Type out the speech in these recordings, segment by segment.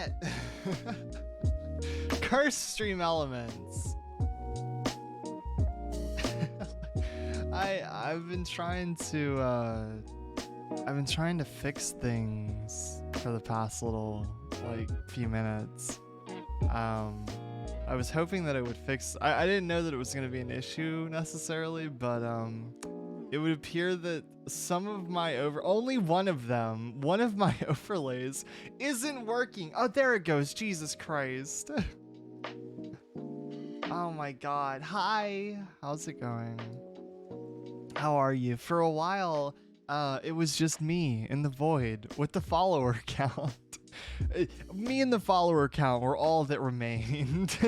it! Curse stream elements. I've been trying to fix things for the past little few minutes. I was hoping that it would fix. I didn't know that it was going to be an issue necessarily, but it would appear that only one of my overlays isn't working. Oh, there it goes. Jesus Christ. Oh my God. Hi. How's it going? How are you? For a while, it was just me in the void with the follower count. Me and the follower count were all that remained.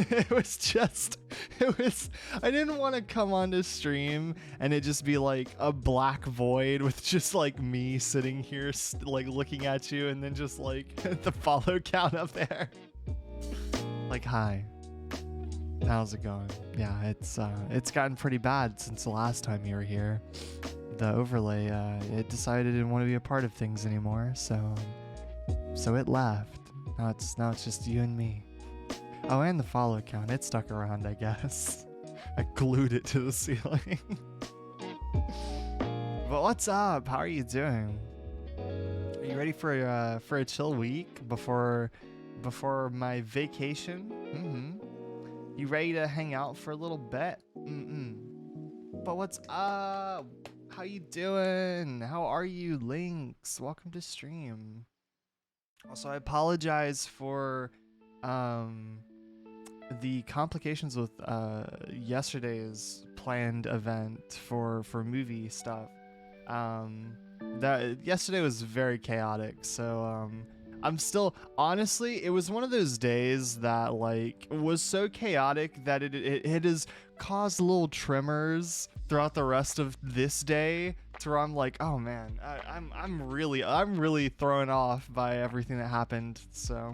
I didn't want to come onto stream and it just be like a black void with just like me sitting here like looking at you and then just like the follow count up there. Like, hi. How's it going? Yeah, it's gotten pretty bad since the last time you were here. The overlay, it decided it didn't want to be a part of things anymore, so it left. Now it's just you and me. Oh, and the follow count, it stuck around, I guess. I glued it to the ceiling. But what's up? How are you doing? Are you ready for a chill week before my vacation? You ready to hang out for a little bit? But what's up? How you doing? How are you, Lynx? Welcome to stream. Also, I apologize for the complications with yesterday's planned event for movie stuff. That yesterday was very chaotic, so I'm still, honestly, it was one of those days that like was so chaotic that it has caused little tremors throughout the rest of this day to where I'm like, oh man, I'm really thrown off by everything that happened. So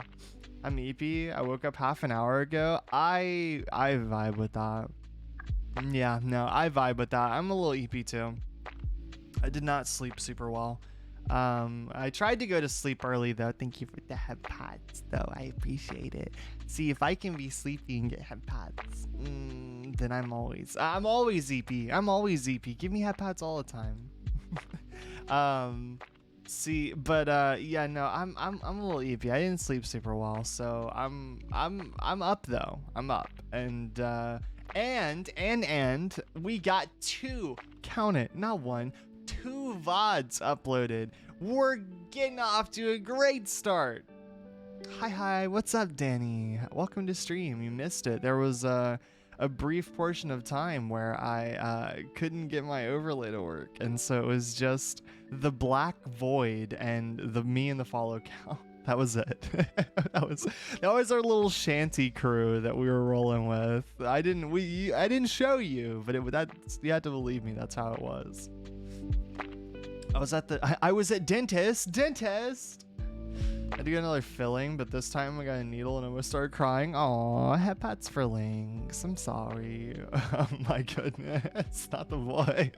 I'm EP. I woke up half an hour ago. I vibe with that. Yeah, no, I vibe with that. I'm a little EP too. I did not sleep super well. I tried to go to sleep early though. Thank you for the head pads though. I appreciate it. See, if I can be sleepy and get head pads, then I'm always EP. I'm always EP. Give me head pads all the time. See, but yeah, no, I'm a little EP. I didn't sleep super well, so I'm up though. I'm up, and we got two, count it, not one, two VODs uploaded. We're getting off to a great start. Hi, what's up, Danny? Welcome to stream. You missed it. There was a brief portion of time where I couldn't get my overlay to work, and so it was just the black void and me and the follow count. That was it. that was our little shanty crew that we were rolling with. I didn't show you, but you had to believe me. That's how it was. I was at dentist. I had to get another filling, but this time I got a needle and almost started crying. Aw, head pats for Lynx. I'm sorry. Oh my goodness, not the voice.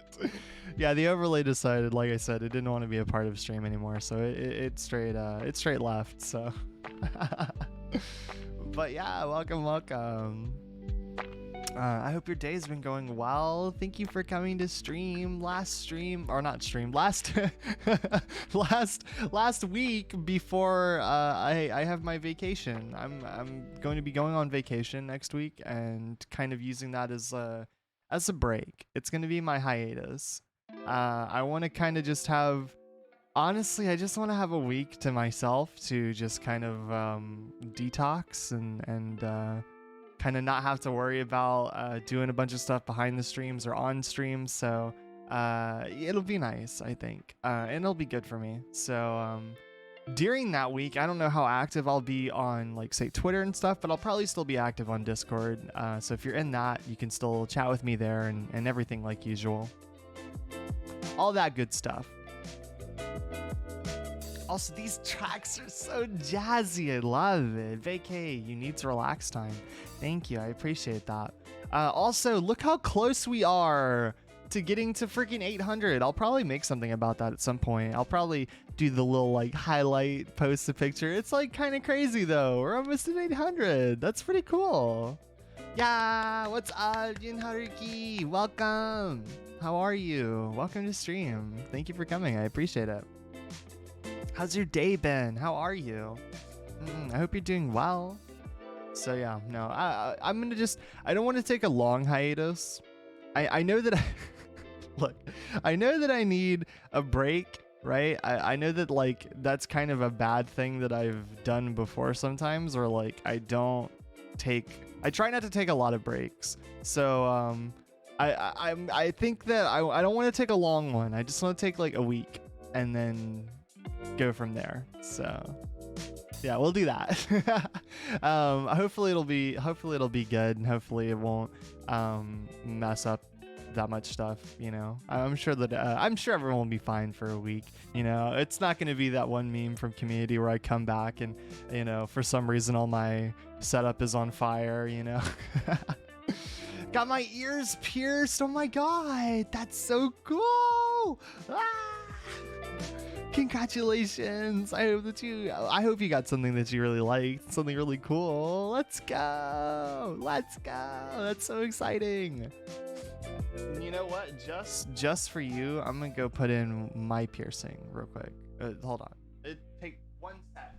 Yeah, the overlay decided, like I said, it didn't want to be a part of stream anymore, so it straight left. So, but yeah, welcome. I hope your day's been going well. Thank you for coming to stream. Last week before I have my vacation. I'm going to be going on vacation next week and kind of using that as a break. It's going to be my hiatus. I want to kind of just have, honestly, I just want to have a week to myself to just kind of detox and kind of not have to worry about doing a bunch of stuff behind the streams or on streams. So it'll be nice, I think, and it'll be good for me. So during that week, I don't know how active I'll be on, like, say, Twitter and stuff, but I'll probably still be active on Discord. So if you're in that, you can still chat with me there and everything like usual. All that good stuff. Also, these tracks are so jazzy. I love it. Vacay, you need to relax time. Thank you. I appreciate that. Also, look how close we are to getting to freaking 800. I'll probably make something about that at some point. I'll probably do the little like highlight, post a picture. It's like kind of crazy though. We're almost at 800. That's pretty cool. Yeah, what's up, Jin Haruki? Welcome. How are you? Welcome to stream. Thank you for coming. I appreciate it. How's your day been? How are you? I hope you're doing well. So yeah, no, I'm gonna just, I don't want to take a long hiatus. I know that look, I know that I need a break, right? I know that like that's kind of a bad thing that I've done before sometimes, or like I try not to take a lot of breaks. So I think that I don't want to take a long one. I just want to take like a week and then go from there. So yeah, we'll do that. Hopefully it'll be good, and hopefully it won't mess up that much stuff, you know. I'm sure everyone will be fine for a week, you know. It's not going to be that one meme from Community where I come back and, you know, for some reason all my setup is on fire, you know. Got my ears pierced. Oh my god, that's so cool. Congratulations. I hope you got something that you really liked, something really cool. Let's go. That's so exciting. You know what, just for you, I'm gonna go put in my piercing real quick. Hold on, take 1 sec.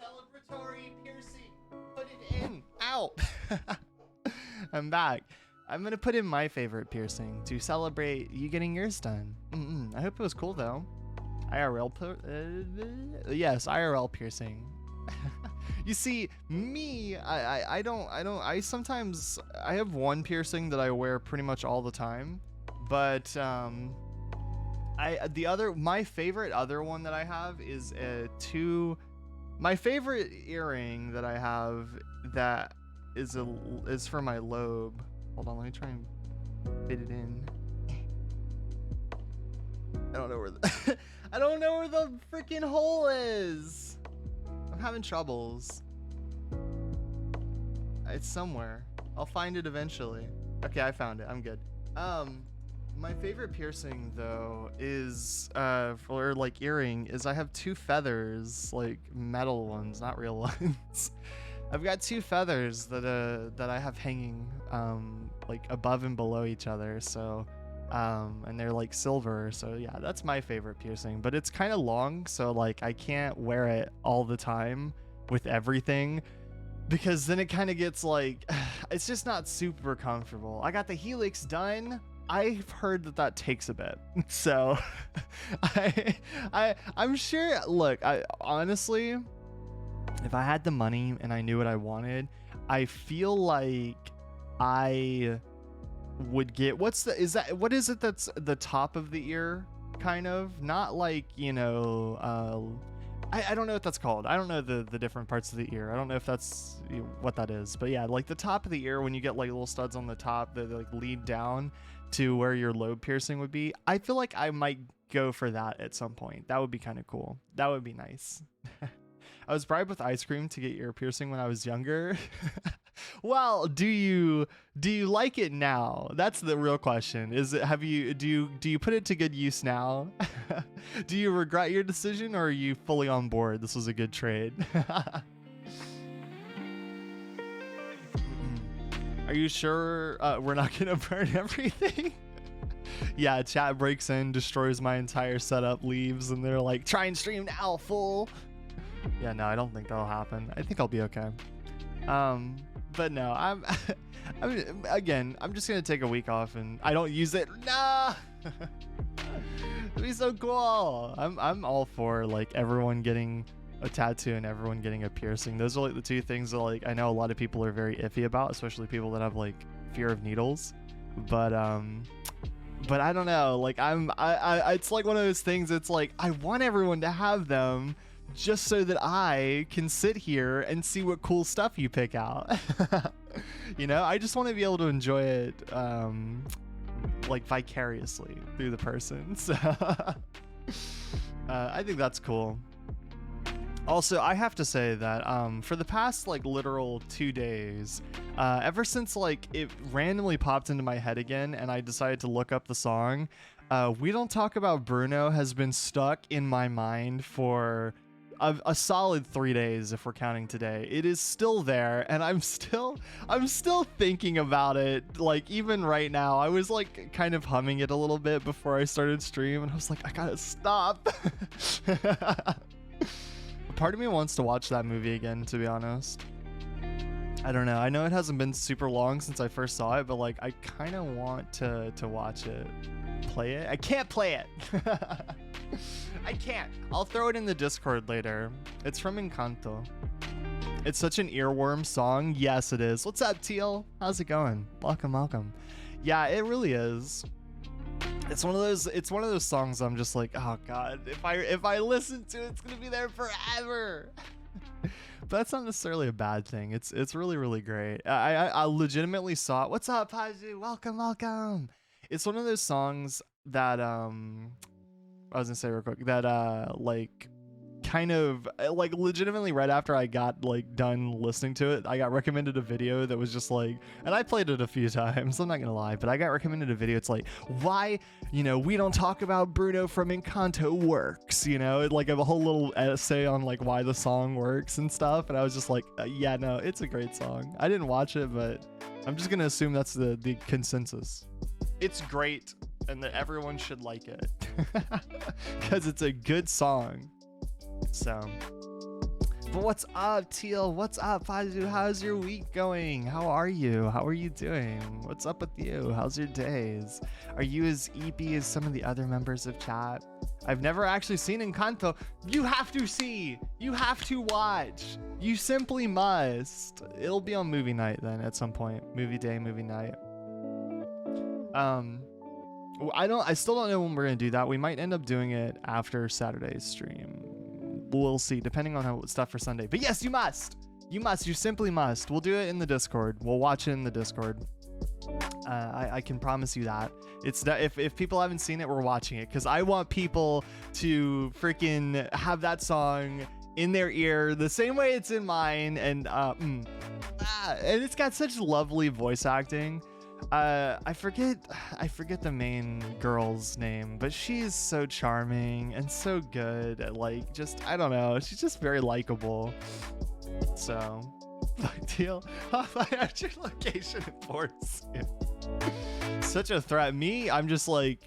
Celebratory piercing, put it in. Ow. I'm back. I'm gonna put in my favorite piercing to celebrate you getting yours done. I hope it was cool though. Yes, IRL piercing. You see, me, I sometimes I have one piercing that I wear pretty much all the time, but my favorite other one that I have is my favorite earring that I have that is for my lobe. Hold on, let me try and fit it in. I don't know where the freaking hole is. I'm having troubles. It's somewhere. I'll find it eventually. Okay, I found it. I'm good. My favorite piercing though is for like earring is I have 2 feathers, like metal ones, not real ones. I've got 2 feathers that I have hanging like above and below each other. So and they're like silver. So yeah, that's my favorite piercing, but it's kind of long, so like I can't wear it all the time with everything, because then it kind of gets like it's just not super comfortable. I got the helix done. I've heard that takes a bit, so I'm sure. Look, I honestly, if I had the money and I knew what I wanted, I feel like I would get what is it that's the top of the ear, kind of, not like, you know, I don't know what that's called. I don't know the different parts of the ear. I don't know if that's what that is, but yeah, like the top of the ear, when you get like little studs on the top that like lead down to where your lobe piercing would be. I feel like I might go for that at some point. That would be kind of cool. That would be nice. I was bribed with ice cream to get ear piercing when I was younger. Well, do you like it now? That's the real question. Do you put it to good use now? Do you regret your decision, or are you fully on board? This was a good trade. Are you sure we're not gonna burn everything? Yeah, chat breaks in, destroys my entire setup, leaves, and they're like, try and stream now, fool. Yeah, no, I don't think that'll happen. I think I'll be okay. But no, I'm just gonna take a week off and I don't use it. Nah. It'd be so cool. I'm all for like everyone getting a tattoo and everyone getting a piercing. Those are like the 2 things that like I know a lot of people are very iffy about, especially people that have like fear of needles. But I don't know. Like I it's like one of those things. It's like I want everyone to have them, just so that I can sit here and see what cool stuff you pick out. You know, I just want to be able to enjoy it like vicariously through the person. So I think that's cool. Also, I have to say that for the past like literal 2 days, ever since like it randomly popped into my head again and I decided to look up the song, We Don't Talk About Bruno has been stuck in my mind for a solid 3 days if we're counting today. It is still there and I'm still thinking about it. Like even right now, I was like kind of humming it a little bit before I started stream and I was like, I gotta stop. Part of me wants to watch that movie again, to be honest. I don't know. I know it hasn't been super long since I first saw it, but like I kind of want to watch it. Play it? I can't play it. I can't. I'll throw it in the Discord later. It's from Encanto. It's such an earworm song. Yes, it is. What's up, Teal? How's it going? Welcome, welcome. Yeah, it really is. It's one of those songs I'm just like, oh god, if I listen to it, it's gonna be there forever. But that's not necessarily a bad thing. It's really, really great. I legitimately saw it. What's up, Pazu? Welcome, welcome. It's one of those songs that I was gonna say real quick that like kind of like legitimately right after I got like done listening to it, I got recommended a video that was just like, and I played it a few times, I'm not gonna lie, but I got recommended a video. It's like, why, you know, We Don't Talk About Bruno from Encanto works, you know, like a whole little essay on like why the song works and stuff. And I was just like, yeah, no, it's a great song. I didn't watch it, but I'm just gonna assume that's the consensus. It's great and that everyone should like it because it's a good song. So, but what's up, Teal? What's up, Fazu? How's your week going? How are you? How are you doing? What's up with you? How's your days? Are you as eepy as some of the other members of chat? I've never actually seen Encanto. You have to see. You have to watch. You simply must. It'll be on movie night then at some point. Movie day, movie night. I still don't know when we're gonna do that. We might end up doing it after Saturday's stream. We'll see, depending on how stuff for Sunday. But yes, you must. You must. You simply must. We'll do it in the Discord. We'll watch it in the Discord. I can promise you that. It's that if people haven't seen it, we're watching it because I want people to freaking have that song in their ear the same way it's in mine, and it's got such lovely voice acting. I forget the main girl's name, but she's so charming and so good at like just, I don't know, she's just very likable. So deal. At your location in force. Such a threat. Me, I'm just like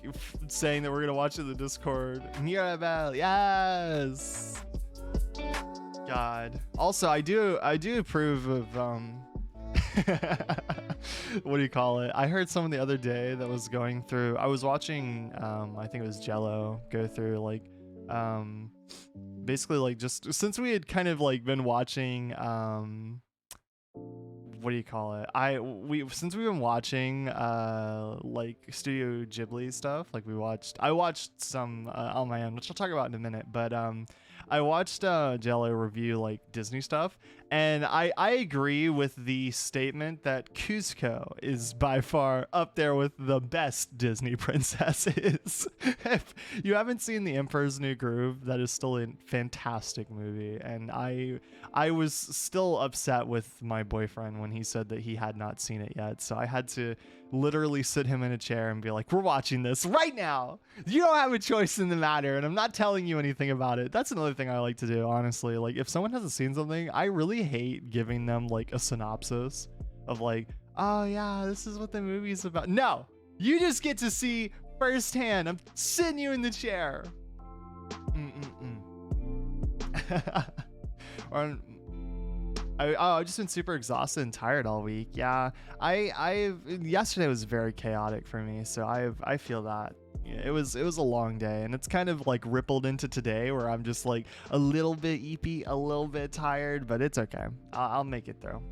saying that we're gonna watch it in the Discord. Mirabelle, yes. God. Also, I do approve of what do you call it? I heard someone the other day that was going through, I was watching I think it was Jello go through like basically like just since we had kind of like been watching what do you call it? Since we've been watching like Studio Ghibli stuff, like I watched some on my own, which I'll talk about in a minute, but I watched Jello review like Disney stuff, and I agree with the statement that Kuzco is by far up there with the best Disney princesses. If you haven't seen The Emperor's New Groove, that is still a fantastic movie, and I was still upset with my boyfriend when he said that he had not seen it yet, so I had to literally sit him in a chair and be like, we're watching this right now. You don't have a choice in the matter, and I'm not telling you anything about it. That's another thing I like to do, honestly. Like, if someone hasn't seen something, I really hate giving them like a synopsis of like, oh yeah, this is what the movie's about. No, you just get to see firsthand. I'm sitting you in the chair. Or I've just been super exhausted and tired all week. Yeah, yesterday was very chaotic for me, so I feel that. Yeah, it was a long day, and it's kind of like rippled into today where I'm just like a little bit eepy, a little bit tired, but it's okay. I'll make it through.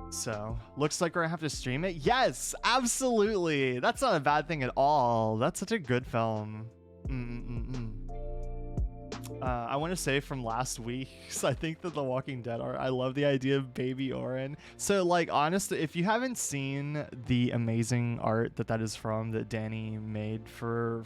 So looks like we're gonna have to stream it. Yes, absolutely. That's not a bad thing at all. That's such a good film. I want to say from last week, I think that The Walking Dead art, I love the idea of Baby Oren. So like, honestly, if you haven't seen the amazing art that is from, that Danny made for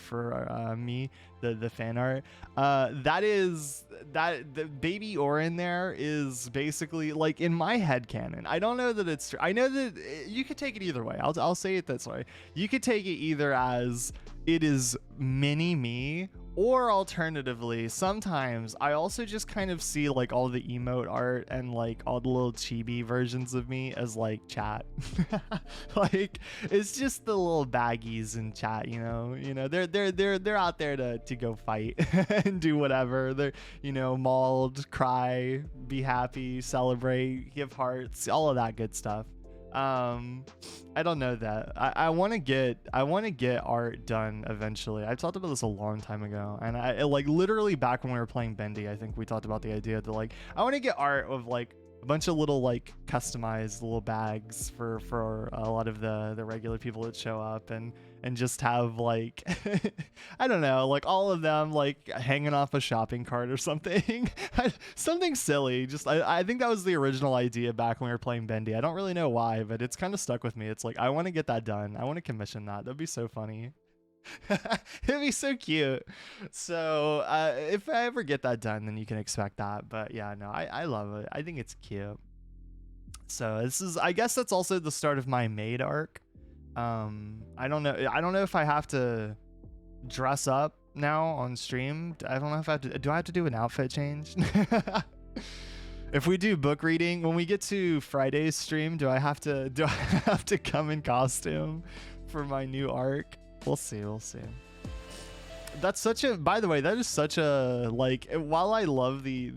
me, the fan art, the Baby Oren there is basically like, in my head canon. I don't know that it's true. I know that you could take it either way. I'll say it this way. You could take it either as it is mini me, or alternatively, sometimes I also just kind of see like all the emote art and like all the little chibi versions of me as like chat. Like, it's just the little baggies in chat, you know, they're out there to go fight and do whatever. They're, mauled, cry, be happy, celebrate, give hearts, all of that good stuff. I don't know that I want to get art done eventually. I talked about this a long time ago, and I like literally back when we were playing Bendy, I think we talked about the idea that like I want to get art of like a bunch of little like customized little bags for a lot of the regular people that show up, and just have like I don't know, like all of them like hanging off a shopping cart or something. Something silly. Just I think that was the original idea back when we were playing Bendy. I don't really know why, but it's kind of stuck with me. It's like I want to get that done. I want to commission that. That'd be so funny. It'd be so cute. So if I ever get that done, then you can expect that. But yeah, no, I love it. I think it's cute. So I guess that's also the start of my maid arc. I don't know if I have to dress up now on stream. I don't know if do I have to do an outfit change? If we do book reading when we get to Friday's stream, do I have to come in costume for my new arc? We'll see. That's by the way, that is such a, like, while I love the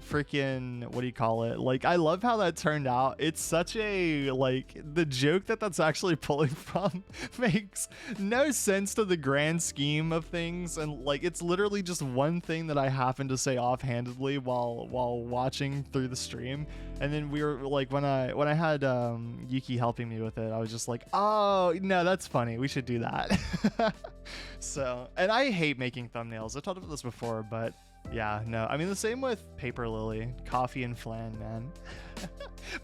freaking, what do you call it? Like, I love how that turned out. It's such a, like, the joke that's actually pulling from makes no sense to the grand scheme of things. And like, it's literally just one thing that I happened to say offhandedly while watching through the stream. And then we were like, when I had Yuki helping me with it, I was just like, oh no, that's funny. We should do that. So, and I hate making thumbnails. I talked about this before, but yeah, no, I mean, the same with Paper Lily, Coffee and Flan, man.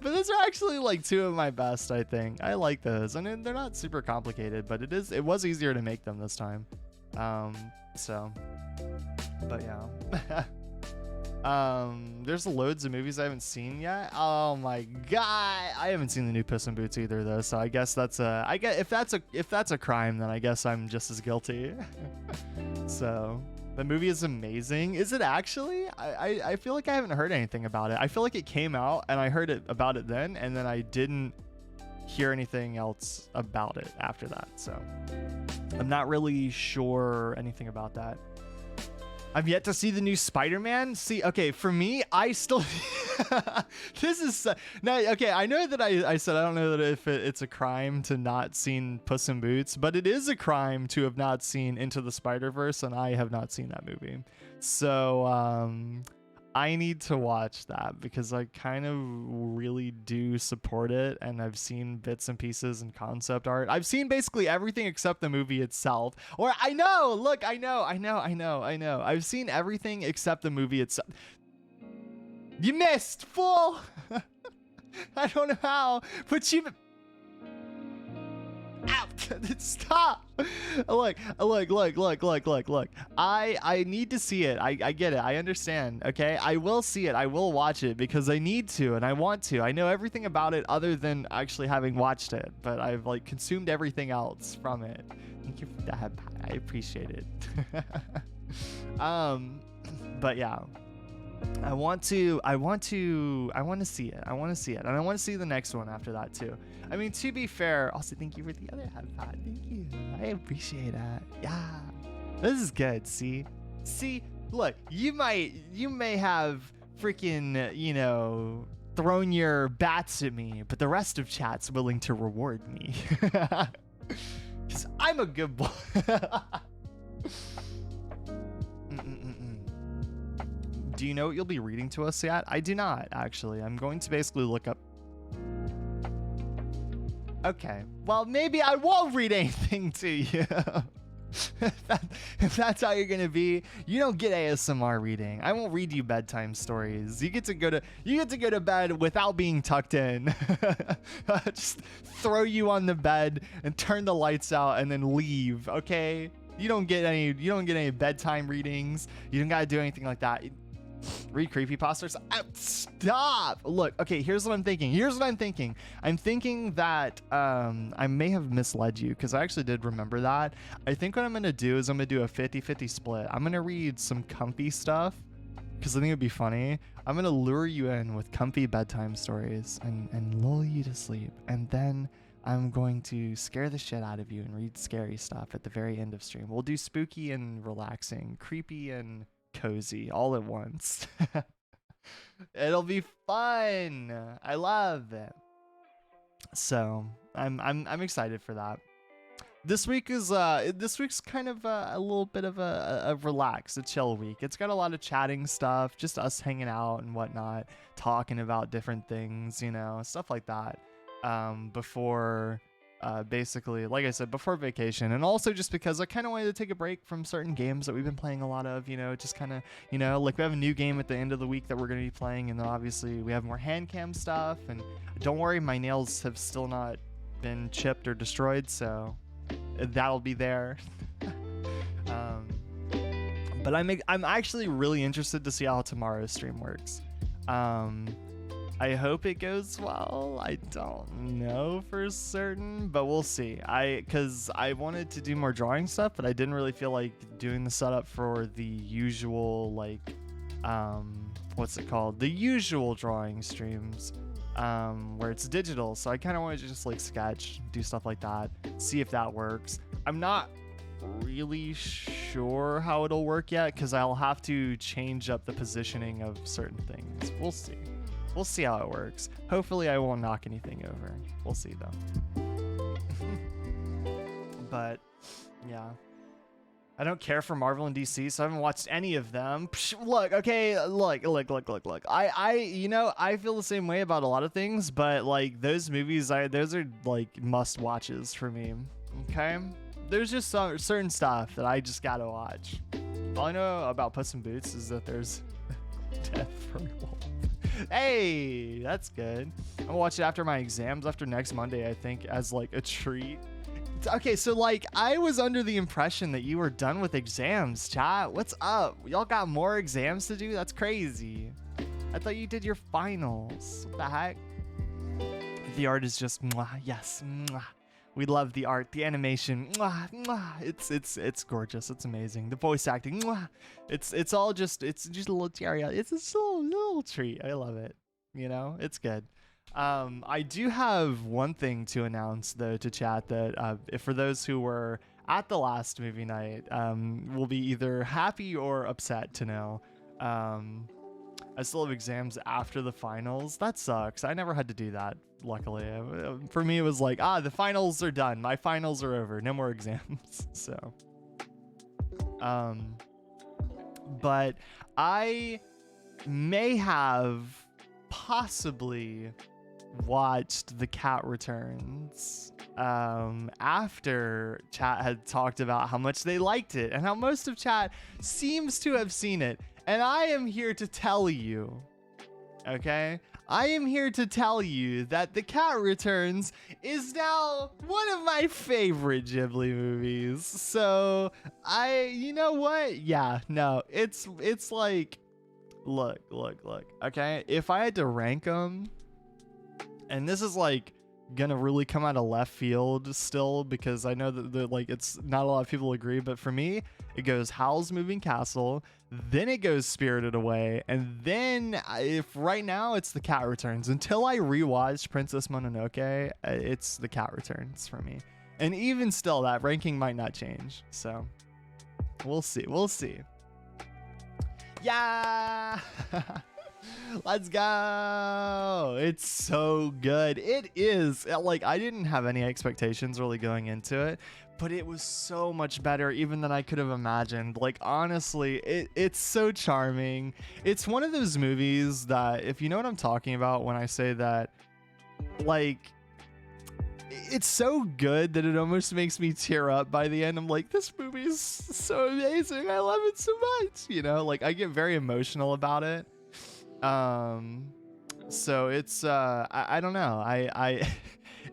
But those are actually like two of my best, I think. I like those. I mean, they're not super complicated, but it was easier to make them this time. So, but yeah. There's loads of movies I haven't seen yet. Oh my god, I haven't seen the new Puss in Boots either, though. So I guess if that's a crime, then I guess I'm just as guilty. So. The movie is amazing. Is it actually? I feel like I haven't heard anything about it. I feel like it came out and I heard about it then, and then I didn't hear anything else about it after that. So I'm not really sure anything about that. I've yet to see the new Spider-Man. See, okay, for me, I still this is now okay. I know that I said I don't know that if it's a crime to not seen Puss in Boots, but it is a crime to have not seen Into the Spider-Verse, and I have not seen that movie. So I need to watch that because I kind of really do support it, and I've seen bits and pieces and concept art. I've seen basically everything except the movie itself. Or I know. I've seen everything except the movie itself. You missed, fool. I don't know how, but you. Out. Stop. Look. I need to see it. I get it. I understand. Okay. I will see it. I will watch it because I need to and I want to. I know everything about it other than actually having watched it, but I've like consumed everything else from it. Thank you for that. I appreciate it. But yeah. I want to see it. I want to see it. And I want to see the next one after that too. I mean, to be fair, also thank you for the other half pot. Thank you. I appreciate that. Yeah. This is good. See, look, you may have freaking, thrown your bats at me, but the rest of chat's willing to reward me. 'Cause I'm a good boy. Do you know what you'll be reading to us yet? I do not, actually. I'm going to basically look up. Okay. Well, maybe I won't read anything to you. If that's how you're gonna be, you don't get ASMR reading. I won't read you bedtime stories. You get to go to bed without being tucked in. Just throw you on the bed and turn the lights out and then leave. Okay? You don't get any bedtime readings. You don't gotta do anything like that. Read creepypastas. Stop. Look, okay, here's what I'm thinking. I'm thinking that I may have misled you, because I actually did remember that. I think what I'm gonna do is I'm gonna do a 50-50 split. I'm gonna read some comfy stuff because I think it'd be funny. I'm gonna lure you in with comfy bedtime stories and lull you to sleep, and then I'm going to scare the shit out of you and read scary stuff at the very end of stream. We'll do spooky and relaxing, creepy and cozy all at once. It'll be fun. I love it. So I'm excited for that. This week's kind of a little bit of a relax, a chill week. It's got a lot of chatting stuff, just us hanging out and whatnot, talking about different things, you know, stuff like that. Before basically, like I said, before vacation, and also just because I kind of wanted to take a break from certain games that we've been playing a lot of, you know, just kind of, you know, like we have a new game at the end of the week that we're going to be playing, and then obviously we have more hand cam stuff, and don't worry, my nails have still not been chipped or destroyed, so that'll be there. But I'm actually really interested to see how tomorrow's stream works. I hope it goes well. I don't know for certain, but we'll see. Because I wanted to do more drawing stuff, but I didn't really feel like doing the setup for the usual, like, what's it called? The usual drawing streams, where it's digital. So I kind of wanted to just like sketch, do stuff like that, see if that works. I'm not really sure how it'll work yet, because I'll have to change up the positioning of certain things. We'll see. We'll see how it works. Hopefully I won't knock anything over. We'll see though. But yeah, I don't care for Marvel and DC, so I haven't watched any of them. Look, okay, look. I you know, I feel the same way about a lot of things, but like those movies, those are like must watches for me. Okay, there's just some certain stuff that I just gotta watch. All I know about Puss in Boots is that there's death for a wolf. Hey, that's good. I'm gonna watch it after my exams, after next Monday, I think, as like a treat. Okay, so like I was under the impression that you were done with exams, chat. What's up? Y'all got more exams to do? That's crazy. I thought you did your finals. What the heck? The art is just mwah, yes. Mwah. We love the art, the animation. Mwah, mwah. It's gorgeous. It's amazing. The voice acting. Mwah. It's just a little cherry. It's a little treat. I love it. You know, it's good. I do have one thing to announce though to chat that if for those who were at the last movie night, will be either happy or upset to know. I still have exams after the finals. That sucks. I never had to do that, luckily. For me, it was like, the finals are done. My finals are over. No more exams. So, but I may have possibly watched The Cat Returns after chat had talked about how much they liked it and how most of chat seems to have seen it. And I am here to tell you, okay? I am here to tell you that The Cat Returns is now one of my favorite Ghibli movies. So, you know what? Yeah, no, it's like, look, okay? If I had to rank them, and this is like gonna really come out of left field still, because I know that like it's not a lot of people agree, but for me, it goes Howl's Moving Castle, then it goes Spirited Away, and then if right now it's The Cat Returns. Until I rewatched Princess Mononoke, it's The Cat Returns for me. And even still, that ranking might not change. So we'll see. Yeah. Let's go. It's so good. It is like, I didn't have any expectations really going into it, but it was so much better even than I could have imagined. Like, honestly, it's so charming. It's one of those movies that, if you know what I'm talking about when I say that, like, it's so good that it almost makes me tear up by the end. I'm like, this movie is so amazing. I love it so much. You know, like I get very emotional about it. So it's I don't know. I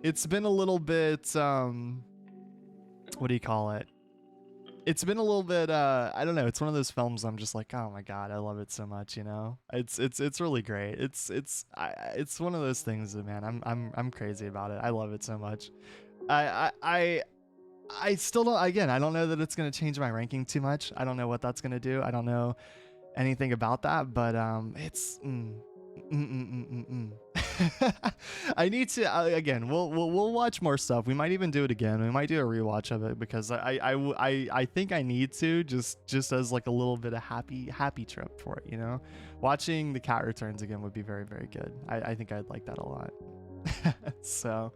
it's been a little bit what do you call it? It's been a little bit I don't know, it's one of those films I'm just like, oh my god, I love it so much, you know. It's really great. It's one of those things that, man, I'm crazy about it. I love it so much. I still don't, again, I don't know that it's going to change my ranking too much. I don't know what that's going to do. I don't know anything about that, but it's I need to again. We'll watch more stuff. We might even do it again. We might do a rewatch of it because I think I need to just as like a little bit of happy trip for it. You know, watching The Cat Returns again would be very very good. I think I'd like that a lot. So.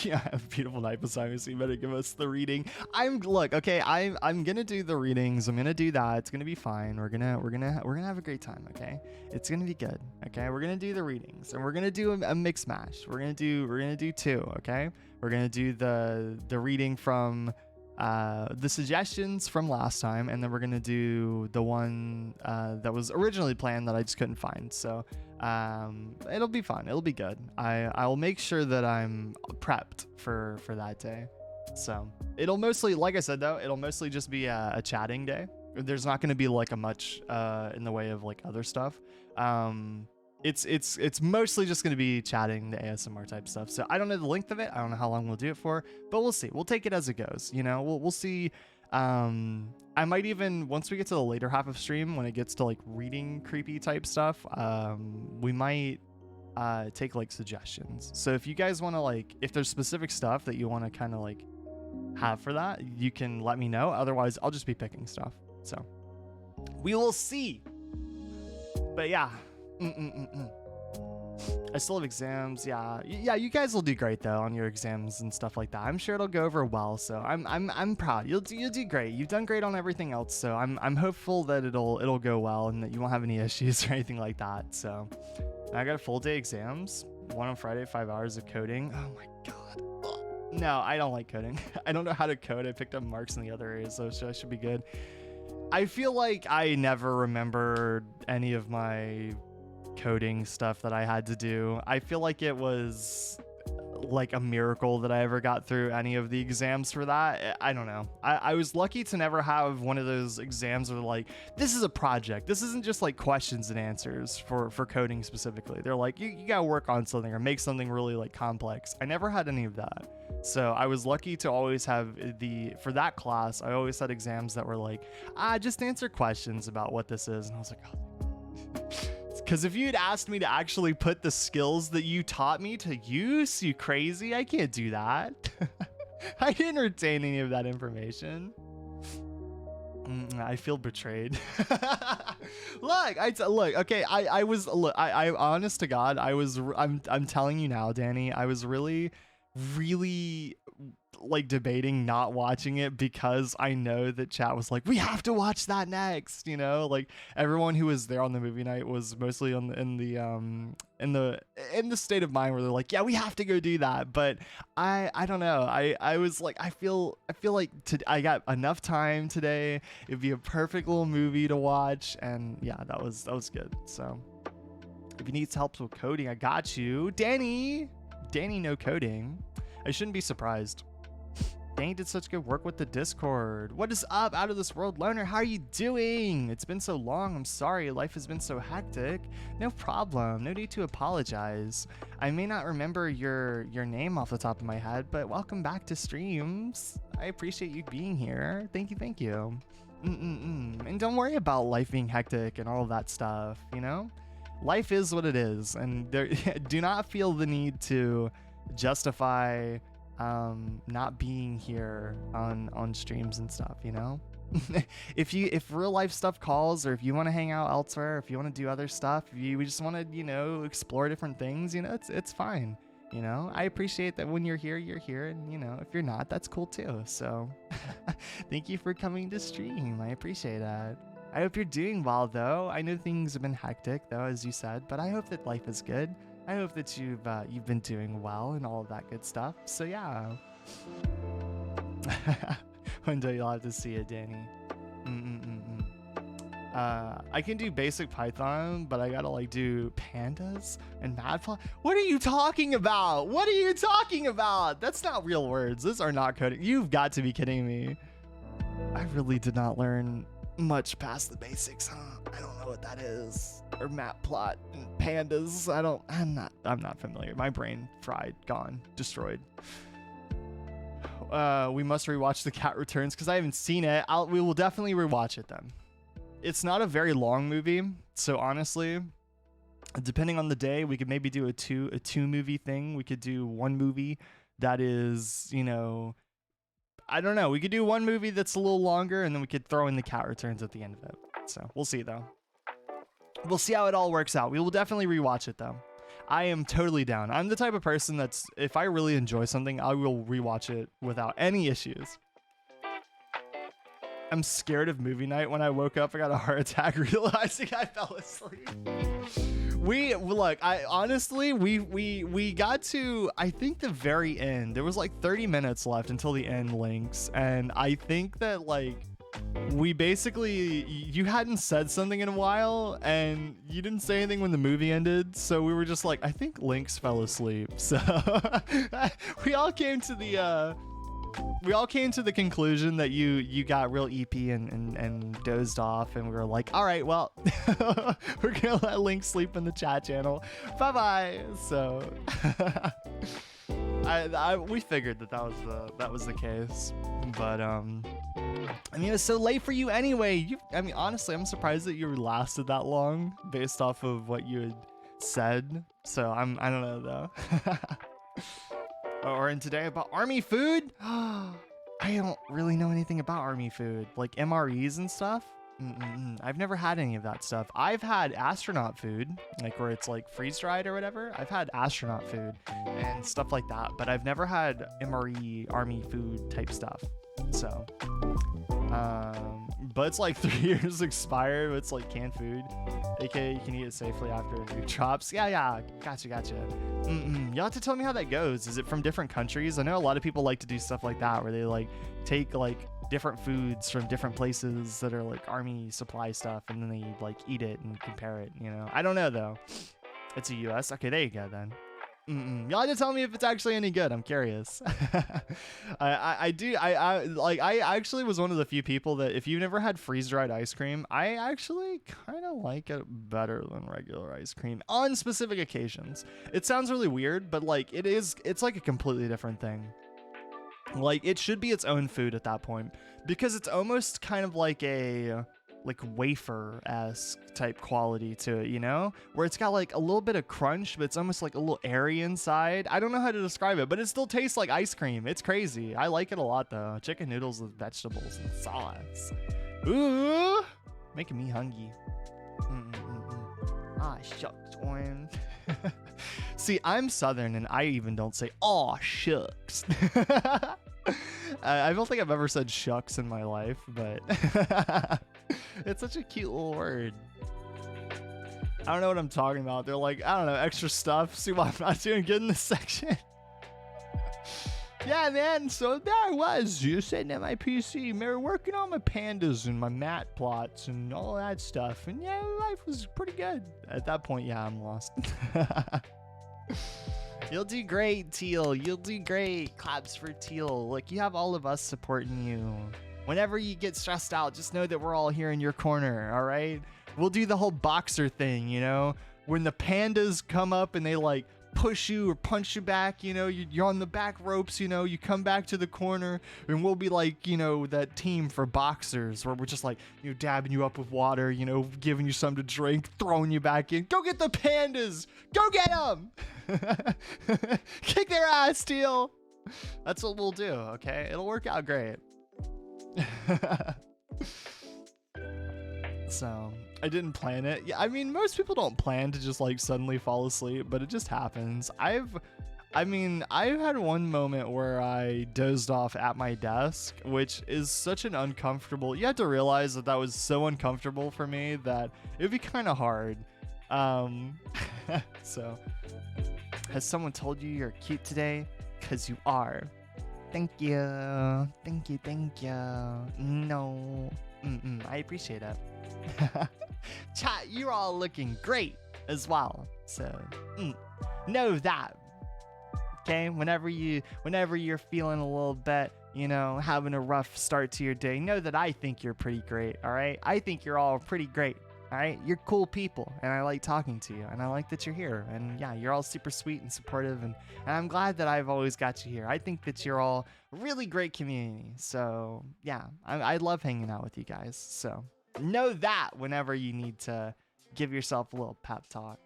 Yeah, a beautiful night beside me, so you better give us the reading. I'm gonna do the readings. I'm gonna do that. It's gonna be fine. We're gonna have a great time. Okay, it's gonna be good. Okay, we're gonna do the readings, and we're gonna do a mix mash. We're gonna do two. Okay, we're gonna do the reading from the suggestions from last time, and then we're gonna do the one that was originally planned that I just couldn't find. So it'll be fun. It'll be good. I'll make sure that I'm prepped for that day. So it'll mostly, like I said though, it'll mostly just be a chatting day. There's not going to be like a much in the way of like other stuff. It's mostly just going to be chatting, the ASMR type stuff. So I don't know the length of it. I don't know how long we'll do it for, but we'll see. We'll take it as it goes. You know, we'll see. I might even, once we get to the later half of stream, when it gets to like reading creepy type stuff, we might take like suggestions. So if you guys want to like, if there's specific stuff that you want to kind of like have for that, you can let me know. Otherwise, I'll just be picking stuff. So we will see. But yeah. I still have exams. Yeah, you guys will do great though on your exams and stuff like that. I'm sure it'll go over well. So I'm proud. You'll do great. You've done great on everything else. So I'm hopeful that it'll go well and that you won't have any issues or anything like that. So I got a full day exams. One on Friday, 5 hours of coding. Oh my god. Ugh. No, I don't like coding. I don't know how to code. I picked up marks in the other areas, so I should be good. I feel like I never remembered any of my coding stuff that I had to do. I feel like it was like a miracle that I ever got through any of the exams for that. I don't know. I was lucky to never have one of those exams where like, this is a project. This isn't just like questions and answers for coding specifically. They're like, you gotta work on something or make something really like complex. I never had any of that. So I was lucky to always have for that class, I always had exams that were like, just answer questions about what this is. And I was like, oh. Because if you'd asked me to actually put the skills that you taught me to use, you crazy, I can't do that. I didn't retain any of that information. I feel betrayed. Look, okay, I honest to God, I'm telling you now, Danny, I was really like debating not watching it because I know that chat was like, we have to watch that next, you know, like everyone who was there on the movie night was mostly in the state of mind where they're like, yeah, we have to go do that. But I don't know, I was like, I feel like I got enough time today. It'd be a perfect little movie to watch, and yeah, that was good. So if you need help with coding, I got you. Danny, no coding. I shouldn't be surprised. Danny did such good work with the Discord. What is up, Out of This World Loner? How are you doing? It's been so long. I'm sorry. Life has been so hectic. No problem. No need to apologize. I may not remember your name off the top of my head, but welcome back to streams. I appreciate you being here. Thank you. And don't worry about life being hectic and all of that stuff, you know? Life is what it is, and do not feel the need to justify not being here on streams and stuff, you know. if real life stuff calls, or if you want to hang out elsewhere, if you want to do other stuff, if you just want to, you know, explore different things, you know, it's fine, you know. I appreciate that when you're here, and you know, if you're not, that's cool too. So thank you for coming to stream. I appreciate that. I hope you're doing well though. I know things have been hectic though, as you said, but I hope that life is good. I hope that you've been doing well and all of that good stuff. So yeah. One day you'll have to see it, Danny. I can do basic Python, but I gotta like do pandas and matplotlib. What are you talking about? What are you talking about? That's not real words. Those are not coding. You've got to be kidding me. I really did not learn much past the basics, huh? I don't know what that is. Or matplot and pandas. I'm not familiar. My brain fried, gone, destroyed. We must rewatch The Cat Returns because I haven't seen it. We will definitely rewatch it then. It's not a very long movie, so honestly, depending on the day, we could maybe do a two movie thing. We could do one movie that is, you know, I don't know. We could do one movie that's a little longer, and then we could throw in The Cat Returns at the end of it. So we'll see though. We'll see how it all works out. We will definitely rewatch it though. I am totally down. I'm the type of person that's, if I really enjoy something, I will rewatch it without any issues. I'm scared of movie night. When I woke up, I got a heart attack realizing I fell asleep. We got to, I think, the very end. There was like 30 minutes left until the end links. And I think that like we basically, you hadn't said something in a while and you didn't say anything when the movie ended. So we were just like, I think Lynx fell asleep. So we all came to the conclusion that you got real EP and dozed off, and we were like, all right, well, we're gonna let Link sleep in the chat channel. Bye bye. So we figured that was the case, but I mean, it's so late for you anyway. I mean, honestly, I'm surprised that you lasted that long based off of what you had said. So I don't know though. Or in today about army food. I don't really know anything about army food, like MREs and stuff. I've never had any of that stuff. I've had astronaut food, like where it's like freeze dried or whatever. I've had astronaut food and stuff like that, but I've never had MRE army food type stuff. So, but it's like 3 years expired. It's like canned food. AKA you can eat it safely after it drops. Yeah, gotcha. You'll have to tell me how that goes. Is it from different countries? I know a lot of people like to do stuff like that, where they like take like different foods from different places that are like army supply stuff, and then they like eat it and compare it, you know? I don't know though. It's a US. Okay, there you go then. Y'all have to tell me if it's actually any good. I'm curious. I actually was one of the few people that, if you've never had freeze-dried ice cream, I actually kind of like it better than regular ice cream on specific occasions. It sounds really weird, but like it's like a completely different thing. Like it should be its own food at that point, because it's almost kind of like a wafer-esque type quality to it, you know, where it's got like a little bit of crunch, but it's almost like a little airy inside. I don't know how to describe it, but it still tastes like ice cream. It's crazy. I like it a lot though. Chicken noodles with vegetables and sauce. Ooh, making me hungry. Ah, shucks, Owen. See, I'm Southern and I even don't say aw shucks. I don't think I've ever said shucks in my life, but it's such a cute little word. I don't know what I'm talking about. They're like, I don't know, extra stuff. See why I'm not doing good in this section? Yeah, man. So there I was, just sitting at my PC, working on my pandas and my mat plots and all that stuff. And yeah, life was pretty good. At that point, yeah, I'm lost. You'll do great, Teal. You'll do great. Claps for Teal. Look, you have all of us supporting you. Whenever you get stressed out, just know that we're all here in your corner, all right? We'll do the whole boxer thing, you know? When the pandas come up and they, like, push you or punch you back, you know? You're on the back ropes, you know? You come back to the corner, and we'll be like, you know, that team for boxers where we're just, like, you know, dabbing you up with water, you know, giving you something to drink, throwing you back in. Go get the pandas! Go get them! Kick their ass, Teal. That's what we'll do, okay? It'll work out great. So I didn't plan it. Yeah, I mean, most people don't plan to just like suddenly fall asleep, but it just happens. I've had one moment where I dozed off at my desk, which is such an uncomfortable. You have to realize that was so uncomfortable for me that it would be kind of hard. So Has someone told you you're cute today? Because you are. Thank you. Thank you. Thank you. No. I appreciate it. Chat, you're all looking great as well. So, know that. Okay? Whenever you're feeling a little bit, having a rough start to your day, know that I think you're pretty great, all right? I think you're all pretty great. All right, you're cool people, and I like talking to you, and I like that you're here, and yeah, you're all super sweet and supportive, and I'm glad that I've always got you here. I think that you're all a really great community, so yeah, I love hanging out with you guys, so know that whenever you need to give yourself a little pep talk.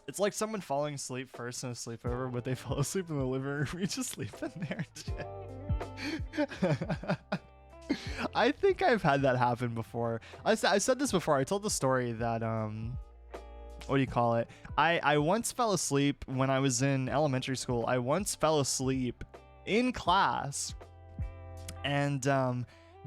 It's like someone falling asleep first in a sleepover, but they fall asleep in the living room, you just sleep in there and shit. I think I've had that happen before. I said this before. I told the story that what do you call it? I once fell asleep when I was in elementary school. I once fell asleep in class, and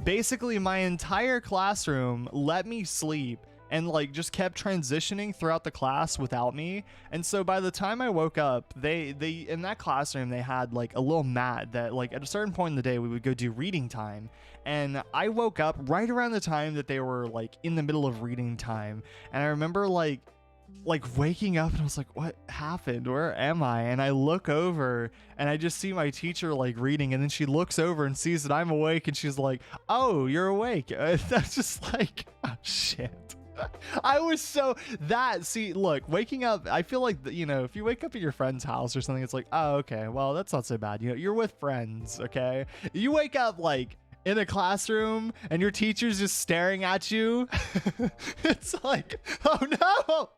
basically my entire classroom let me sleep and like just kept transitioning throughout the class without me. And so by the time I woke up, they in that classroom, they had like a little mat that like at a certain point in the day we would go do reading time. And I woke up right around the time that they were like in the middle of reading time. And I remember like waking up and I was like, what happened? Where am I? And I look over and I just see my teacher like reading, and then she looks over and sees that I'm awake and she's like, oh, you're awake. That's just like, oh shit. I was so look, waking up, I feel like, if you wake up at your friend's house or something, it's like, oh, okay, well, that's not so bad. You're with friends, okay? You wake up like in a classroom and your teacher's just staring at you. It's like, oh no.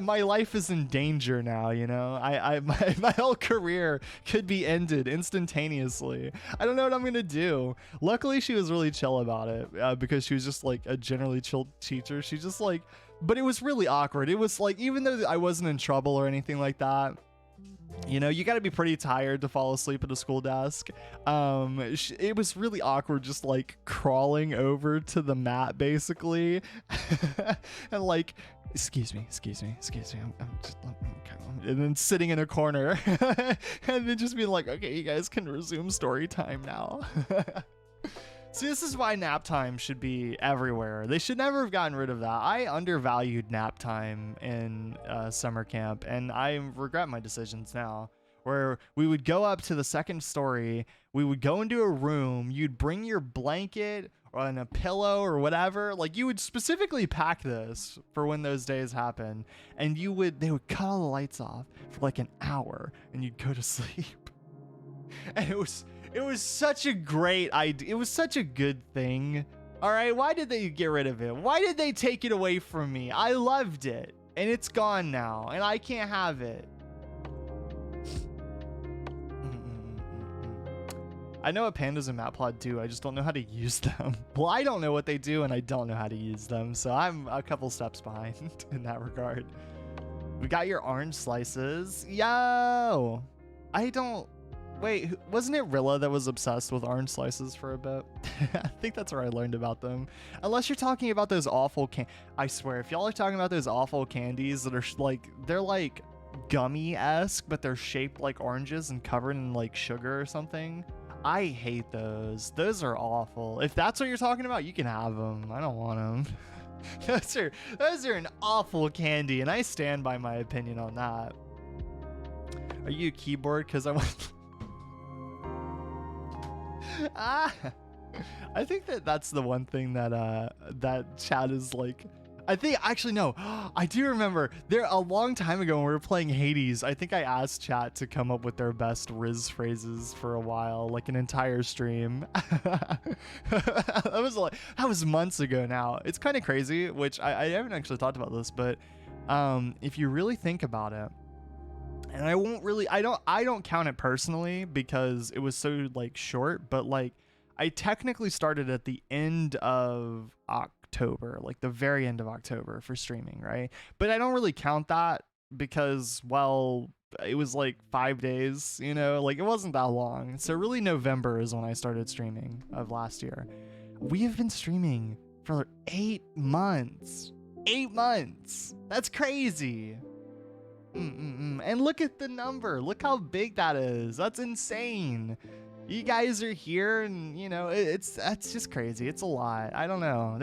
My life is in danger now, my whole career could be ended instantaneously. I don't know what I'm gonna do. Luckily, she was really chill about it, because she was just like a generally chill teacher. She's just like, but it was really awkward. It was like, even though I wasn't in trouble or anything like that, you got to be pretty tired to fall asleep at a school desk. It was really awkward, just like crawling over to the mat basically and like, excuse me, I'm just, okay. And then sitting in a corner and then just being like, okay, you guys can resume story time now. See, this is why nap time should be everywhere. They should never have gotten rid of that. I undervalued nap time in summer camp, and I regret my decisions now. Where we would go up to the second story, we would go into a room, you'd bring your blanket and a pillow or whatever. Like, you would specifically pack this for when those days happen, and they would cut all the lights off for like an hour, and you'd go to sleep. And it was such a great idea. It was such a good thing. All right, why did they get rid of it? Why did they take it away from me? I loved it, and it's gone now, and I can't have it. I know what pandas and matplot do. I just don't know how to use them. Well, I don't know what they do, and I don't know how to use them, so I'm a couple steps behind in that regard. We got your orange slices. Yo! Wait, wasn't it Rilla that was obsessed with orange slices for a bit? I think that's where I learned about them. Unless you're talking about those awful I swear, if y'all are talking about those awful candies that are they're like gummy-esque, but they're shaped like oranges and covered in like sugar or something. I hate those. Those are awful. If that's what you're talking about, you can have them. I don't want them. Those are an awful candy, and I stand by my opinion on that. Are you a keyboard? Because I want... I think that's the one thing that that chat is like. I think actually no, I do remember there a long time ago when we were playing Hades. I think I asked chat to come up with their best Riz phrases for a while, like an entire stream. that was months ago now. It's kind of crazy, which I haven't actually talked about this, but if you really think about it. And I don't count it personally because it was so like short, but like I technically started at the end of October, like the very end of October for streaming, right? But I don't really count that because, well, it was like 5 days, like it wasn't that long. So really November is when I started streaming of last year. We have been streaming for 8 months. 8 months. That's crazy. And look at the number. Look how big that is. That's insane. You guys are here, and you know that's just crazy. It's a lot. I don't know.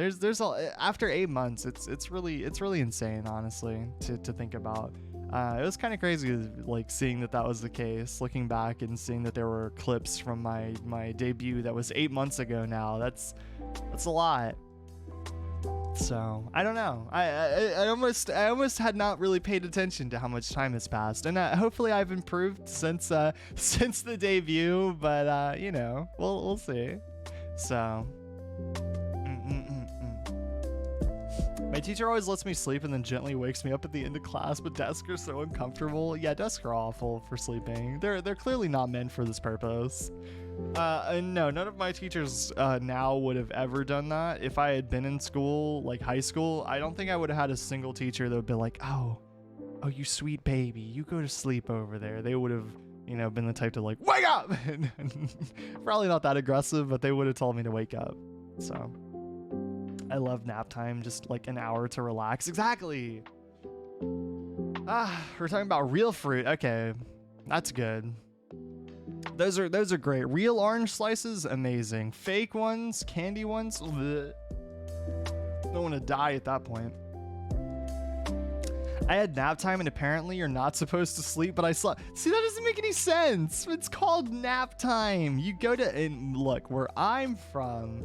After 8 months, it's really insane, honestly, to think about. It was kind of crazy, like seeing that was the case. Looking back and seeing that there were clips from my debut that was 8 months ago now. That's a lot. So I don't know. I almost had not really paid attention to how much time has passed, and hopefully I've improved since the debut. But you know, we'll see. So. My teacher always lets me sleep and then gently wakes me up at the end of class, but desks are so uncomfortable. Yeah, desks are awful for sleeping. They're clearly not meant for this purpose. And no, none of my teachers now would have ever done that. If I had been in school, like high school, I don't think I would have had a single teacher that would be like, oh, you sweet baby, you go to sleep over there. They would have, you know, been the type to like, wake up! Probably not that aggressive, but they would have told me to wake up. So I love nap time, just like an hour to relax. Exactly. We're talking about real fruit. Okay, that's good. Those are great. Real orange slices, amazing. Fake ones, candy ones, bleh. Don't want to die at that point. I had nap time, and apparently you're not supposed to sleep, but I slept. See, that doesn't make any sense. It's called nap time. You go to, and look, where I'm from,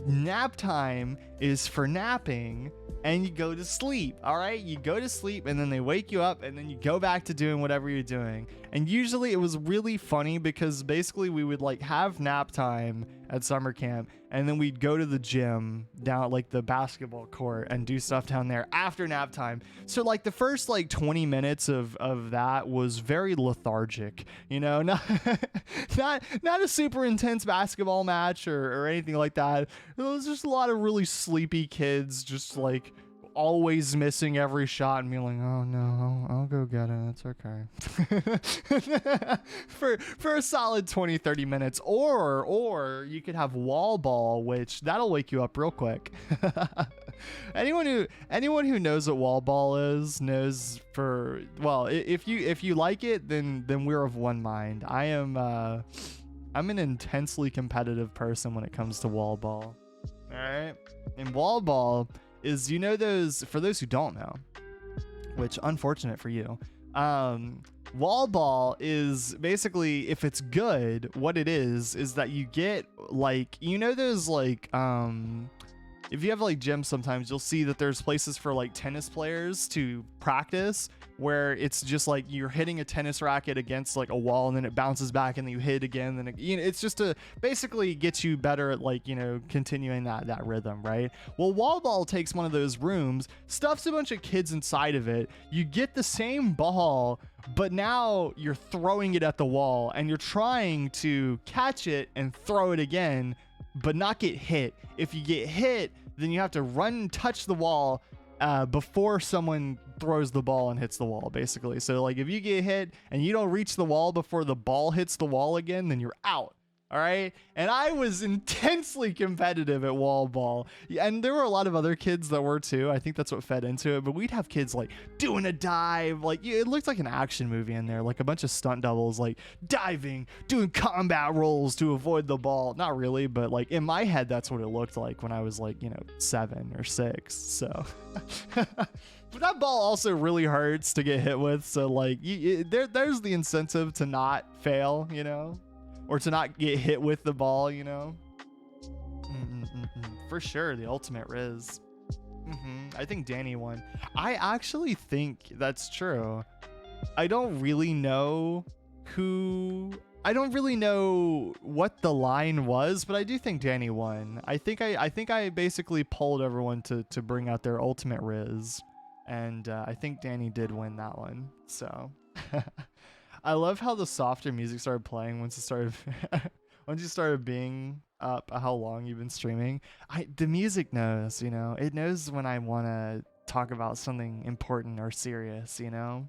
nap time is for napping, and you go to sleep. All right, you go to sleep, and then they wake you up, and then you go back to doing whatever you're doing. And usually it was really funny because basically we would like have nap time at summer camp, and then we'd go to the gym down at like the basketball court and do stuff down there after nap time. So like the first like 20 minutes of that was very lethargic, you know, not a super intense basketball match or anything like that. It was just a lot of really sleepy kids just like always missing every shot and being like, oh no, I'll go get it, it's okay. for a solid 20-30 minutes. Or you could have wall ball, which that'll wake you up real quick. anyone who knows what wall ball is knows, for well, if you like it, then we're of one mind. I'm an intensely competitive person when it comes to wall ball. All right, and wall ball is, you know, those, for those who don't know, which unfortunate for you, wall ball is basically, if it's good, what it is that you get like, you know, those like if you have like gyms, sometimes you'll see that there's places for like tennis players to practice, where it's just like you're hitting a tennis racket against like a wall, and then it bounces back, and then you hit again. Then you know, it's just to basically get you better at, like, you know, continuing that rhythm, right? Well, wall ball takes one of those rooms, stuffs a bunch of kids inside of it. You get the same ball, but now you're throwing it at the wall, and you're trying to catch it and throw it again, but not get hit. If you get hit, then you have to run and touch the wall before someone throws the ball and hits the wall, basically. So like if you get hit and you don't reach the wall before the ball hits the wall again, then you're out. All right. And I was intensely competitive at wall ball. And there were a lot of other kids that were too. I think that's what fed into it. But we'd have kids like doing a dive. Like it looked like an action movie in there. Like a bunch of stunt doubles, like diving, doing combat rolls to avoid the ball. Not really, but like in my head, that's what it looked like when I was like, you know, 7 or 6. So. But that ball also really hurts to get hit with. So like there's the incentive to not fail, you know, or to not get hit with the ball, you know. For sure, the ultimate Riz. I think Danny won. I actually think that's true. I don't really know what the line was, but I do think Danny won. I think I basically polled everyone to bring out their ultimate Riz, and I think Danny did win that one. So I love how the softer music started playing once you started being up how long you've been streaming. The music knows, you know, it knows when I want to talk about something important or serious, you know.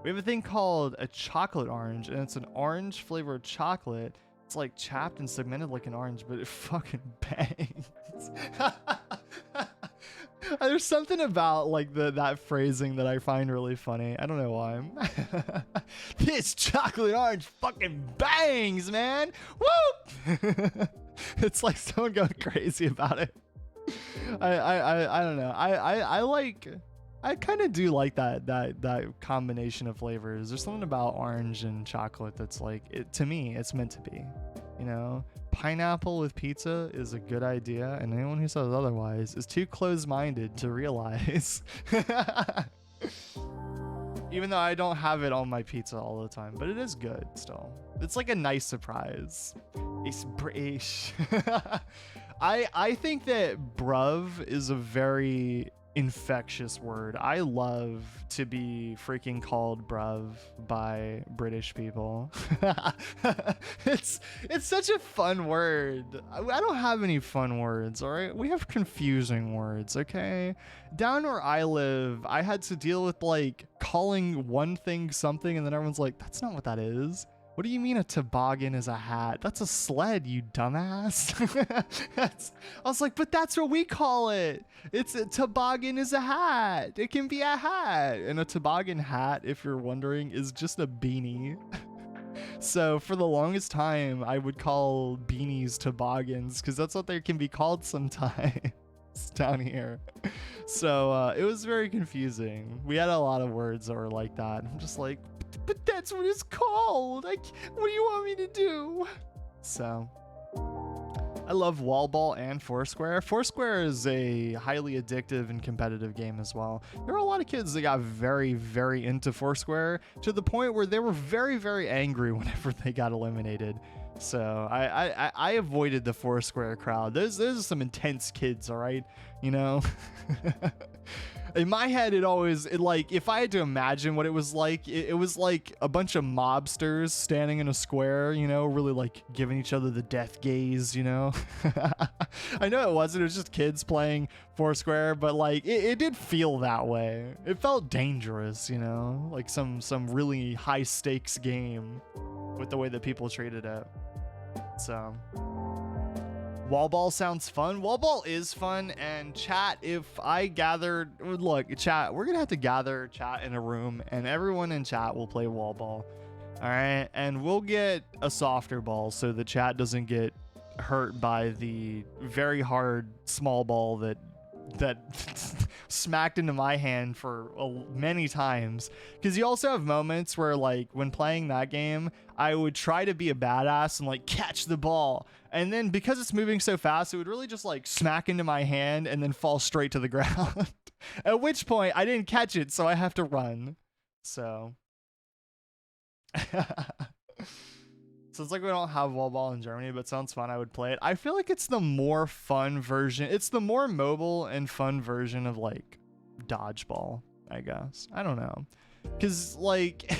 We have a thing called a chocolate orange, and it's an orange flavored chocolate. It's like chapped and segmented like an orange, but it fucking bangs. There's something about like that phrasing that I find really funny. I don't know why. This chocolate orange fucking bangs, man. Woo! It's like someone going crazy about it. I don't know. I kind of do like that combination of flavors. There's something about orange and chocolate that's like to me it's meant to be, you know. Pineapple with pizza is a good idea, and anyone who says otherwise is too close-minded to realize. Even though I don't have it on my pizza all the time, but it is good still. It's like a nice surprise. It's British. I think that bruv is a very infectious word. I love to be freaking called bruv by British people. It's such a fun word. I don't have any fun words, all right? We have confusing words, okay? Down where I live, I had to deal with like calling one thing something and then everyone's like, that's not what that is. What do you mean a toboggan is a hat? That's a sled, you dumbass. I was like, but that's what we call it. It's a toboggan is a hat. It can be a hat. And a toboggan hat, if you're wondering, is just a beanie. So for the longest time, I would call beanies toboggans because that's what they can be called sometimes down here. So it was very confusing. We had a lot of words that were like that. I'm just like, but that's what it's called. What do you want me to do? So I love wall ball and Foursquare. Foursquare is a highly addictive and competitive game as well. There were a lot of kids that got very, very into Foursquare to the point where they were very, very angry whenever they got eliminated. So I avoided the Foursquare crowd. Those are some intense kids, all right? You know? In my head, if I had to imagine what it was like, it was like a bunch of mobsters standing in a square, you know, really like giving each other the death gaze, you know. I know it wasn't, it was just kids playing Foursquare, but like it did feel that way. It felt dangerous, you know, like some really high stakes game with the way that people treated it. So wall ball sounds fun. Wall ball is fun, and chat, if I gathered, look, chat, we're gonna have to gather chat in a room and everyone in chat will play wall ball. All right, and we'll get a softer ball so the chat doesn't get hurt by the very hard small ball that smacked into my hand for many times. Because you also have moments where, like, when playing that game, I would try to be a badass and like catch the ball, and then because it's moving so fast, it would really just like smack into my hand and then fall straight to the ground. At which point I didn't catch it, so I have to run. So so it's like we don't have wall ball in Germany, but it sounds fun. I would play it. I feel like it's the more fun version. It's the more mobile and fun version of like dodgeball, I guess. I don't know. Cause like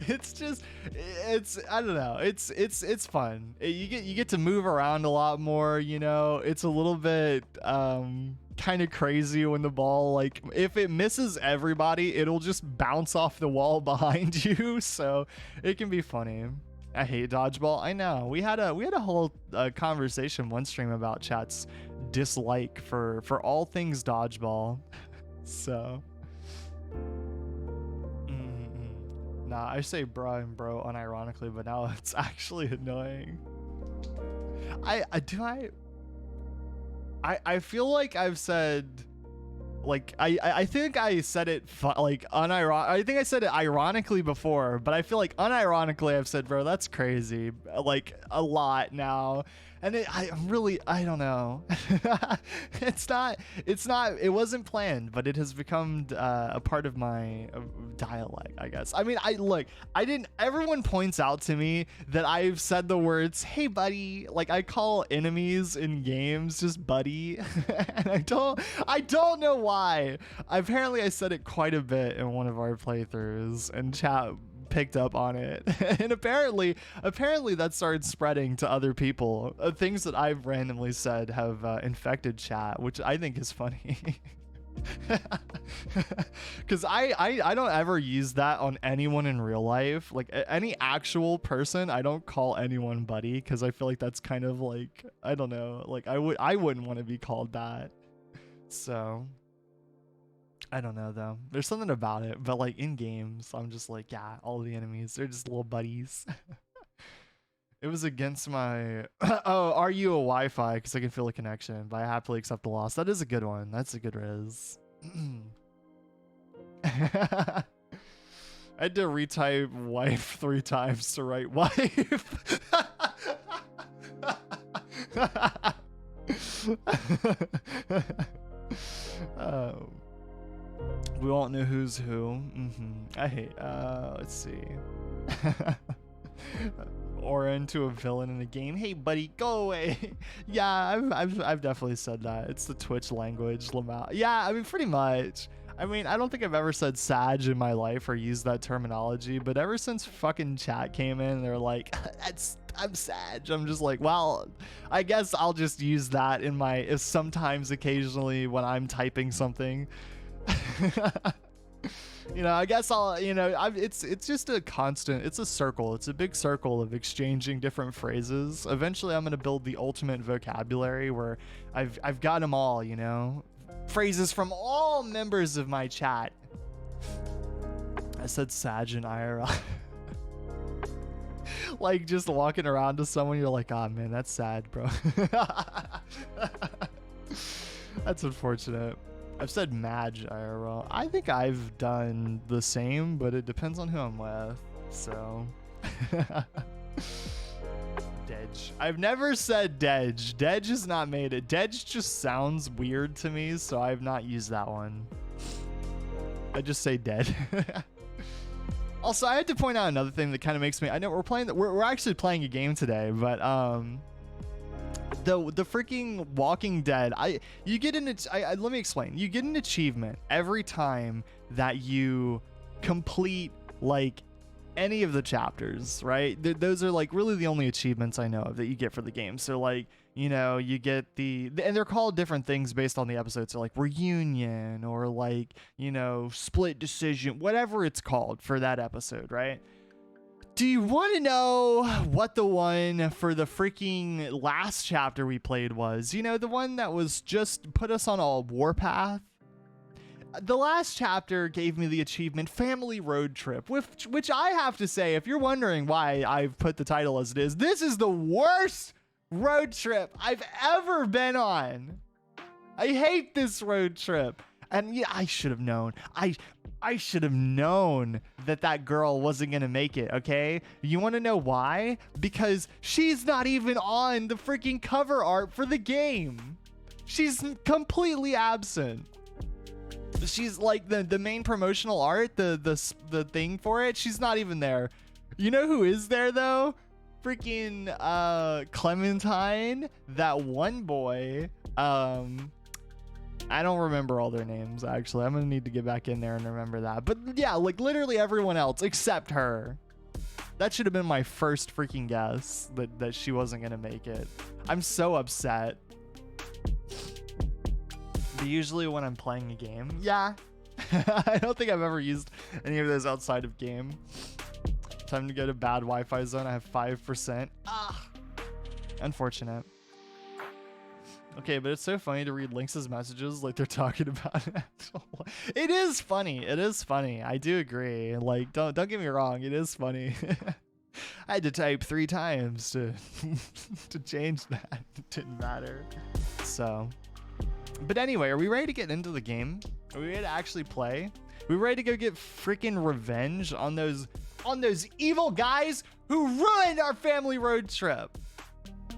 I don't know. It's fun. You get to move around a lot more, you know. It's a little bit kind of crazy when the ball, like, if it misses everybody, it'll just bounce off the wall behind you. So it can be funny. I hate dodgeball. I know. We had a whole conversation one stream about chat's dislike for all things dodgeball. So nah, I say bro and bro unironically, but now it's actually annoying. I feel like I've said, like, I think I said it I think I said it ironically before, but I feel like unironically I've said, bro, that's crazy, like, a lot now. And I don't know. It wasn't planned, but it has become a part of my dialect, I guess. I mean, everyone points out to me that I've said the words, hey buddy, like I call enemies in games just buddy. And I don't know why. Apparently I said it quite a bit in one of our playthroughs, and chat picked up on it. And apparently that started spreading to other people. Things that I've randomly said have infected chat, which I think is funny. Because I don't ever use that on anyone in real life. Like any actual person, I don't call anyone buddy, because I feel like that's kind of like, I don't know, like I wouldn't want to be called that. So I don't know though. There's something about it, but like in games, I'm just like, yeah, all the enemies, they're just little buddies. It was against my oh, are you a Wi-Fi? Because I can feel a connection, but I happily accept the loss. That is a good one. That's a good riz. I had to retype wife 3 times to write wife. um, we won't know who's who. I hate. Let's see. Or into a villain in a game. Hey, buddy, go away. Yeah, I've definitely said that. It's the Twitch language, Lamau. Yeah, I mean, pretty much. I mean, I don't think I've ever said Sag in my life or used that terminology, but ever since fucking chat came in, they're like, I'm Sag. I'm just like, well, I guess I'll just use that in my sometimes, occasionally when I'm typing something. You know, I guess I'll, you know, it's just a constant, it's a circle. It's a big circle of exchanging different phrases. Eventually I'm going to build the ultimate vocabulary where I've got them all, you know, phrases from all members of my chat. I said Sag and IRL. Like just walking around to someone, you're like, ah, man, that's sad, bro. That's unfortunate. I've said Madge IRL. I think I've done the same, but it depends on who I'm with. So. Dedge. I've never said Dedge. Dedge has not made it. Dedge just sounds weird to me, so I've not used that one. I just say dead. Also, I had to point out another thing that kind of makes me. I know we're actually playing a game today, but the freaking Walking Dead, you get an let me explain. You get an achievement every time that you complete like any of the chapters, right? Those are like really the only achievements I know of that you get for the game. So like, you know, you get and they're called different things based on the episodes. So like reunion or like, you know, split decision, whatever it's called for that episode, right? Do you want to know what the one for the freaking last chapter we played was? You know, the one that was just put us on a warpath? The last chapter gave me the achievement Family Road Trip, which I have to say, if you're wondering why I've put the title as it is, this is the worst road trip I've ever been on. I hate this road trip. And yeah, I should have known. I should have known that girl wasn't going to make it, okay? You want to know why? Because she's not even on the freaking cover art for the game. She's completely absent. She's like the main promotional art, the thing for it. She's not even there. You know who is there though? Freaking Clementine, that one boy. I don't remember all their names, actually. I'm gonna need to get back in there and remember that. But yeah, like literally everyone else except her. That should have been my first freaking guess, that she wasn't gonna make it. I'm so upset. But usually when I'm playing a game, yeah. I don't think I've ever used any of those outside of game. Time to go to bad Wi-Fi zone. I have 5%. Ah, unfortunate. Okay, but it's so funny to read Lynx's messages like they're talking about an actual. It is funny. It is funny. I do agree. Like, don't get me wrong. It is funny. I had to type 3 times to to change that. It didn't matter. So, but anyway, are we ready to get into the game? Are we ready to actually play? Are we ready to go get freaking revenge on those evil guys who ruined our family road trip?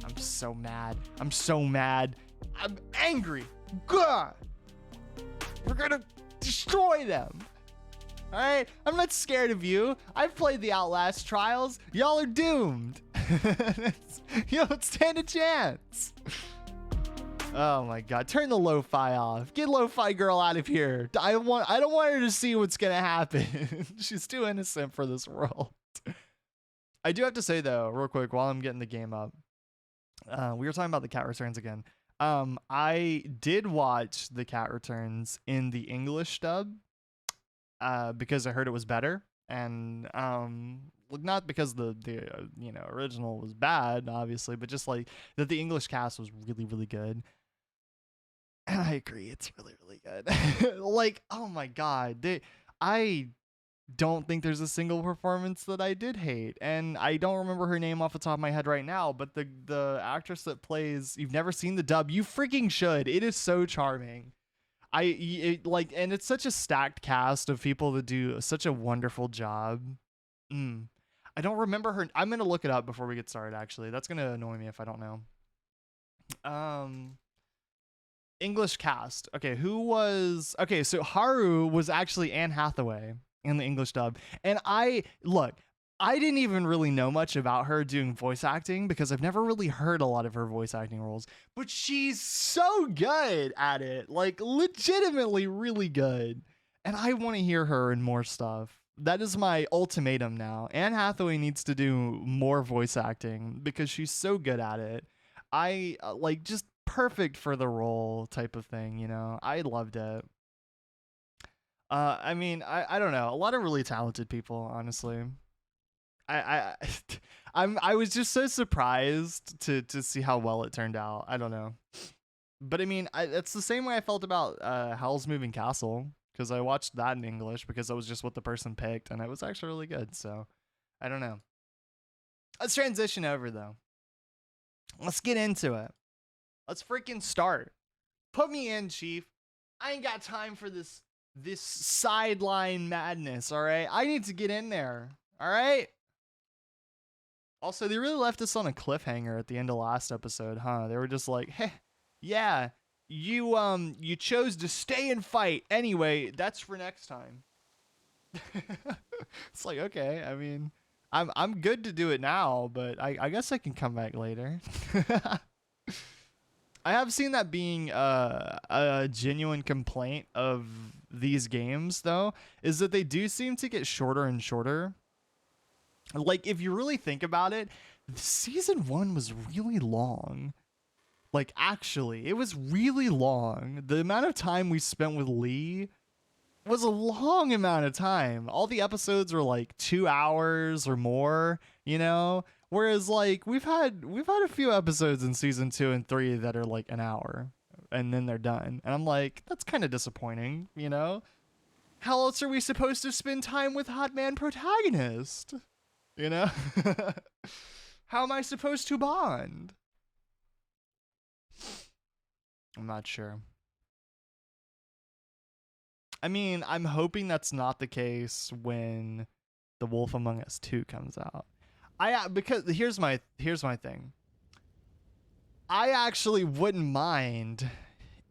I'm so mad. I'm so mad. I'm angry. God, we're gonna destroy them. All right, I'm not scared of you. I've played the Outlast Trials. Y'all are doomed. You don't stand a chance. Oh my God, turn the lo-fi off. Get lo-fi girl out of here. I don't want her to see what's gonna happen. She's too innocent for this world. I do have to say though, real quick, while I'm getting the game up, we were talking about the Cat Returns again. I did watch the Cat Returns in the English dub because I heard it was better, and not because the original was bad, obviously, but just like that the English cast was really, really good. I agree. It's really, really good. Like, oh my god, I don't think there's a single performance that I did hate, and I don't remember her name off the top of my head right now. But the actress that plays, you've never seen the dub, you freaking should. It is so charming. Like, and it's such a stacked cast of people that do such a wonderful job. Mm. I don't remember her. I'm gonna look it up before we get started. Actually, that's gonna annoy me if I don't know. Um, English cast. Okay, who was okay? So Haru was actually Anne Hathaway in the English dub, and I didn't even really know much about her doing voice acting because I've never really heard a lot of her voice acting roles, but she's so good at it, like legitimately really good. And I want to hear her in more stuff. That is my ultimatum now. Anne Hathaway needs to do more voice acting because she's so good at it. I like just perfect for the role type of thing, you know. I loved it. I mean, I don't know. A lot of really talented people, honestly. I I was just so surprised to see how well it turned out. I don't know. But I mean, it's the same way I felt about Howl's Moving Castle because I watched that in English because that was just what the person picked and it was actually really good. So, I don't know. Let's transition over though. Let's get into it. Let's freaking start. Put me in, chief. I ain't got time for this sideline madness, all right? I need to get in there. All right? Also, they really left us on a cliffhanger at the end of last episode, huh? They were just like, "Hey, yeah, you chose to stay and fight. Anyway, that's for next time." It's like, okay, I mean, I'm good to do it now, but I guess I can come back later. I have seen that being a genuine complaint of these games, though, is that they do seem to get shorter and shorter. Like, if you really think about it, season one was really long. Like, actually, it was really long. The amount of time we spent with Lee was a long amount of time. All the episodes were like 2 hours or more, you know? Whereas like we've had a few episodes in season 2 and 3 that are like an hour and then they're done. And I'm like, that's kind of disappointing, you know? How else are we supposed to spend time with Hot Man protagonist? You know? How am I supposed to bond? I'm not sure. I mean, I'm hoping that's not the case when The Wolf Among Us 2 comes out. Because here's my thing. I actually wouldn't mind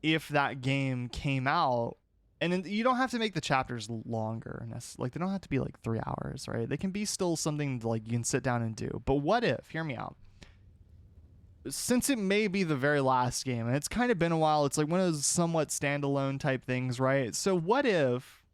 if that game came out, and you don't have to make the chapters longer. Like they don't have to be like 3 hours, right? They can be still something like you can sit down and do. But what if? Hear me out. Since it may be the very last game, and it's kind of been a while, it's like one of those somewhat standalone type things, right? So what if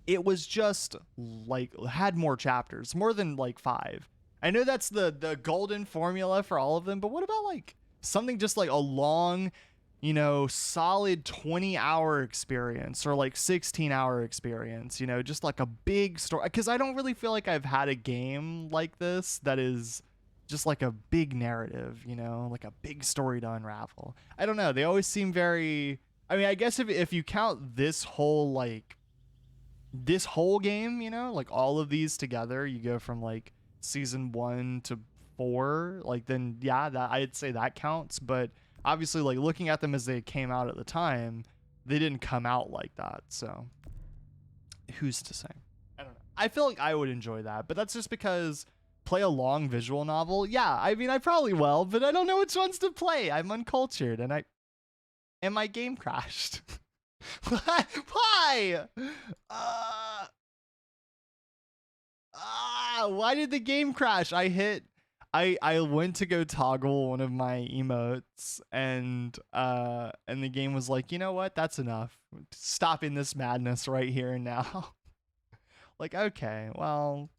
it was just like had more chapters, more than like 5? I know that's the golden formula for all of them, but what about like something just like a long, you know, solid 20-hour experience or like 16-hour experience, you know, just like a big story? Because I don't really feel like I've had a game like this that is just like a big narrative, you know, like a big story to unravel. I don't know. They always seem very. I mean, I guess if you count this whole game, you know, like all of these together, you go from like season 1 to 4, like then yeah, that I'd say that counts. But obviously, like looking at them as they came out at the time, they didn't come out like that. So who's to say? I don't know. I feel like I would enjoy that, but that's just because play a long visual novel. Yeah, I mean, I probably will, but I don't know which ones to play. I'm uncultured, and my game crashed. Why? Why did the game crash? I went to go toggle one of my emotes and the game was like, you know what? That's enough. Stopping this madness right here and now. Like, okay, well,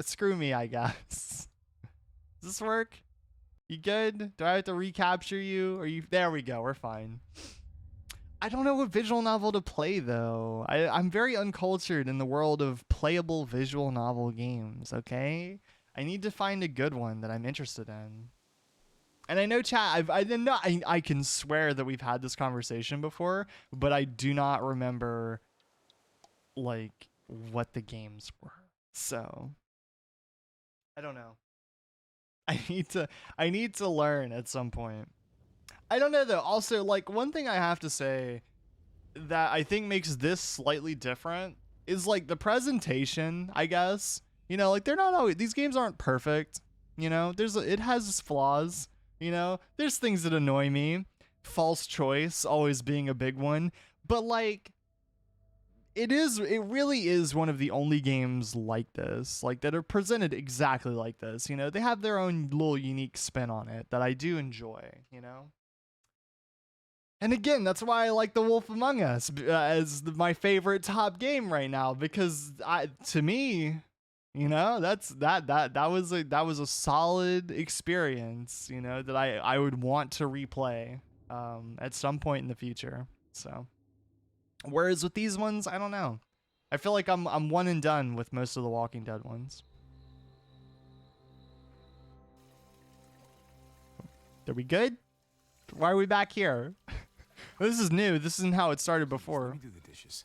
screw me, I guess. Does this work? You good? Do I have to recapture you? Are you? There we go. We're fine. I don't know what visual novel to play though. I'm very uncultured in the world of playable visual novel games, okay? I need to find a good one that I'm interested in. And I know, chat, I can swear that we've had this conversation before, but I do not remember, like, what the games were. So, I don't know. I need to learn at some point. I don't know, though. Also, like, one thing I have to say that I think makes this slightly different is, like, the presentation, I guess. You know, like, they're not always, these games aren't perfect. You know, it has flaws. You know, there's things that annoy me. False choice always being a big one. But, like, it really is one of the only games like this, like, that are presented exactly like this. You know, they have their own little unique spin on it that I do enjoy, you know? And again, that's why I like The Wolf Among Us as my favorite top game right now, because to me, you know, that was a solid experience, you know, that I would want to replay at some point in the future. So, whereas with these ones, I don't know. I feel like I'm one and done with most of the Walking Dead ones. Are we good? Why are we back here? This is new. This isn't how it started before. Let me do the dishes.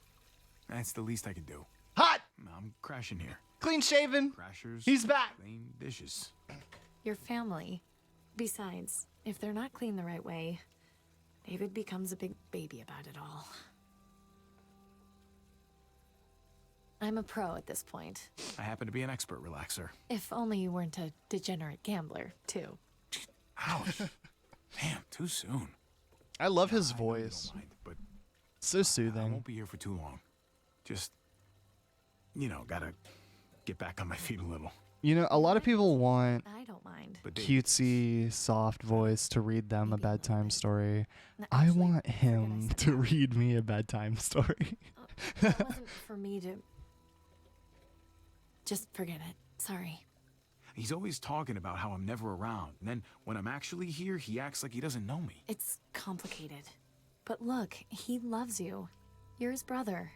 That's the least I can do. Hot! I'm crashing here. Clean shaven. Crashers. He's back. Clean dishes. Your family. Besides, if they're not clean the right way, David becomes a big baby about it all. I'm a pro at this point. I happen to be an expert relaxer. If only you weren't a degenerate gambler, too. Ouch. Damn, too soon. I love his I know you voice. don't mind, but So I soothing. won't be here for too long. Just, you know, gotta get back on my feet a little. You know, a lot of people want I don't mind. But Dave, cutesy, soft voice to read them a Maybe a little bedtime bit. story. No, I actually, want forget I him said to that. read me a bedtime story. That wasn't for me to... Just forget it. Sorry. he's always talking about how I'm never around. And then when I'm actually here, he acts like he doesn't know me. It's complicated. But look, he loves you. You're his brother.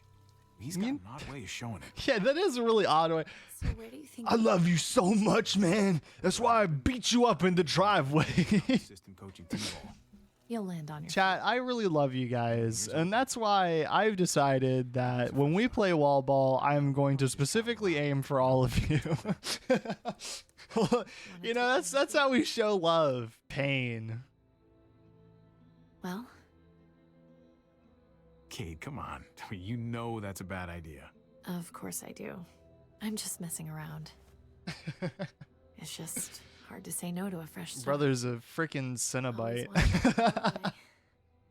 He's got an odd way of showing it. Yeah, that is a really odd way. So where do you think... I love you so much, man. That's why I beat you up in the driveway. Assistant coaching T-ball. You'll land on your... Chat, I really love you guys, and that's why I've decided that when we play wall ball, I'm going to specifically aim for all of you. You know, that's how we show love. Pain. Well, Kate, come on. You know that's a bad idea. of course I do. I'm just messing around. It's just hard to say no to a fresh start. Brother's a freaking Always Cenobite. wanted to go away.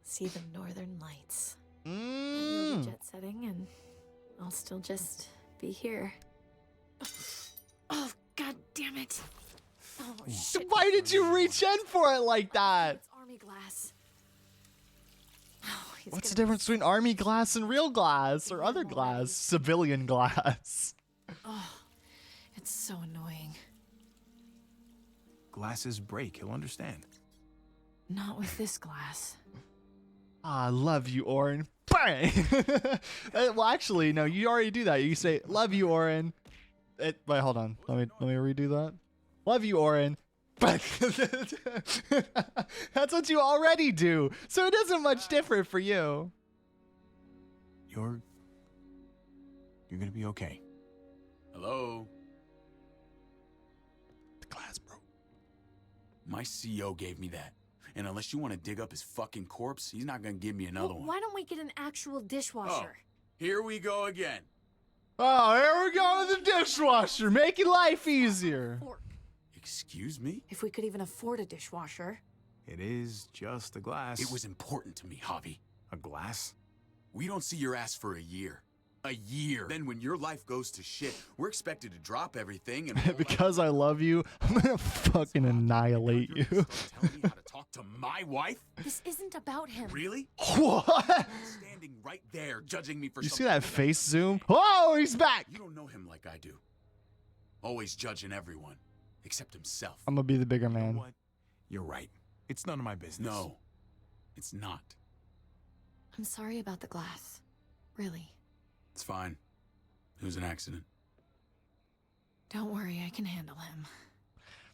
See the northern lights. You'll be Mm. jet setting, and I'll still just be here. Oh, god damn it! Oh shit! Why did you reach in for it like that? It's army glass. Oh, he's What's the gonna be difference between army glass and real glass or other glass? Civilian glass. Oh, it's so annoying. Glasses break. He'll understand. Not with this glass. I love you, Oren. Bang! Well, actually, no, you already do that. You say, love you, Oren. Wait, hold on. Let me redo that. Love you, Oren. Bang! That's what you already do. So it isn't much different for you. You're gonna be okay. Hello? The glass broke. My CO gave me that. And unless you want to dig up his fucking corpse, he's not gonna give me another one. Why don't we get an actual dishwasher? Here we go again. Oh, here we go with the dishwasher, making life easier. Fork. Excuse me? If we could even afford a dishwasher. It is just a glass. It was important to me, Javi. a glass? We don't see your ass for a year. A year. Then when your life goes to shit, we're expected to drop everything and Because I love you, I'm gonna fucking annihilate You're you. gonna start telling me how to talk to my wife? This isn't about him. Really? What? Standing right there, judging me for You see something that face zoom? Oh, he's back. You don't know him like I do. Always judging everyone, except himself. I'm gonna be the bigger You know man. what? You're right. It's none of my business. No, it's not. I'm sorry about the glass. Really. It's fine. It was an accident. Don't worry, I can handle him.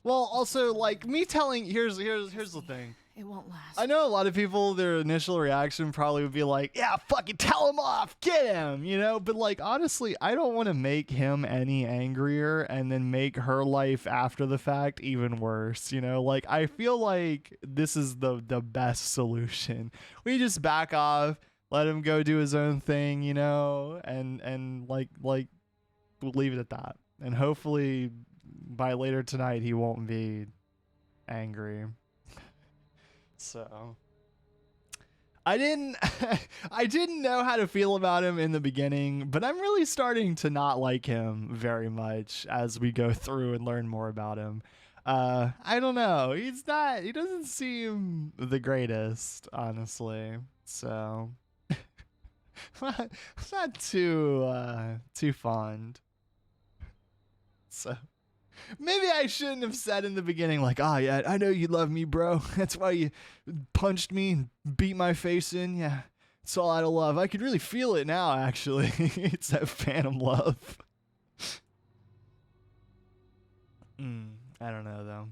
Well, also, like, me telling, here's the thing. It won't last. I know a lot of people, their initial reaction probably would be like, yeah, fucking tell him off, get him, you know? But, like, honestly, I don't want to make him any angrier and then make her life after the fact even worse, you know? Like, I feel like this is the best solution. We just back off, let him go do his own thing, you know? And like, we'll leave it at that. And hopefully by later tonight, he won't be angry. So I didn't I didn't know how to feel about him in the beginning, but I'm really starting to not like him very much as we go through and learn more about him. I don't know. He doesn't seem the greatest, honestly. So I'm not too fond. So maybe I shouldn't have said in the beginning, like, oh, yeah, I know you love me, bro. That's why you punched me and beat my face in. Yeah, it's all out of love. I could really feel it now, actually. It's that phantom love. I don't know, though.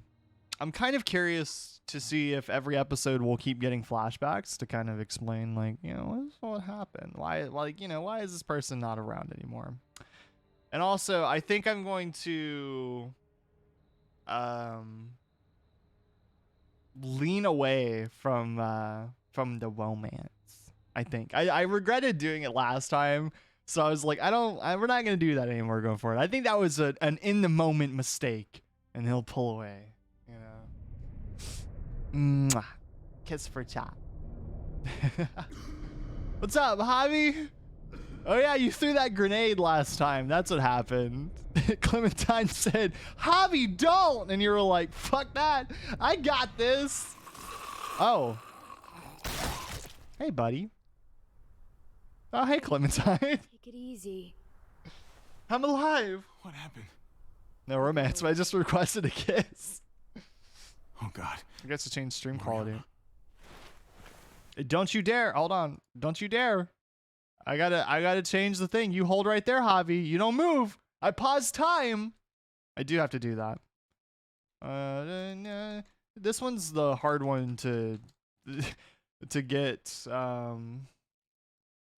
I'm kind of curious to see if every episode will keep getting flashbacks to kind of explain, like, you know, what happened? Why, like, you know, why is this person not around anymore? And also, I think I'm going to lean away from the romance. I think I regretted doing it last time, so I was like, we're not gonna do that anymore going forward. I think that was an in the moment mistake, and he'll pull away. You know, mwah. Kiss for chat. What's up, Javi? Oh yeah, you threw that grenade last time. That's what happened. Clementine said, Javi, don't! And you were like, fuck that. I got this. Oh. Hey, buddy. Oh, hey, Clementine. Take it easy. I'm alive. What happened? No romance, but I just requested a kiss. Oh, God. I guess to change stream quality. Don't you dare. Hold on. Don't you dare. I gotta change the thing. You hold right there, Javi. You don't move. I paused time. I do have to do that. This one's the hard one to get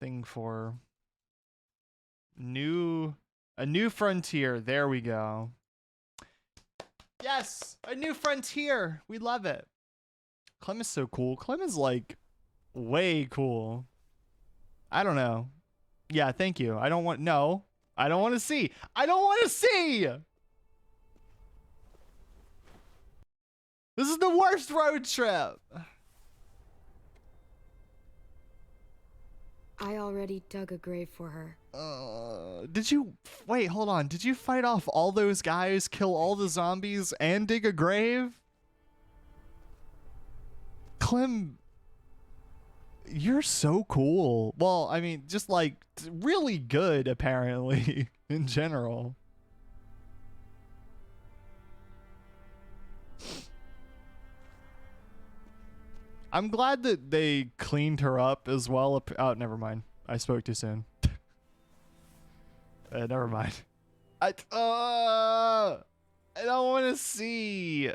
thing for. A new frontier. There we go. Yes, a new frontier. We love it. Clem is so cool. Clem is like way cool. I don't know. Yeah, thank you. I don't want to see. I don't want to see. This is the worst road trip. I already dug a grave for her. Did you wait, hold on. Did you fight off all those guys, kill all the zombies, and dig a grave? Clem, you're so cool. Well, I mean, just like really good, apparently, in general. I'm glad that they cleaned her up as well. Oh, never mind. I spoke too soon. Never mind. I don't want to see.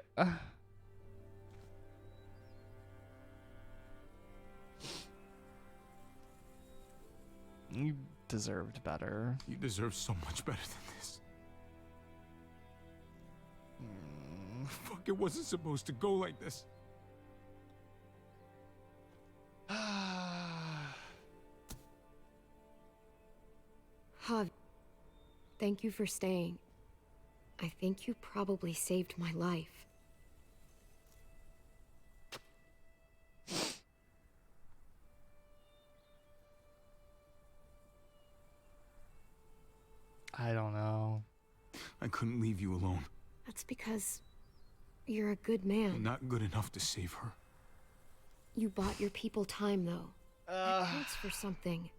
You deserved better. You deserve so much better than this. Fuck, it wasn't supposed to go like this. Javi, thank you for staying. I think you probably saved my life. I don't know. I couldn't leave you alone. That's because you're a good man. Not good enough to save her. You bought your people time, though. That counts for something.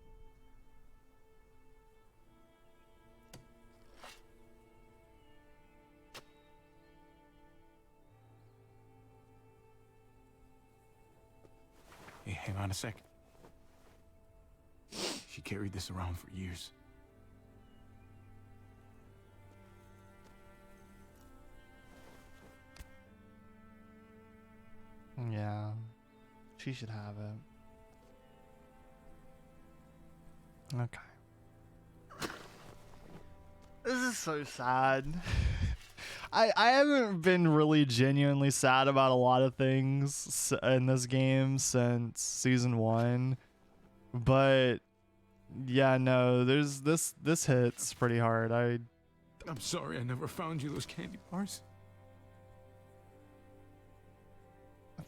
Hey, hang on a sec. She carried this around for years. She should have it. Okay. This is so sad. I haven't been really genuinely sad about a lot of things in this game since season 1, but yeah, no, there's this hits pretty hard. I'm sorry I never found you those candy bars.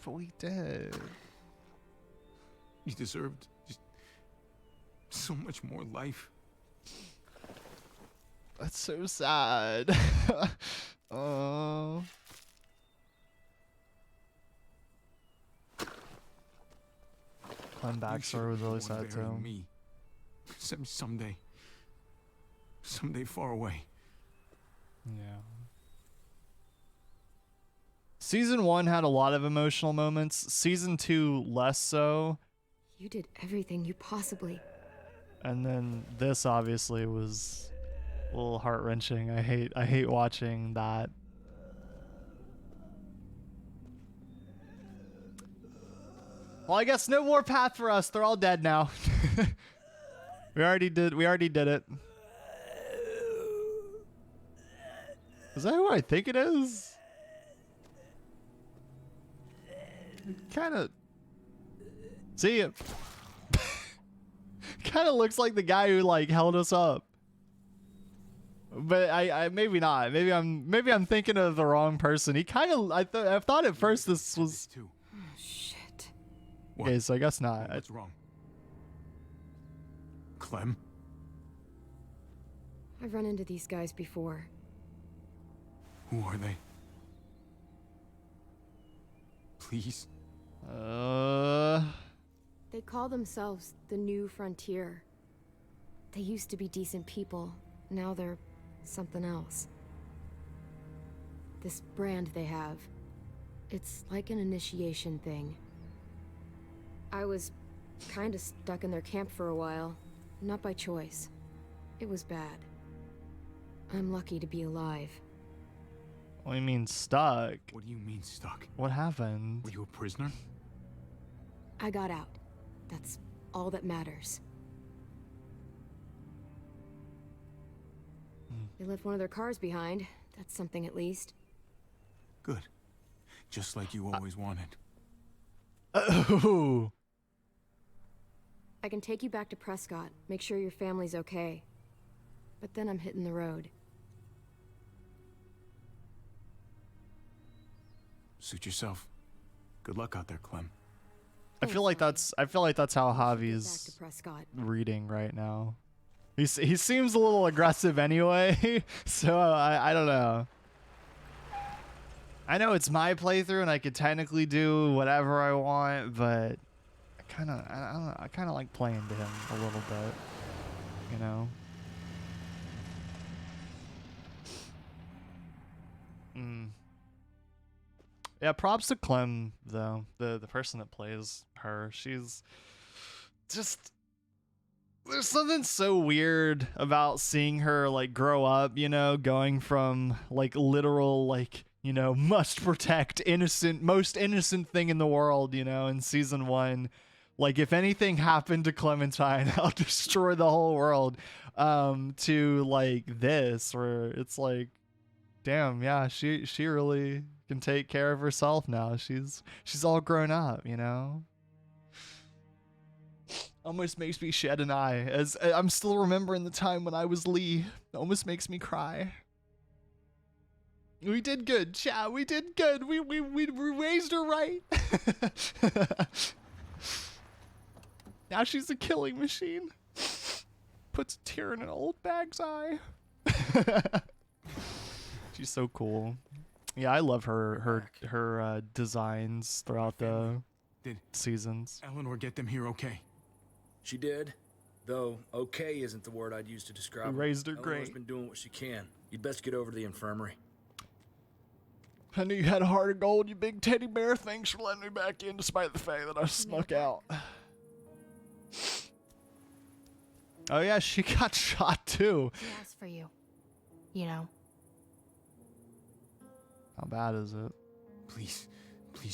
But we did. You deserved just so much more life. That's so sad. Oh. Clem backstory was really sad too. Me. Someday far away. Yeah. Season 1 had a lot of emotional moments. Season 2 less so. You did everything you possibly. And then this obviously was a little heart-wrenching. I hate watching that. Well, I guess no more path for us. They're all dead now. We already did it. Is that who I think it is? Kind of. See it. Kind of looks like the guy who like held us up. But I maybe not. Maybe I'm thinking of the wrong person. He kind of I thought at first this was. Oh shit. Okay, so I guess not. What's wrong? Clem? I've run into these guys before. Who are they? Please? They call themselves the New Frontier. They used to be decent people. Now they're something else. This brand they have, it's like an initiation thing. I was kind of stuck in their camp for a while. Not by choice. It was bad. I'm lucky to be alive. What do you mean stuck? What do you mean stuck? What happened? Were you a prisoner? I got out. That's all that matters. They left one of their cars behind. That's something at least. Good. Just like you always wanted. Oh. I can take you back to Prescott, make sure your family's okay. But then I'm hitting the road. Suit yourself. Good luck out there, Clem. I feel like that's how Back to Javi's Prescott. reading right now. He seems a little aggressive anyway, so I don't know. I know it's my playthrough and I could technically do whatever I want, but I don't know, I kind of like playing to him a little bit, you know. Yeah, props to Clem though, the person that plays her. She's just, there's something so weird about seeing her like grow up, you know, going from like literal like, you know, must protect most innocent thing in the world, you know, in season 1. Like if anything happened to Clementine, I'll destroy the whole world. To like this where it's like, damn, yeah, she really can take care of herself now. She's all grown up, you know. Almost makes me shed an eye as I'm still remembering the time when I was Lee. It almost makes me cry. We did good, chat. We did good. We raised her right. Now she's a killing machine. Puts a tear in an old bag's eye. She's so cool. Yeah, I love her designs throughout the seasons. Eleanor get them here okay? She did, though okay isn't the word I'd use to describe We her. raised her Eleanor's great. been doing what she can. You'd best get over to the infirmary. I knew you had a heart of gold, you big teddy bear. Thanks for letting me back in despite the fact that I snuck out. Oh yeah, she got shot too. She asked for you. You know. How bad is it? Please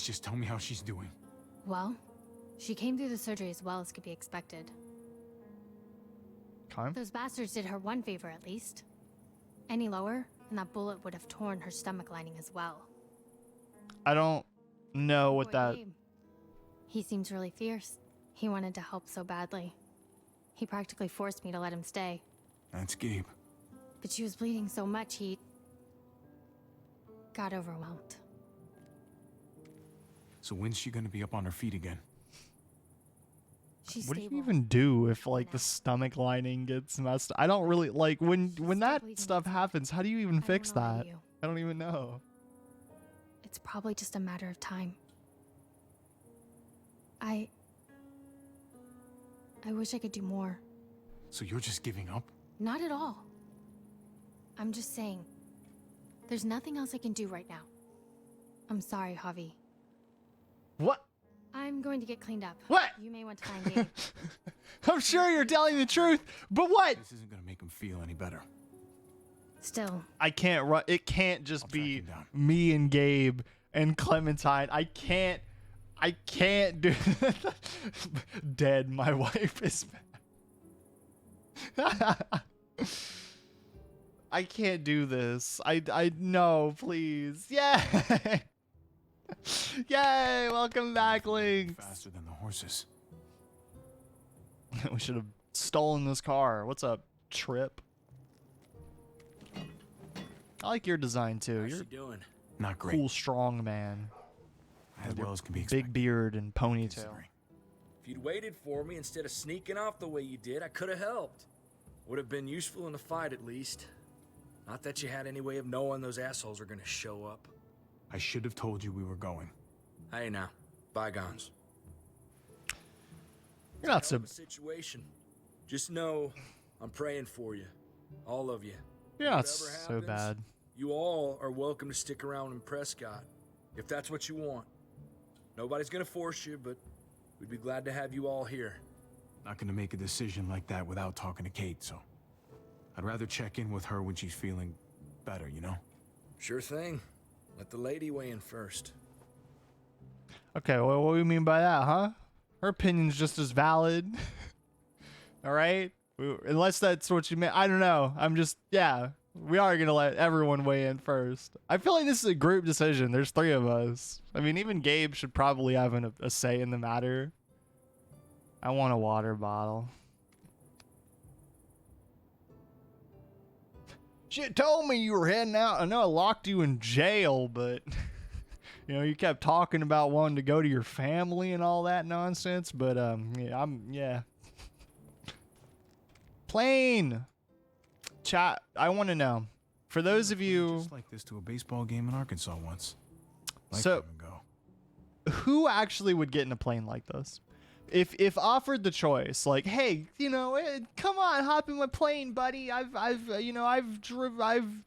just tell me how she's doing. Well, She came through the surgery as well as could be expected. Okay. Those bastards did her one favor at least. Any lower, and that bullet would have torn her stomach lining as well. I don't know what Poor that. Gabe. He seems really fierce. He wanted to help so badly. He practically forced me to let him stay. That's Gabe. But she was bleeding so much, he got overwhelmed. So when's she gonna be up on her feet again? She's What do stable. you even do if like the stomach lining gets messed? I don't really like when still that bleeding stuff inside. happens. How do you even I don't fix wanna lie to that? you. I don't even know. It's probably just a matter of time. I wish I could do more. So you're just giving up? Not at all. I'm just saying, there's nothing else I can do right now. I'm sorry, Javi. What? I'm going to get cleaned up. What? You may want to find Gabe. I'm sure you're telling the truth, but what? This isn't gonna make him feel any better. Still, I can't run. It can't just I'll track be him down. me and Gabe and Clementine. I can't do. Dead. My wife is back. I can't do this. I no, please. Yay! Yay! Welcome back, Lynx. Faster than the horses. We should have stolen this car. What's up, Trip? I like your design too. How's You're she doing? Not a great. cool, strong man. As well as can be expected. Big beard and ponytail. considering. If you'd waited for me instead of sneaking off the way you did, I could have helped. Would have been useful in the fight at least. Not that you had any way of knowing those assholes are gonna show up. I should have told you we were going. Hey now, bygones. You're not Hell so. of a situation. Just know I'm praying for you. All of you. You're not Whatever so happens, bad. You all are welcome to stick around in Prescott, if that's what you want. Nobody's gonna force you, but we'd be glad to have you all here. Not gonna make a decision like that without talking to Kate, so I'd rather check in with her when she's feeling better, you know? Sure thing. Let the lady weigh in first. Okay, well, what do you mean by that, huh? Her opinion's just as valid. All right? Unless that's what you meant. I don't know. I'm just, yeah. We are going to let everyone weigh in first. I feel like this is a group decision. There's 3 of us. I mean, even Gabe should probably have a say in the matter. I want a water bottle. She told me you were heading out. I know I locked you in jail, but you know, you kept talking about wanting to go to your family and all that nonsense, but yeah. Plane. Chat, I want to know. For those of you Just like this to a baseball game in Arkansas once. So- Lifetime ago. who actually would get in a plane like this? If offered the choice, like, hey, you know, come on, hop in my plane, buddy. I've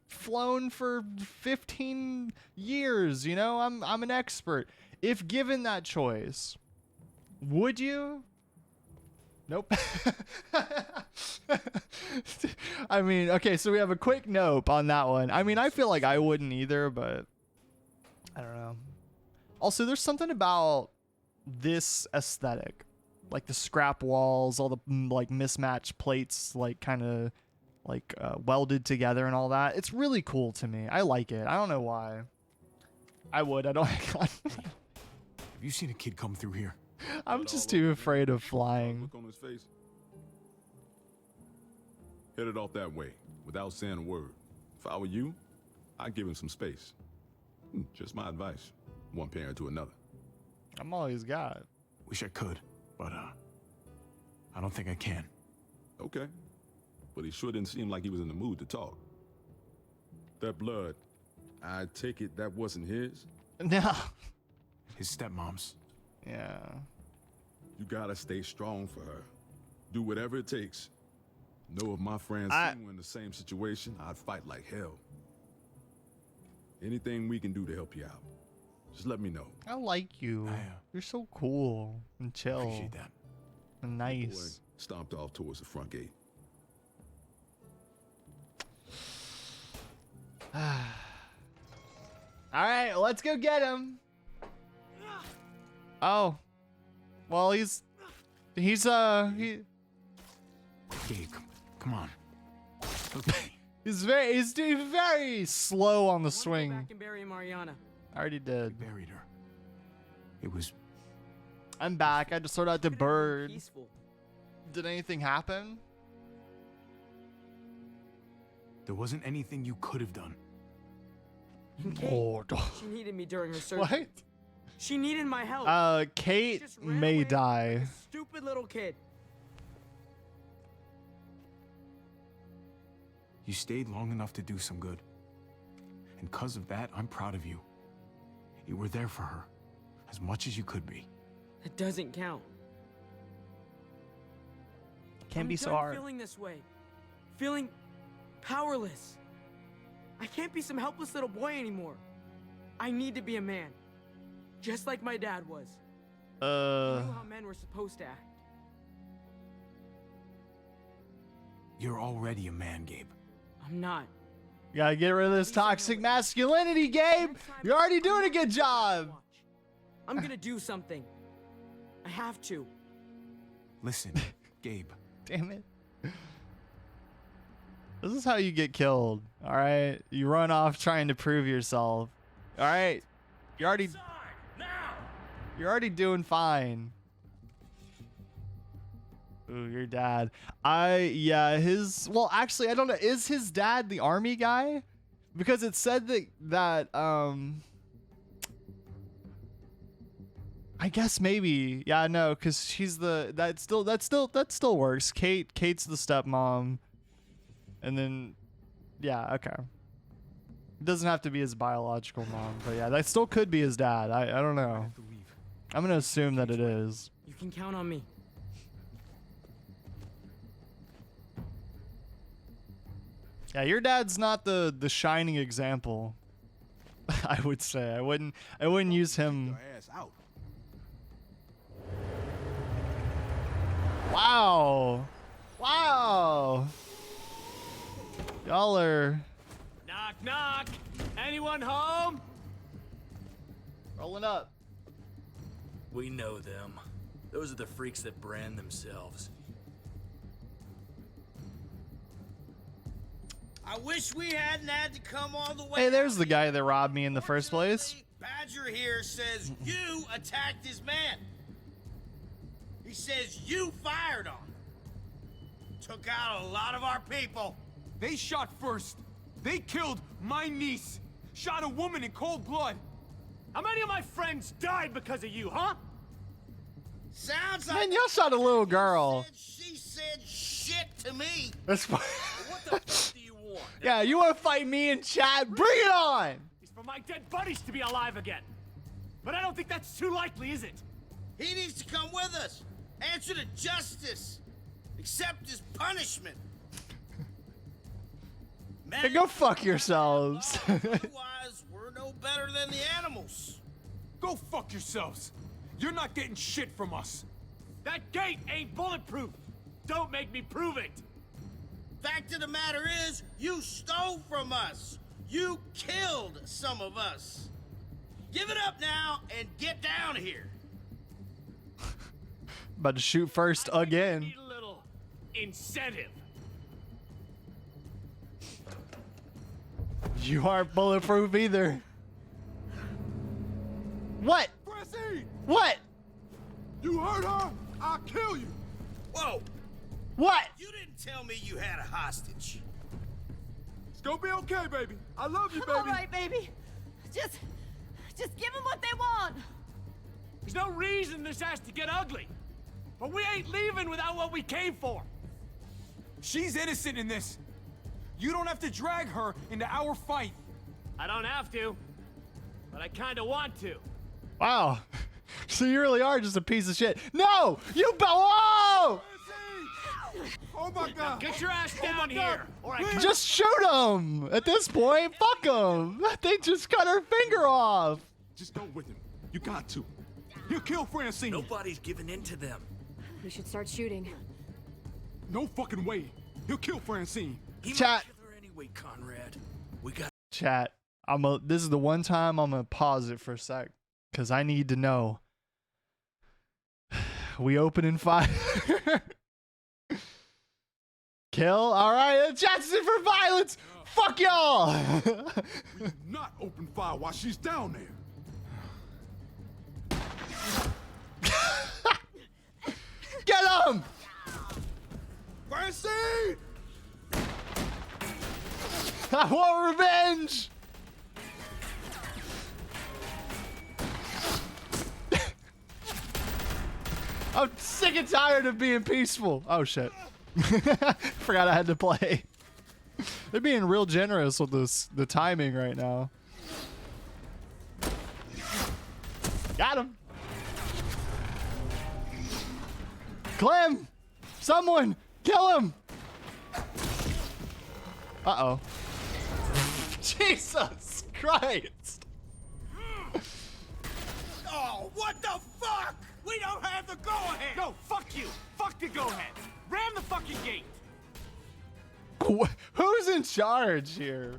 flown for 15 years. You know, I'm an expert. If given that choice, would you? Nope. I mean, okay, so we have a quick nope on that one. I mean, I feel like I wouldn't either, but I don't know. Also, there's something about this aesthetic, like the scrap walls, all the like mismatched plates, like kind of like welded together and all that. It's really cool to me. I like it. I don't know why. I would. I don't. Have you seen a kid come through here? I'm just too afraid of flying. Look on his face. Headed off that way without saying a word. If I were you, I'd give him some space. Just my advice. One parent to another. I'm all he's got. Wish I could, but I don't think I can. Okay. But he sure didn't seem like he was in the mood to talk. That blood, I take it that wasn't his? No. His stepmom's. Yeah. You gotta stay strong for her. Do whatever it takes. Know if my friends were in the same situation, I'd fight like hell. Anything we can do to help you out, just let me know. I like you. You're so cool and chill Appreciate that. and Boy nice. stomped off towards the front gate. All right, let's go get him. Oh. Well, he Gabe, come on. Okay. he's very slow on the Go swing. back and bury Mariana. I already did. Buried her. It was I'm back. I just sorted out the Could've been bird. peaceful. Did anything happen? there wasn't anything you could have done. Kate, Oh, she needed me during her surgery. what? She needed my help. Kate Just ran may away die. like a stupid little kid. You stayed long enough to do some good. And because of that, I'm proud of you. You were there for her, as much as you could be. That doesn't count. Can't I'm be so done hard. feeling this way. Feeling powerless. I can't be some helpless little boy anymore. I need to be a man. Just like my dad was. I knew how men were supposed to act. You're already a man, Gabe. I'm not. You gotta get rid of this toxic masculinity, Gabe. Next time, You're already doing a I'm good not job. watch. I'm gonna do something. I have to. Listen, Gabe. Damn it. This is how you get killed. All right, you run off trying to prove yourself. All right, you're already doing fine. Ooh, your dad. Well, actually, I don't know. Is his dad the army guy? Because it said that I guess maybe. Yeah, no, because she's that still works. Kate's the stepmom. And then yeah, okay. It doesn't have to be his biological mom, but yeah, that still could be his dad. I don't I know. have to leave. I'm gonna assume that it is. You can count on me. Yeah, your dad's not the shining example. I would say. I wouldn't use him. Your ass out. Wow. Wow. Y'all are Knock, knock. Anyone home? rolling up. We know them. Those are the freaks that brand themselves. I wish we hadn't had to come all the way. Hey, there's out the guy here. that robbed me in the first place. Badger here says you attacked his man. He says you fired on him. Took out a lot of our people. They shot first. They killed my niece. Shot a woman in cold blood. How many of my friends died because of you, huh? Sounds like Man, y'all shot a little girl. she said shit to me. That's fine. What the fuck do you want? Yeah, you want to fight me in chat? Bring it on. It's for my dead buddies to be alive again. But I don't think that's too likely, is it? He needs to come with us. Answer to justice. Accept his punishment. Hey, go fuck yourselves. Otherwise, we're no better than the animals. Go fuck yourselves. You're not getting shit from us. That gate ain't bulletproof. Don't make me prove it. Fact of the matter is, you stole from us. You killed some of us. Give it up now and get down here. About to shoot first again. Need a little incentive. You aren't bulletproof either. What? Francine, What? you hurt her? I'll kill you. Whoa, What? you didn't tell me you had a hostage. It's gonna be okay, baby. I love you, baby. All right, baby. Just give them what they want. There's no reason this has to get ugly. But we ain't leaving without what we came for. She's innocent in this. You don't have to drag her into our fight. I don't have to, but I kinda want to. Wow. So you really are just a piece of shit. No! You whoa! Francine! Oh my God. Get your ass down here, or I Just shoot him! At this point, fuck him! They just cut her finger off! Just go with him. You got to. He'll kill Francine. Nobody's giving in to them. We should start shooting. No fucking way. He'll kill Francine. He Chat. might kill her anyway, Conrad. We got Chat, this is the one time I'm gonna pause it for a sec. Cause I need to know. We open in fire. Kill. All right. Chances for violence. Fuck y'all. We do not open fire while she's down there. Get him. Francine! I want revenge. I'm sick and tired of being peaceful. Oh shit. Forgot I had to play. They're being real generous with the timing right now. Got him. Clem! Someone! Kill him! Uh-oh. Jesus Christ! Oh, what the fuck? We don't have the go-ahead! No, fuck you! Fuck the go-ahead! Ram the fucking gate! Who's in charge here?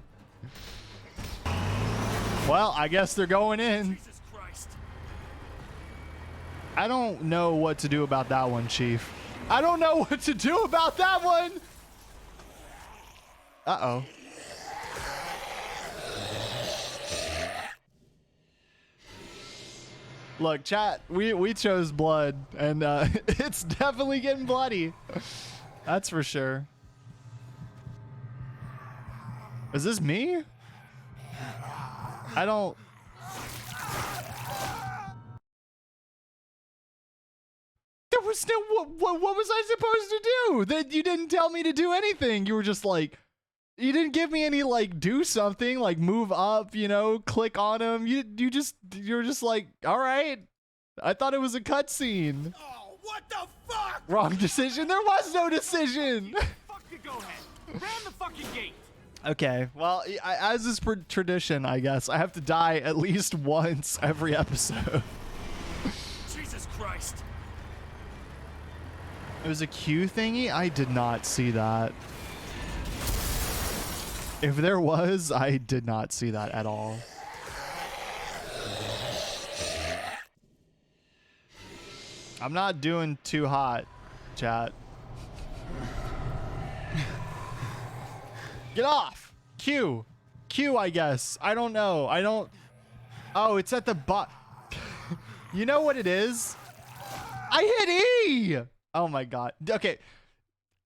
Well, I guess they're going in. Jesus Christ. I don't know what to do about that one, Chief. I don't know what to do about that one! Uh-oh. Look, chat, we chose blood, and it's definitely getting bloody. That's for sure. Is this me? I don't... There was no... What was I supposed to do? That you didn't tell me to do anything. You were just like... You didn't give me any, like, do something, like move up, you know, click on him. You were just like, all right. I thought it was a cutscene. Oh, what the fuck? Wrong decision. There was no decision. Fuck the go-ahead! Ram the fucking gate! Okay, well, as is per tradition, I guess, I have to die at least once every episode. Jesus Christ! It was a Q thingy? I did not see that. If there was, I did not see that at all. I'm not doing too hot, chat. Get off! Q. Q, I guess. I don't know. I don't... Oh, it's at the bottom. You know what it is? I hit E! Oh my god. Okay.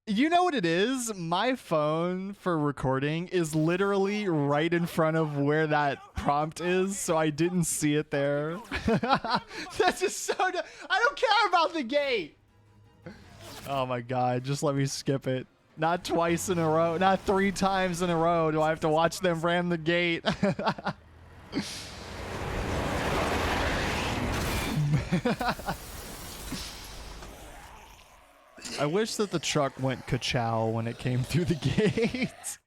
You know what it is? My phone for recording is literally right in front of where that prompt is, so I didn't see it there. That's just so... I don't care about the gate! Oh my god, just let me skip it. Not twice in a row, not 3 times in a row do I have to watch them ram the gate. I wish that the truck went ka-chow when it came through the gate.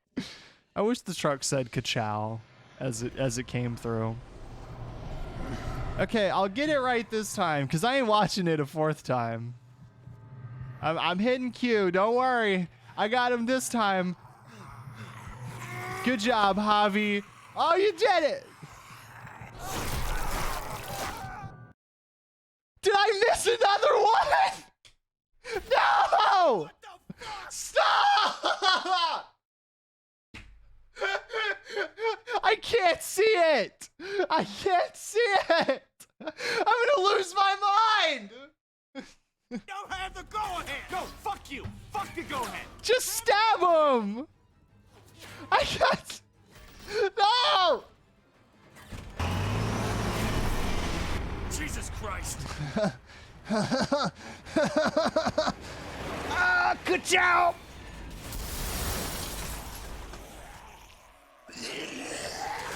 I wish the truck said ka-chow as it came through. Okay, I'll get it right this time because I ain't watching it a 4th time. I'm hitting Q. Don't worry. I got him this time. Good job, Javi. Oh, you did it. Did I miss another one? No! Stop! I can't see it. I can't see it. I'm gonna lose my mind. Don't have the go-ahead! No, fuck you! Fuck the go-ahead! Just stab him! I got... No! Jesus Christ! Ah, ka-chow!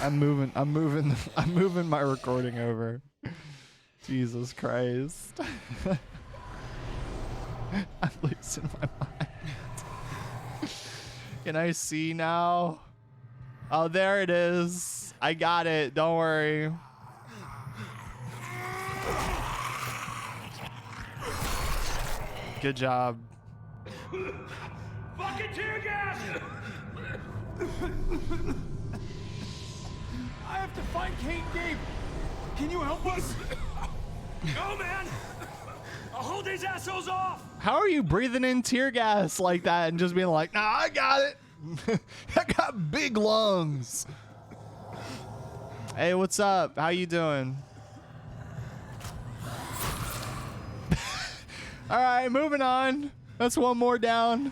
I'm moving my recording over. Jesus Christ. I'm losing my mind. Can I see now? Oh, there it is. I got it. Don't worry. Good job. Fucking tear gas! I have to find Kate and Gabe. Can you help us? Go, man! I'll hold these assholes off! How are you breathing in tear gas like that and just being like, nah, I got it. I got big lungs. Hey, what's up? How you doing? All right, moving on. That's one more down.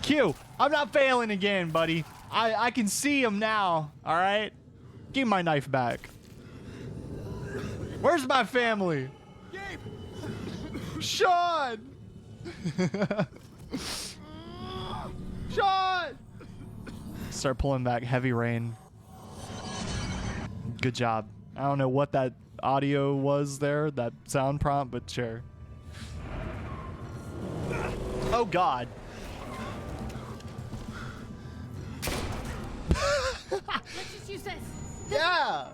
Q, I'm not failing again, buddy. I can see him now, all right? Give me my knife back. Where's my family? Sean! Sean! Start pulling back. Heavy rain. Good job. I don't know what that audio was there, that sound prompt, but sure. Oh, God. Let's just use this. Yeah.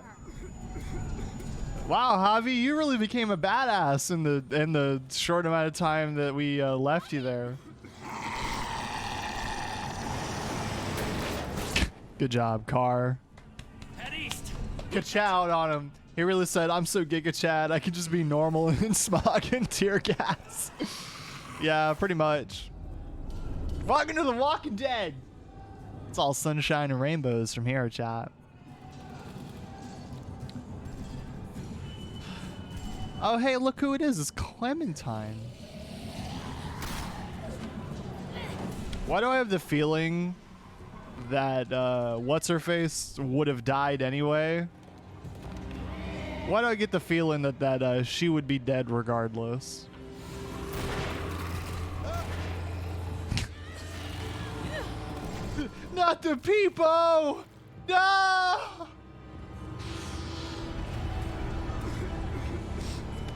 Wow, Javi, you really became a badass in the short amount of time that we left you there. Good job, Car. Head east. Ka-chowed on him. He really said, I'm so Giga Chad, I can just be normal in smog and tear gas. Yeah, pretty much. Welcome to The Walking Dead. It's all sunshine and rainbows from here, chat. Oh, hey, look who it is. It's Clementine. Why do I have the feeling that what's-her-face would have died anyway? Why do I get the feeling that she would be dead regardless? Not the people! No!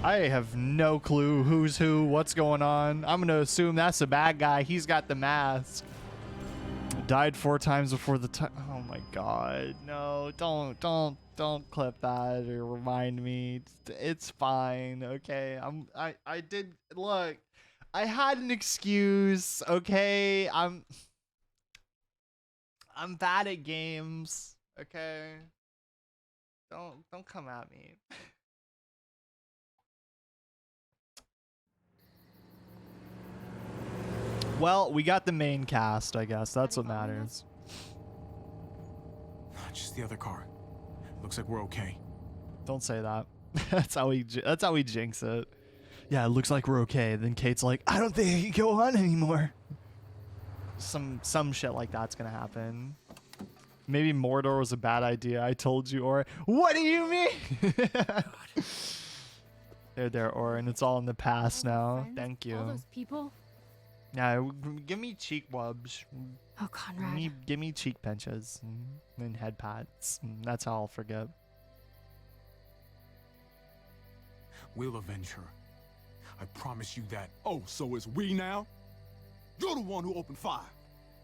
I have no clue who's who, what's going on. I'm gonna assume that's the bad guy. He's got the mask. Died 4 times before the time. Oh my God! No, don't clip that or remind me. It's fine, okay. I did look. I had an excuse, okay. I'm bad at games, okay. Don't come at me. Well, we got the main cast, I guess. That's what matters. Just the other car. Looks like we're okay. Don't say that. That's how we jinx it. Yeah, it looks like we're okay. Then Kate's like, I don't think I can go on anymore. Some shit like that's gonna happen. Maybe Mordor was a bad idea. I told you, or what do you mean? There, Orin. It's all in the past now. Thank you. All those people. Yeah, give me cheek wubs. Oh, Conrad. Give me cheek pinches and head pats. That's how I'll forget. We'll avenge her. I promise you that. Oh, so it's we now? You're the one who opened fire.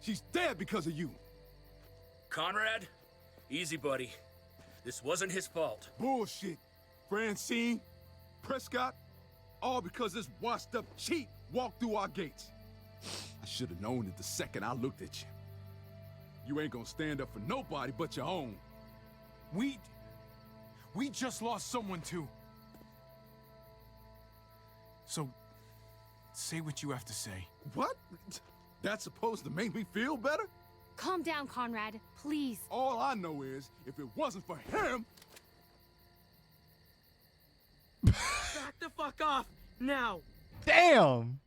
She's dead because of you. Conrad, easy, buddy. This wasn't his fault. Bullshit. Francine, Prescott, all because this washed-up cheat walked through our gates. I should have known it the second I looked at you. You ain't gonna stand up for nobody but your own. We just lost someone too. So, say what you have to say. What? That's supposed to make me feel better? Calm down, Conrad, please. All I know is, if it wasn't for him... Back the fuck off, now! Damn!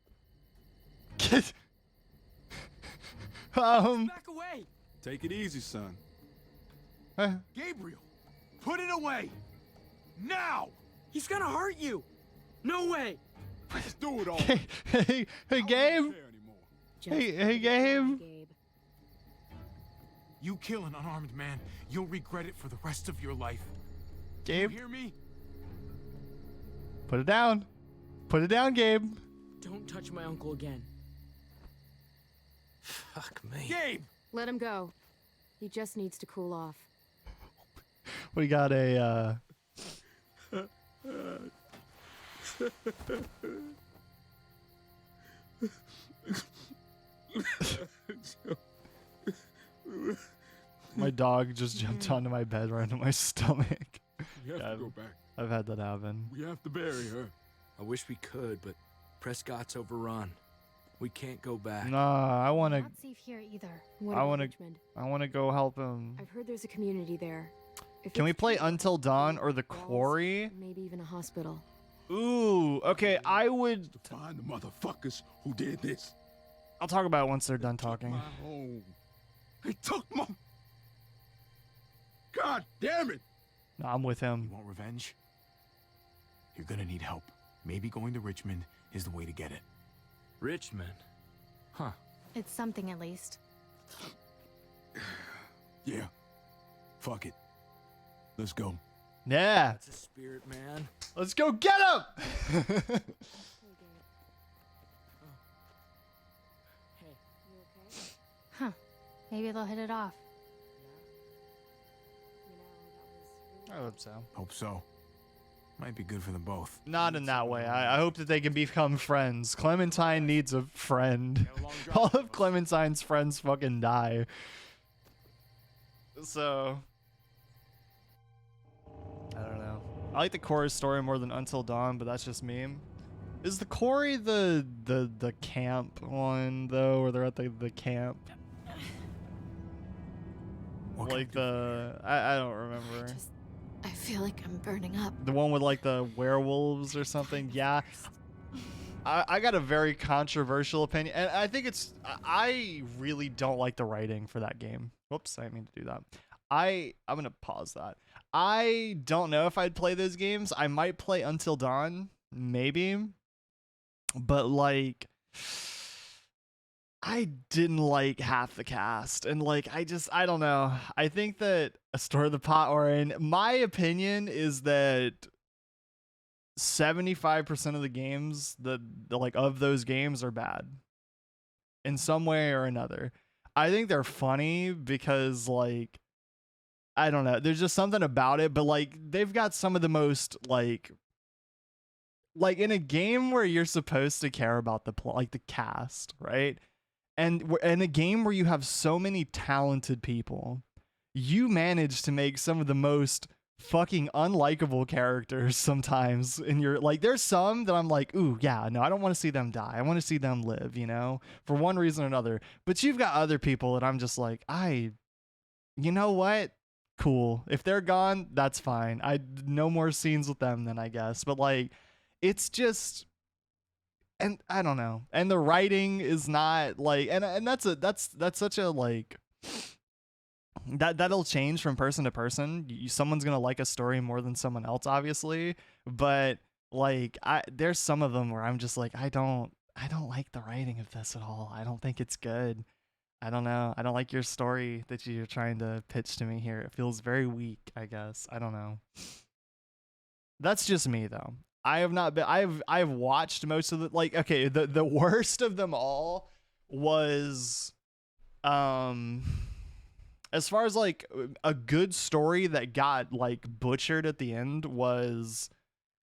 Back away! Take it easy, son. Gabriel, put it away! Now! He's gonna hurt you! No way! Let's do it all. Hey, Gabe. Hey, Gabe. You kill an unarmed man, you'll regret it for the rest of your life. Gabe. You hear me? Put it down. Put it down, Gabe. Don't touch my uncle again. Fuck me. Gabe! Let him go. He just needs to cool off. We got a, My dog just jumped onto my bed right into my stomach. You have to go back. I've had that happen. We have to bury her. I wish we could, but Prescott's overrun. We can't go back. Nah, I want to. Not safe here either. What I about want to. Richmond? I want to go help him. I've heard there's a community there. If Can we it's play true, Until Dawn or the walls, Quarry? Maybe even a hospital. Ooh, okay. I would. To find the motherfuckers who did this. I'll talk about it once they're done talking. My home. They took my. God damn it! No, I'm with him. You want revenge? You're gonna need help. Maybe going to Richmond is the way to get it. Richmond? Huh. It's something at least. Yeah. Fuck it. Let's go. Yeah. That's a spirit, man. Let's go get him. Huh. Maybe they'll hit it off. I hope so. Hope so. Might be good for them both. Not in that way. I hope that they can become friends. Clementine needs a friend. All of Clementine's friends fucking die. So, I don't know. I like the Quarry story more than Until Dawn, but that's just me. Is the Quarry the camp one though, where they're at the camp? What can Like I do? I don't remember. I feel like I'm burning up. The one with like the werewolves or something. Yeah. I got a very controversial opinion, and I think I really don't like the writing for that game. Whoops, I didn't mean to do that. I'm gonna pause that. I don't know if I'd play those games. I might play Until Dawn, maybe, but like, I didn't like half the cast, and like, I don't know. I think that a Store of the Pot, or in my opinion, is that 75% of the games of those games are bad in some way or another. I think they're funny because like, I don't know, there's just something about it, but like they've got some of the most like in a game where you're supposed to care about the plot, like the cast, right? And in a game where you have so many talented people, you manage to make some of the most fucking unlikable characters sometimes in your, like, there's some that I'm like, ooh, yeah, no, I don't want to see them die. I want to see them live, you know, for one reason or another. But you've got other people that I'm just like, you know what? Cool. If they're gone, that's fine. No more scenes with them then, I guess. But like, it's just, and I don't know. And the writing is not like, and that's such a like, that'll change from person to person. Someone's gonna like a story more than someone else, obviously, but like there's some of them where I'm just like, I don't like the writing of this at all. I don't think it's good. I don't know. I don't like your story that you're trying to pitch to me here. It feels very weak, I guess. I don't know. That's just me though. I have not been, I've watched most of the, like, okay, the worst of them all was as far as like a good story that got like butchered at the end was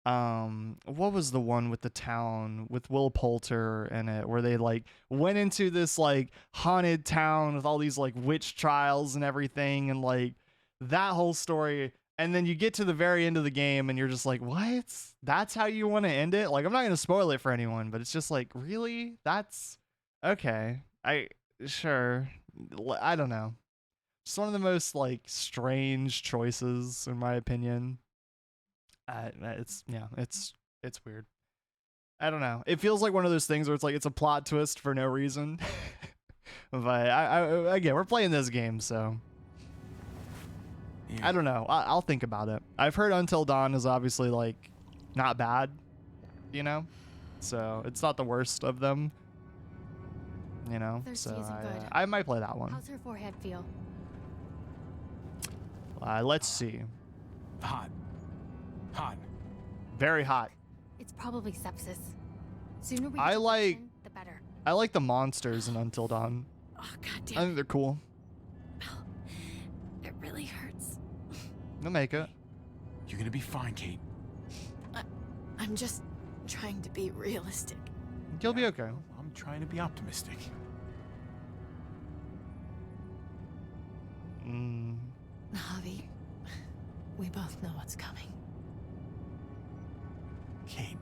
what was the one with the town with Will Poulter in it, where they like went into this like haunted town with all these like witch trials and everything, and like that whole story, and then you get to the very end of the game and you're just like, what? That's how you want to end it? Like, I'm not gonna spoil it for anyone, but it's just like, really? That's okay. Sure. I don't know. It's one of the most like strange choices in my opinion. It's weird. I don't know. It feels like one of those things where it's like it's a plot twist for no reason. But again, we're playing this game, so yeah. I don't know. I'll think about it. I've heard Until Dawn is obviously like not bad, you know, so it's not the worst of them, you know. Thirsty so isn't good. I might play that one. How's her forehead feel? Let's see. Hot. Very hot. It's probably sepsis. Sooner we I get to like- Richmond, the better. I like the monsters in Until Dawn. Oh, God I damn think they're cool. it really hurts. They'll make it. You're gonna be fine, Kate. I'm just trying to be realistic. You'll be okay. I'm trying to be optimistic. Javi, we both know what's coming. Kate.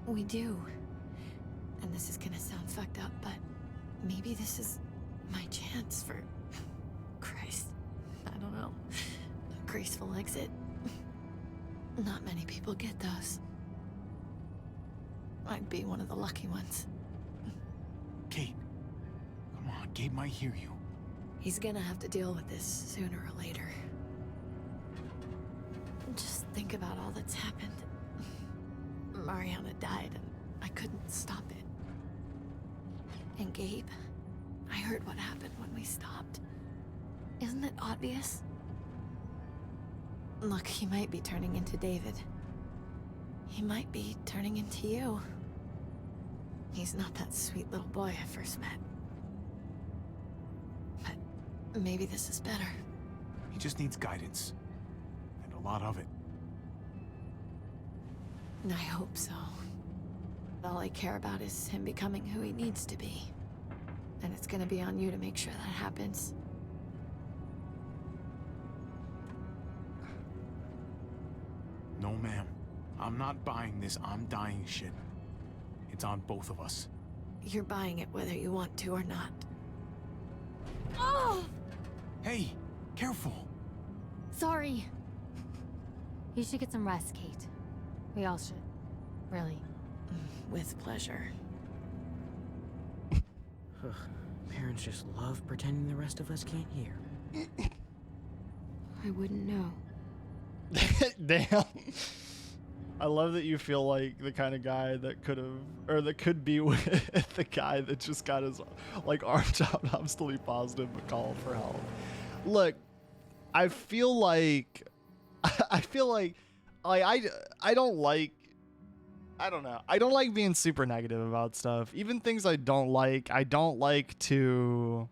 We do. And this is gonna sound fucked up, but maybe this is my chance for... Christ. I don't know. A graceful exit. Not many people get those. I'd be one of the lucky ones. Kate. Come on, Gabe might hear you. He's gonna have to deal with this sooner or later. Just think about all that's happened. Mariana died and I couldn't stop it. And Gabe, I heard what happened when we stopped. Isn't it obvious? Look, he might be turning into David. He might be turning into you. He's not that sweet little boy I first met. But maybe this is better. He just needs guidance. And a lot of it. I hope so. All I care about is him becoming who he needs to be. And it's gonna be on you to make sure that happens. No, ma'am. I'm not buying this I'm dying shit. It's on both of us. You're buying it whether you want to or not. Oh! Hey, careful. Sorry. You should get some rest, Kate. We all should. Really. With pleasure. Parents just love pretending the rest of us can't hear. I wouldn't know. Damn. I love that you feel like the kind of guy that could have, or that could be with the guy that just got his like arm chopped off, still be positive but call for help. Look, I feel like I don't like, I don't know. I don't like being super negative about stuff. Even things I don't like to,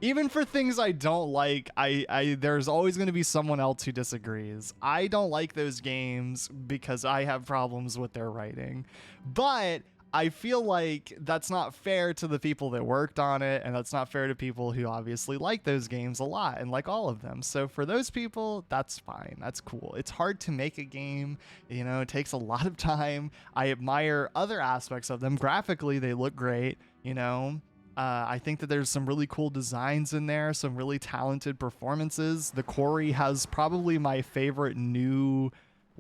even for things I don't like, there's always going to be someone else who disagrees. I don't like those games because I have problems with their writing. But I feel like that's not fair to the people that worked on it, and that's not fair to people who obviously like those games a lot and like all of them. So for those people, that's fine. That's cool. It's hard to make a game, you know, it takes a lot of time. I admire other aspects of them. Graphically, they look great, you know. I think that there's some really cool designs in there, some really talented performances. The Quarry has probably my favorite new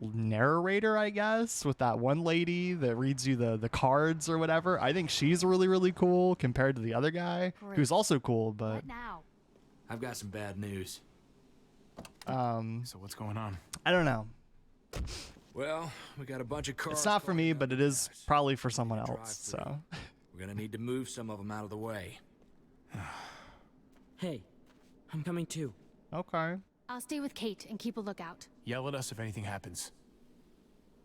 narrator, I guess, with that one lady that reads you the cards or whatever. I think she's really, really cool compared to the other guy, who's also cool, but... What now? I've got some bad news. So what's going on? I don't know. Well, we got a bunch of cars. It's not for me, but it is garage. probably for someone else, so... We're gonna need to move some of them out of the way. Hey, I'm coming too. Okay. I'll stay with Kate and keep a lookout. Yell at us if anything happens.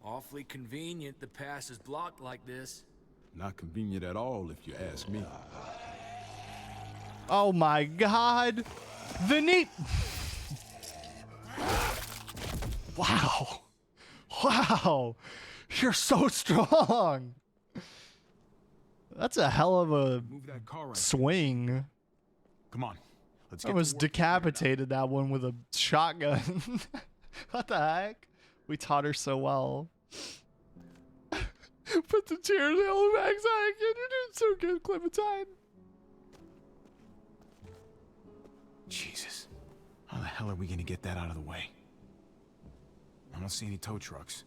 Awfully convenient the pass is blocked like this. Not convenient at all, if you ask me. Oh my god! The neat... Wow! Wow! You're so strong! That's a hell of a Move that car right. swing. Come on. Let's I get almost to work. decapitated that one with a shotgun. What the heck? We taught her so well. Put the tears in the backside. You're doing so good, Clementine. Jesus. How the hell are we gonna get that out of the way? I don't see any tow trucks.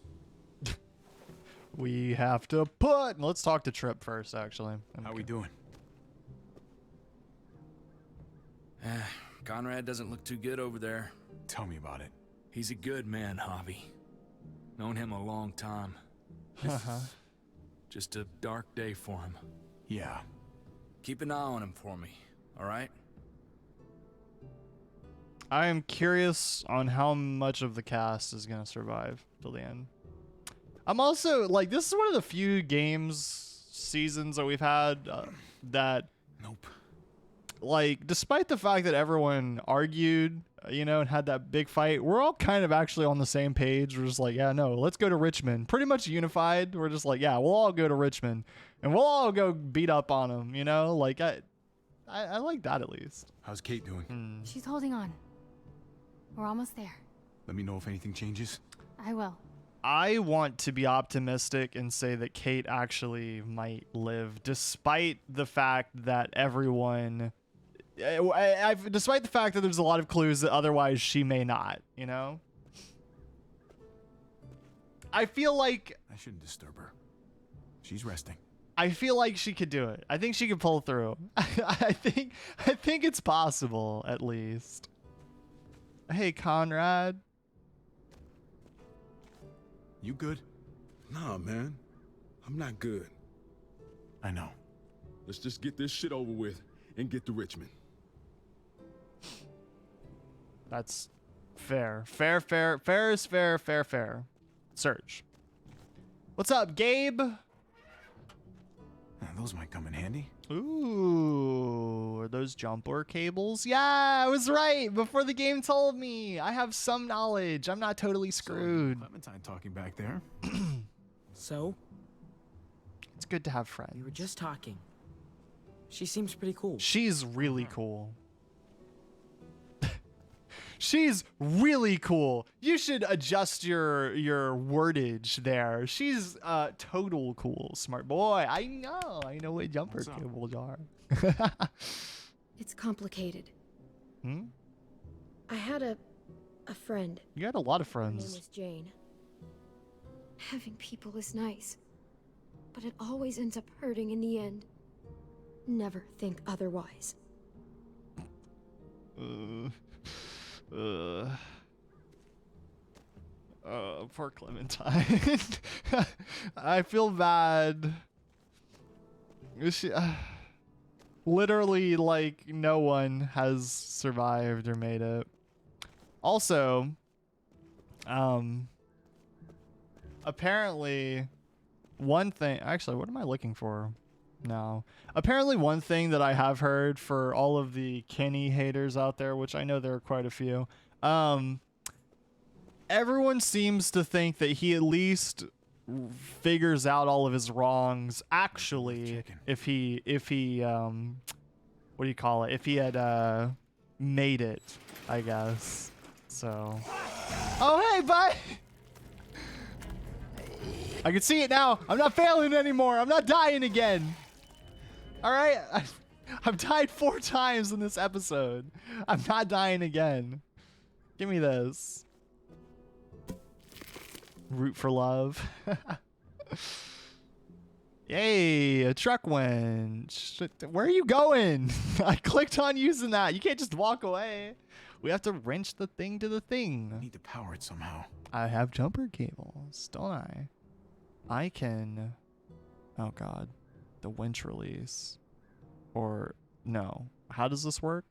We have to put... Let's talk to Tripp first, actually. How we doing? Conrad doesn't look too good over there. Tell me about it. He's a good man, Javi. Known him a long time. Just a dark day for him. Yeah. Keep an eye on him for me, all right? I am curious on how much of the cast is going to survive till the end. I'm also, like, this is one of the few seasons that we've had that... Nope. Like, despite the fact that everyone argued, you know, and had that big fight, we're all kind of actually on the same page. We're just like, yeah, no, let's go to Richmond. Pretty much unified. We're just like, yeah, we'll all go to Richmond. And we'll all go beat up on them, you know? Like, I like that at least. How's Kate doing? She's holding on. We're almost there. Let me know if anything changes. I will. I want to be optimistic and say that Kate actually might live, despite the fact that everyone, despite the fact that there's a lot of clues that otherwise she may not, you know? I feel like I shouldn't disturb her. She's resting. I feel like she could do it. I think she could pull through. I think it's possible, at least. Hey, Conrad. You good? Nah, man. I'm not good. I know. Let's just get this shit over with and get to Richmond. That's fair. Fair is fair. Search. What's up, Gabe? Those might come in handy. Ooh, are those jumper cables? Yeah, I was right. Before the game told me. I have some knowledge. I'm not totally screwed. Clementine talking back there. So? It's good to have friends. We were just talking. She seems pretty cool. She's really cool. She's really cool. You should adjust your wordage there. She's total cool. Smart boy. I know what jumper cables are. It's complicated. Hmm? I had a friend. You had a lot of Her name friends. was Jane. Having people is nice, but it always ends up hurting in the end. Never think otherwise. Poor Clementine. I feel bad. She, literally, like, no one has survived or made it. Also, apparently, one thing. Actually, what am I looking for? No. Apparently, one thing that I have heard for all of the Kenny haters out there, which I know there are quite a few, everyone seems to think that he at least figures out all of his wrongs. Actually, if he, what do you call it? If he had made it, I guess. So. Oh, hey, bud. I can see it now. I'm not failing anymore. I'm not dying again. All right, I've died 4 times in this episode. I'm not dying again. Give me this. Root for love. Yay, a truck winch. Where are you going? I clicked on using that. You can't just walk away. We have to wrench the thing to the thing. I need to power it somehow. I have jumper cables, don't I? I can... Oh, God. The winch release. Or... No. How does this work?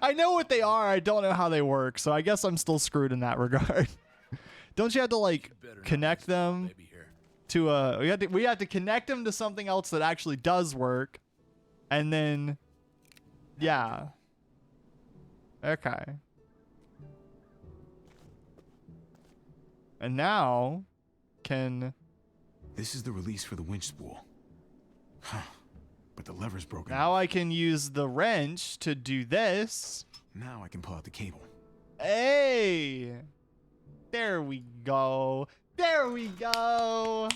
I know what they are. I don't know how they work. So I guess I'm still screwed in that regard. Don't you have to, like, connect them to a... We have to connect them to something else that actually does work. And then... Yeah. Okay. And now, can... This is the release for the winch spool. Huh. But the lever's broken. Now I can use the wrench to do this. Now I can pull out the cable. Hey! There we go. There we go.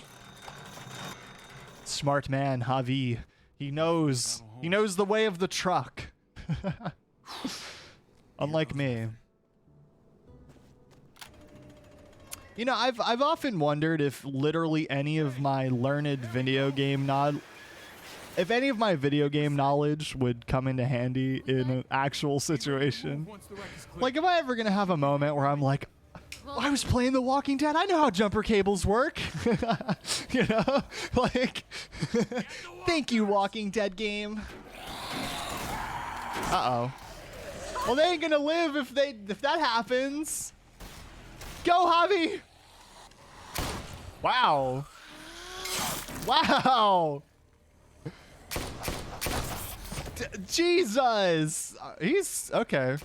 Smart man, Javi. He knows. He knows the way of the truck. Unlike me. You know, I've often wondered if literally any of my learned video game if any of my video game knowledge would come into handy in an actual situation. Like, am I ever gonna have a moment where I'm like, I was playing The Walking Dead. I know how jumper cables work. You know, like, thank you, Walking Dead game. Uh-oh. Well, they ain't gonna live if that happens. Go, Javi! Wow. Wow. Jesus. He's okay.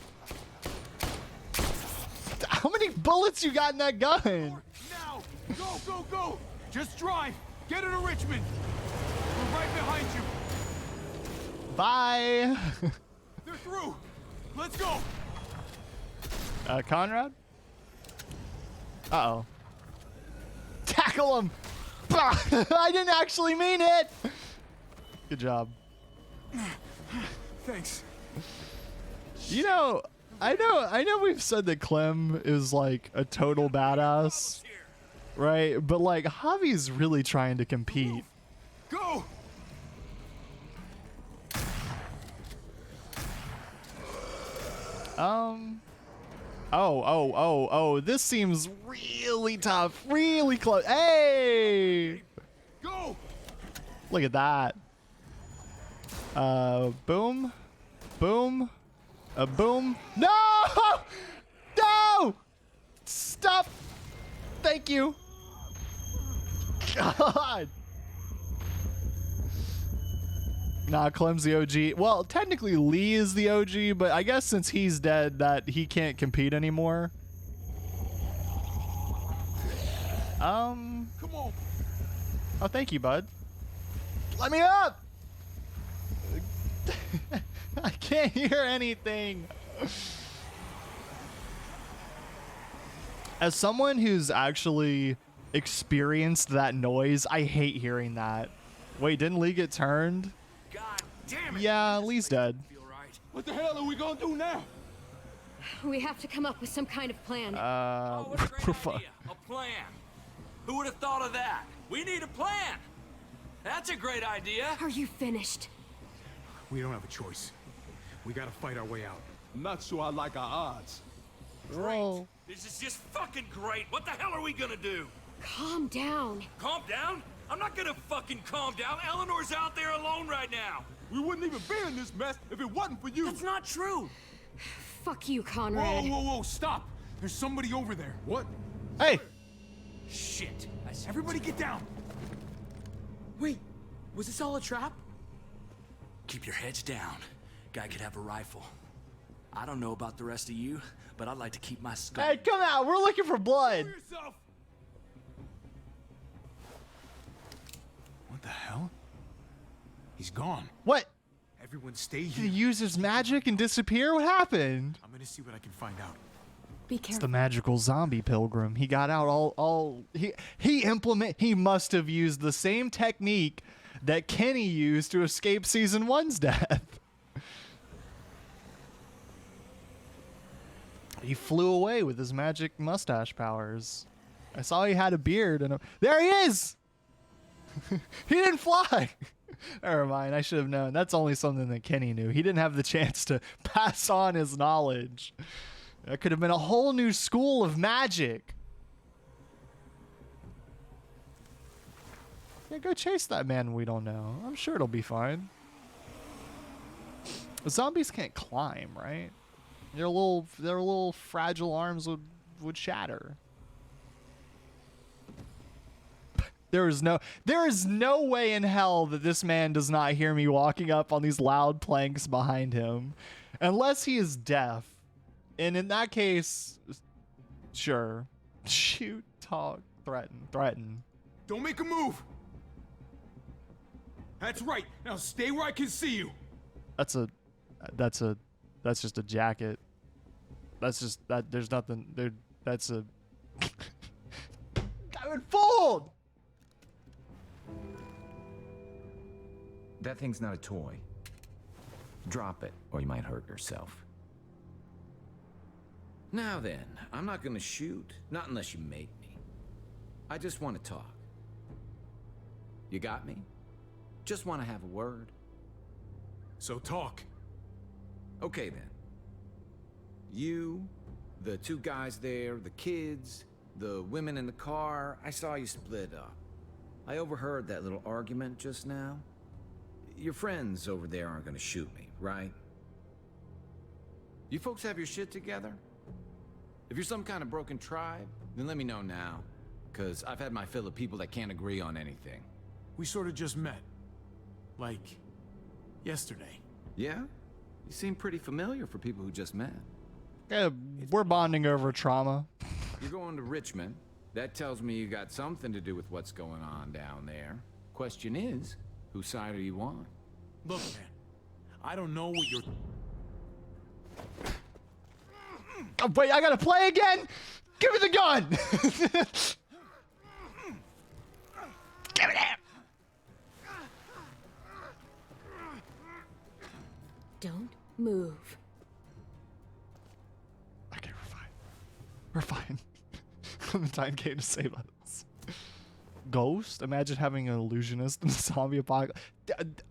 How many bullets you got in that gun? Now! Go! Just drive! Get her to Richmond! We're right behind you! Bye! They're through! Let's go! Conrad? Uh-oh. Tackle him! I didn't actually mean it! Good job. Thanks. You know, I know we've said that Clem is like a total badass, right? But like Javi's really trying to compete. Go! Oh, this seems really tough, really close. Hey! Go! Look at that. Boom. Boom. Boom. No! No! Stop! Thank you. God. Nah, Clem's the OG. Well, technically Lee is the OG, but I guess since he's dead, that he can't compete anymore. Come on. Oh, thank you, bud. Let me up! I can't hear anything. As someone who's actually experienced that noise, I hate hearing that. Wait, didn't Lee get turned? God damn it. Yeah, Lee's dead. What the hell are we gonna do now? We have to come up with some kind of plan. Oh, what a great idea. A plan. Who would have thought of that? We need a plan. That's a great idea. Are you finished? We don't have a choice. We gotta fight our way out. I'm not sure I like our odds. Whoa. This is just fucking great. What the hell are we gonna do? Calm down. Calm down? I'm not gonna fucking calm down. Eleanor's out there alone right now. We wouldn't even be in this mess if it wasn't for you. That's not true. Fuck you, Whoa, Conrad. whoa, whoa, stop! There's somebody over there. What? Hey! Shit. Everybody get down! Wait, was this all a trap? Keep your heads down. Guy could have a rifle. I don't know about the rest of you, but I'd like to keep my skull. Hey, come out! We're looking for blood. Yourself. What the hell? He's gone. What? Everyone stay Did he here. use his magic and disappear? What happened? I'm gonna see what I can find out. Be It's careful. the magical zombie pilgrim. He got out he must have used the same technique that Kenny used to escape season 1's death. He flew away with his magic mustache powers. I saw he had a beard and there he is. He didn't fly. Never mind, I should have known. That's only something that Kenny knew. He didn't have the chance to pass on his knowledge. That could have been a whole new school of magic. Yeah, go chase that man we don't know. I'm sure it'll be fine. Zombies can't climb, right? Their little fragile arms would shatter. There is no way in hell that this man does not hear me walking up on these loud planks behind him. Unless he is deaf. And in that case, sure. Shoot, talk, threaten. Don't make a move! That's right. Now stay where I can see you. That's just a jacket. There's nothing there. That's a I would fold. That thing's not a toy. Drop it, or you might hurt yourself. Now then, I'm not gonna shoot, not unless you make me. I just want to talk. You got me? Just want to have a word. So talk. Okay then. You, the two guys there, the kids, the women in the car, I saw you split up. I overheard that little argument just now. Your friends over there aren't gonna shoot me, right? You folks have your shit together? If you're some kind of broken tribe, then let me know now. Cause I've had my fill of people that can't agree on anything. We sort of just met. Like, yesterday. Yeah? You seem pretty familiar for people who just met. Yeah, we're bonding over trauma. You're going to Richmond. That tells me you got something to do with what's going on down there. Question is, whose side are you on? Look, man. I don't know what you're... Oh, wait, I gotta play again? Give me the gun! Give it here! Don't move. Okay, we're fine. We're fine. Clementine came to save us. Ghost? Imagine having an illusionist in a zombie apocalypse.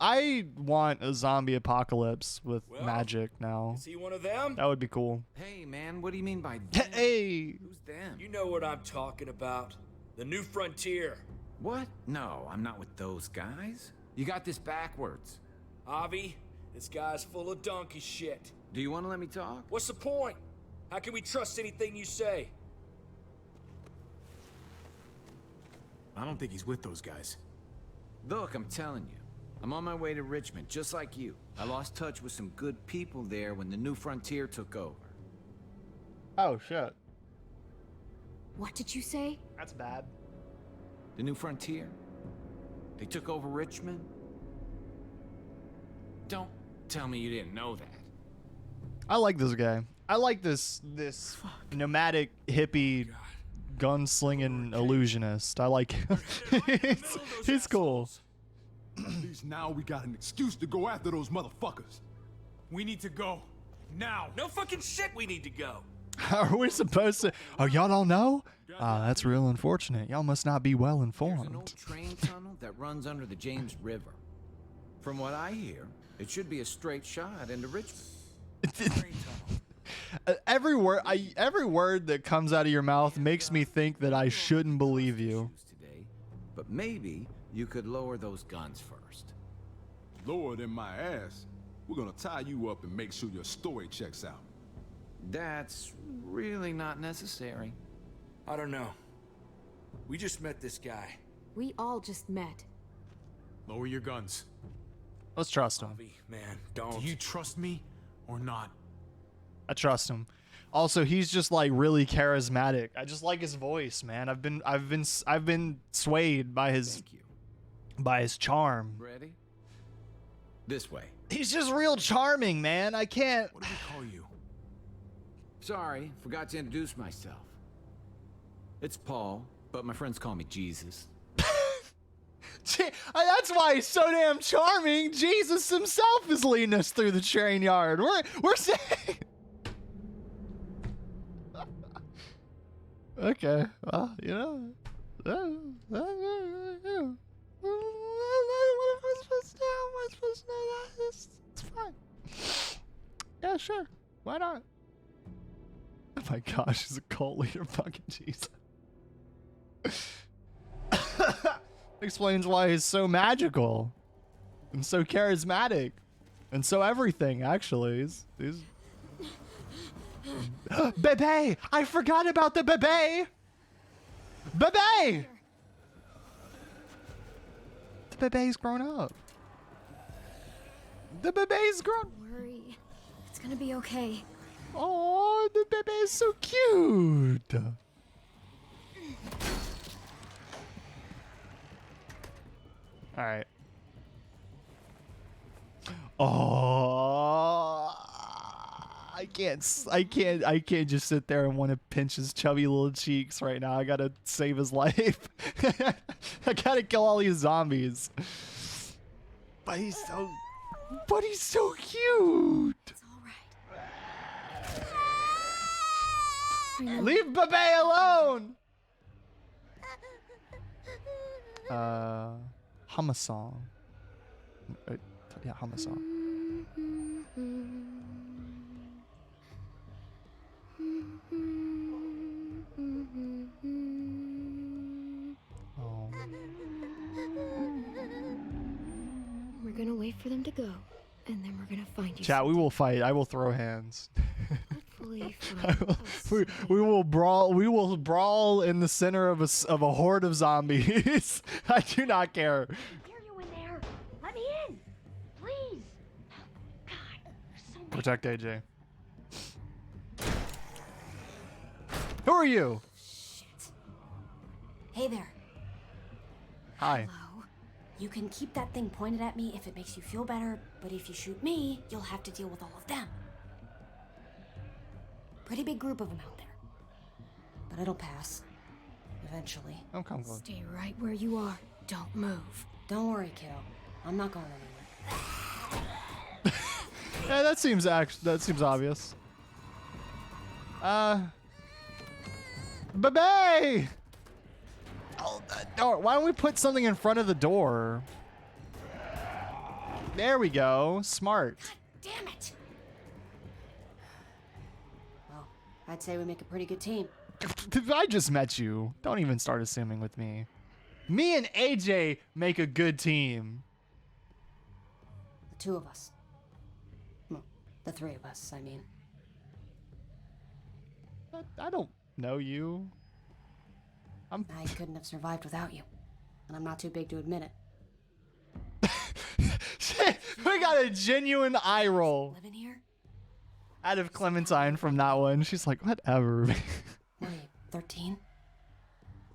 I want a zombie apocalypse with magic now. Is he one of them? That would be cool. Hey, man, what do you mean by them? Hey! Who's them? You know what I'm talking about. The New Frontier. What? No, I'm not with those guys. You got this backwards. Avi, this guy's full of donkey shit. Do you want to let me talk? What's the point? How can we trust anything you say? I don't think he's with those guys. Look, I'm telling you. I'm on my way to Richmond, just like you. I lost touch with some good people there when the New Frontier took over. Oh, shit. What did you say? That's bad. The New Frontier? They took over Richmond? Don't tell me you didn't know that. I like this guy. I like this nomadic hippie gunslinging illusionist. I like him. he's cool. At least now we got an excuse to go after those motherfuckers. We need to go. Now. No fucking shit we need to go. How are we supposed to? Oh, y'all don't know? That's real unfortunate. Y'all must not be well There's an informed. old train tunnel that runs under the James River. From what I hear, it should be a straight shot into Richmond. Every word that comes out of your mouth makes me think that I shouldn't believe you. Today, but maybe you could lower those guns first. Lower than my ass. We're gonna tie you up and make sure your story checks out. That's really not necessary. I don't know. We just met this guy. We all just met. Lower your guns. Let's trust him. Avi, man, don't. Do you trust me or not? I trust him. Also, he's just like really charismatic. I just like his voice, man. I've been swayed by his charm. Ready? This way. He's just real charming, man. I can't. What do we call you? Sorry, forgot to introduce myself. It's Paul, but my friends call me Jesus. That's why he's so damn charming. Jesus himself is leading us through the train yard. We're saying. Okay, well, you know. What am I supposed to know that? It's fine. Yeah, sure. Why not? Oh my gosh, he's a cult leader. Fucking Jesus. Explains why he's so magical and so charismatic and so everything. Actually, he's Bebe! I forgot about the Bebe! Bebe! The Bebe's grown up. The Bebe's grown. Don't worry. It's gonna be okay. Oh, the Bebe is so cute. All right. Oh, I can't just sit there and want to pinch his chubby little cheeks right now. I gotta save his life. I gotta kill all these zombies. But he's so cute. It's all right. Leave Bebe alone. Hum a song. Yeah, hum a song. Oh. We're gonna wait for them to go, and then we're gonna find you. Chat, we will fight. I will throw hands. Hopefully find us. we will brawl. We will brawl in the center of a horde of zombies. I do not care. Hear you in there. Let me in, please. God, there's so many. Protect AJ. Who are you? Shit. Hey there. Hi. Hello. You can keep that thing pointed at me if it makes you feel better, but if you shoot me, you'll have to deal with all of them. Pretty big group of them out there. But But it'll pass. Eventually. I'm comfortable. Stay right where you are. Don't move. Don't worry, kiddo. I'm not going anywhere. Yeah, that seems obvious. Babe! Oh, that door. Why don't we put something in front of the door? There we go. Smart. Damn it! Well, I'd say we make a pretty good team. I just met you. Don't even start assuming with me. Me and AJ make a good team. The two of us. Well, the three of us, I mean. I don't know you. I couldn't have survived without you. And I'm not too big to admit it. Shit, we got a genuine eye roll Living here? out of Clementine from that one. She's like, whatever. What are you, 13?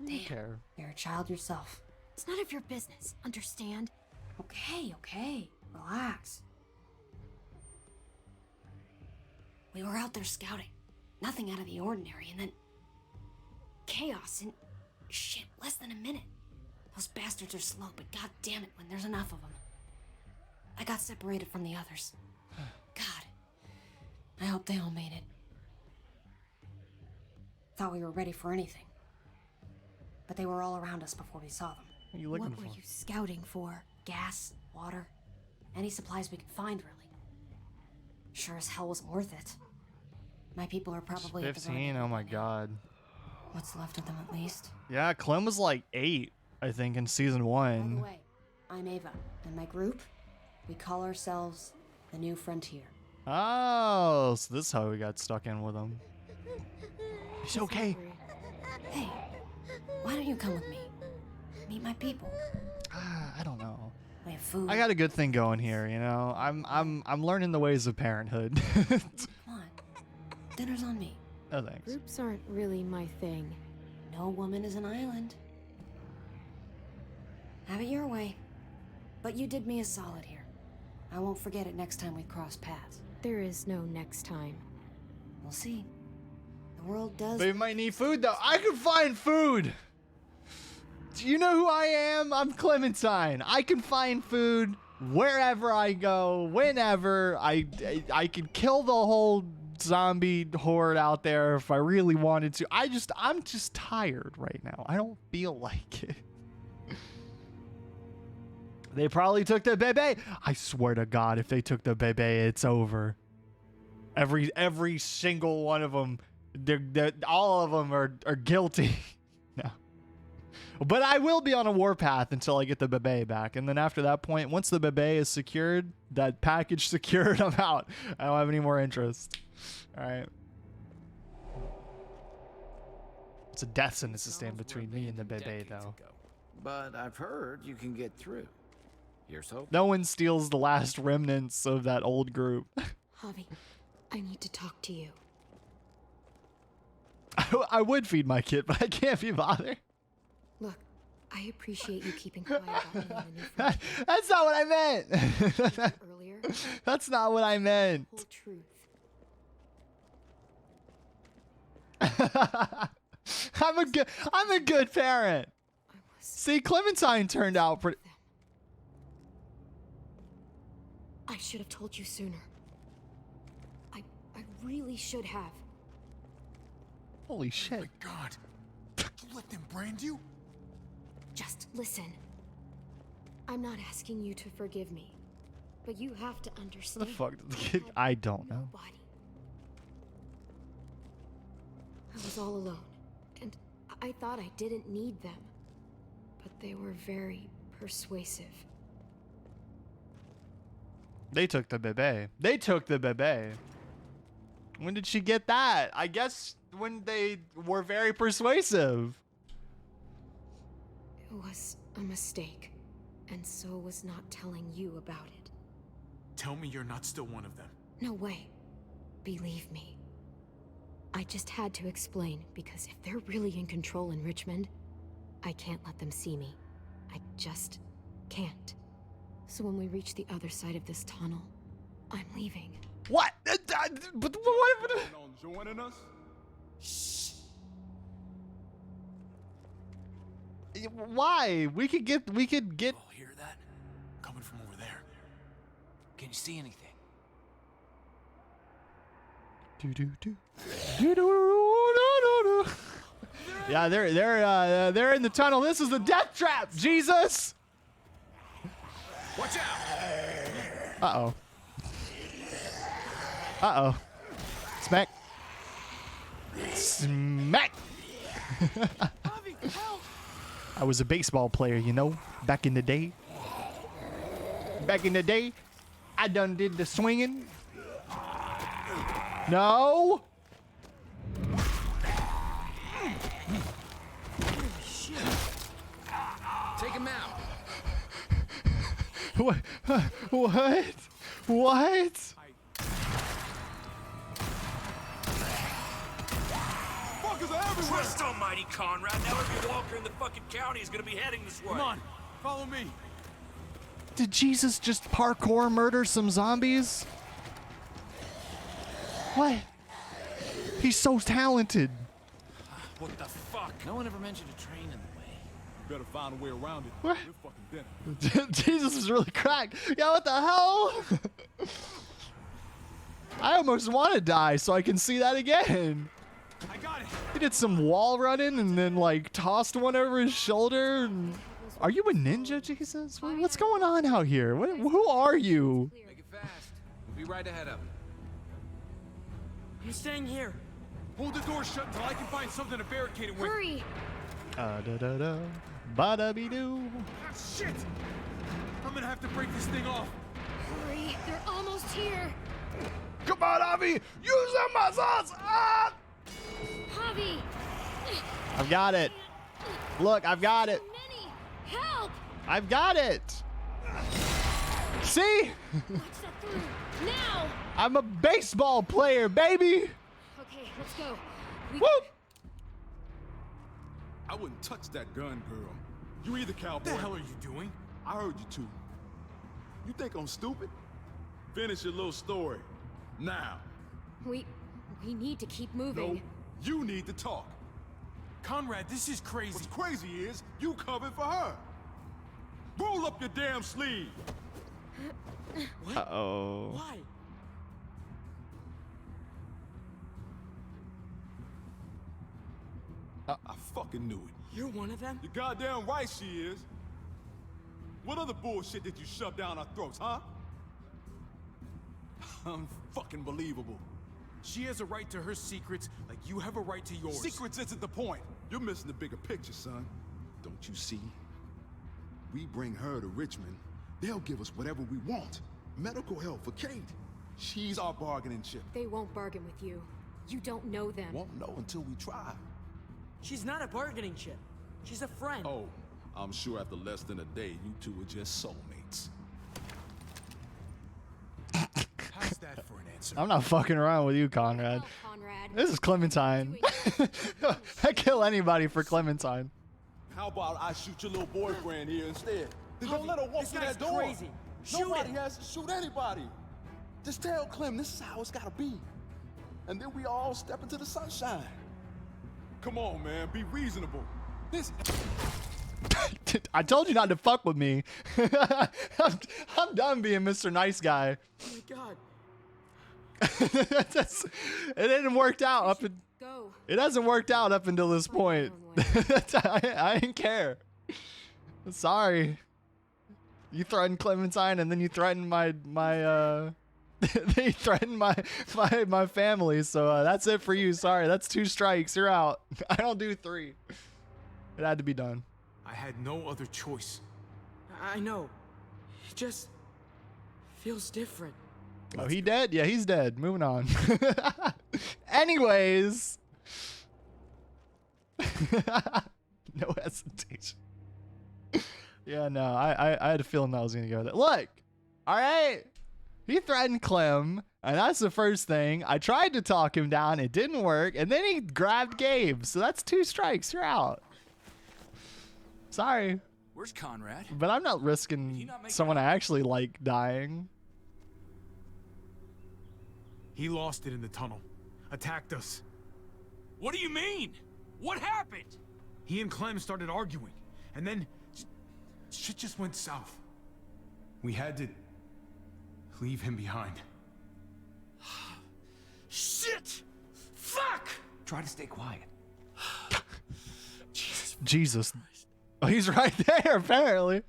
Damn. Care. You're a child yourself. It's none of your business, understand? Okay. Relax. We were out there scouting. Nothing out of the ordinary, and then... chaos in... shit, less than a minute. Those bastards are slow, but god damn it when there's enough of them. I got separated from the others. God. I hope they all made it. Thought we were ready for anything. But they were all around us before we saw them. What are you looking What for? were you scouting for? Gas, water, any supplies we could find, really. Sure as hell wasn't worth it. My people are probably at the 15, oh my god. What's left of them, at least. Yeah, Clem was like 8, I think, in season By the 1. way, I'm Ava, and my group, we call ourselves the New Frontier. Oh, so this is how we got stuck in with him. He's okay. Hey, why don't you come with me? Meet my people. I don't know. We have food. I got a good thing going here, you know. I'm learning the ways of parenthood. Come on. Dinner's on me. No thanks. Groups aren't really my thing. No woman is an island. Have it your way. But you did me a solid here. I won't forget it next time we cross paths. There is no next time. We'll see. The world does... They might need food though. I can find food. Do you know who I am? I'm Clementine. I can find food wherever I go, whenever. I could kill the whole zombie horde out there if I really wanted to. I'm just tired right now. I don't feel like it. They probably took the bebe. I swear to God, if they took the bebe, it's over. Every single one of them, all of them are guilty. No. But I will be on a warpath until I get the bebe back. And then after that point, once the bebe is secured, that package secured, I'm out. I don't have any more interest. All right. It's a death sentence to stand between me and the bebe, though. But I've heard you can get through. Here's hope. No one steals the last remnants of that old group. Javi, I need to talk to you. I would feed my kid, but I can't be bothered. Look, I appreciate you keeping quiet about me and the new friend. That's not what I meant. Earlier, That's not what I meant. whole truth. I'm a good parent. See, Clementine turned out pretty. I should have told you sooner. I really should have. Holy shit. Oh my God. You let them brand you? Just listen. I'm not asking you to forgive me, but you have to What understand. the fuck did the kid? I don't know. Nobody. I was all alone, and I thought I didn't need them, but they were very persuasive. They took the bebe. They took the bebe. When did she get that? I guess when they were very persuasive. It was a mistake, and so was not telling you about it. Tell me you're not still one of them. No way. Believe me. I just had to explain, because if they're really in control in Richmond, I can't let them see me. I just can't. So when we reach the other side of this tunnel, I'm leaving. What? But what? On joining us? Shh. Why? We could get. Oh, hear that? Coming from over there. Can you see anything? Yeah, they're in the tunnel. This is the death trap. Jesus. Watch out! Uh-oh. Uh-oh. Smack. Smack. I was a baseball player, you know, back in the day. Back in the day, I done did the swinging. No. Take him out. What? What? What? Fuckers are everywhere! Trust almighty Conrad, now every walker in the fucking county is gonna be heading this way. Come on, follow me. Did Jesus just parkour murder some zombies? What? He's so talented. What the fuck? No one ever mentioned a train in the way. Better find a way around it. What? We're fucking dead. Jesus is really cracked. Yeah, what the hell? I almost want to die so I can see that again. I got it. He did some wall running and then like tossed one over his shoulder. Are you a ninja, Jesus? What's going on out here? Who are you? Make it fast. We'll be right ahead of him. I'm staying here. Hold the door shut until I can find something to barricade it with. Hurry! Da da da, ba da be doo. Ah, shit! I'm gonna have to break this thing off. Hurry! They're almost here! Come on, Avi! Use the muscles! Ah! Javi! I've got it. Look, I've got it. Many! Help! I've got it. See? Watch that through! Now! I'm a baseball player, baby. Okay, let's go. Woo! I wouldn't touch that gun, girl. You either, cowboy. What the hell are you doing? I heard you too. You think I'm stupid? Finish your little story. Now. We need to keep moving. No, you need to talk. Conrad, this is crazy. What's crazy is you covered for her. Roll up your damn sleeve. Uh-oh. Why? I fucking knew it. You're one of them? You're goddamn right she is. What other bullshit did you shove down our throats, huh? Unfucking believable. She has a right to her secrets like you have a right to yours. Secrets isn't the point. You're missing the bigger picture, son. Don't you see? We bring her to Richmond, they'll give us whatever we want. Medical help for Kate. She's our bargaining chip. They won't bargain with you. You don't know them. Won't know until we try. She's not a bargaining chip. She's a friend. Oh, I'm sure after less than a day, you two are just soulmates. How's that for an answer? I'm not fucking around with you, Conrad. Oh, Conrad. This is Clementine. I kill anybody for Clementine. How about I shoot your little boyfriend here instead? Then don't Javi, let her walk this through guy's that door. crazy. Shoot Nobody him. has to shoot anybody. Just tell Clem this is how it's gotta be. And then we all step into the sunshine. Come on, man, be reasonable. This I told you not to fuck with me. I'm done being Mr. Nice Guy. Oh my god. It didn't work out up. Go. It hasn't worked out up until this point. I didn't care. Sorry. You threatened Clementine, and then you threatened my they threatened my family. So that's it for you. Sorry, that's 2 strikes. You're out. I don't do 3. It had to be done. I had no other choice. I know. It just feels different. Oh, he dead? Yeah, he's dead. Moving on. Anyways. No hesitation. Yeah, no, I had a feeling that was gonna go there. Look, all right. He threatened Clem, and that's the first thing. I tried to talk him down, it didn't work, and then he grabbed Gabe. So that's 2 strikes. You're out. Sorry, Where's Conrad? but I'm not risking someone I actually like dying. He lost it in the tunnel. Attacked us. What do you mean? What happened? He and Clem started arguing, And then shit just went south. We had to leave him behind. Shit! Fuck! Try to stay quiet. Jesus. Oh, he's right there, apparently.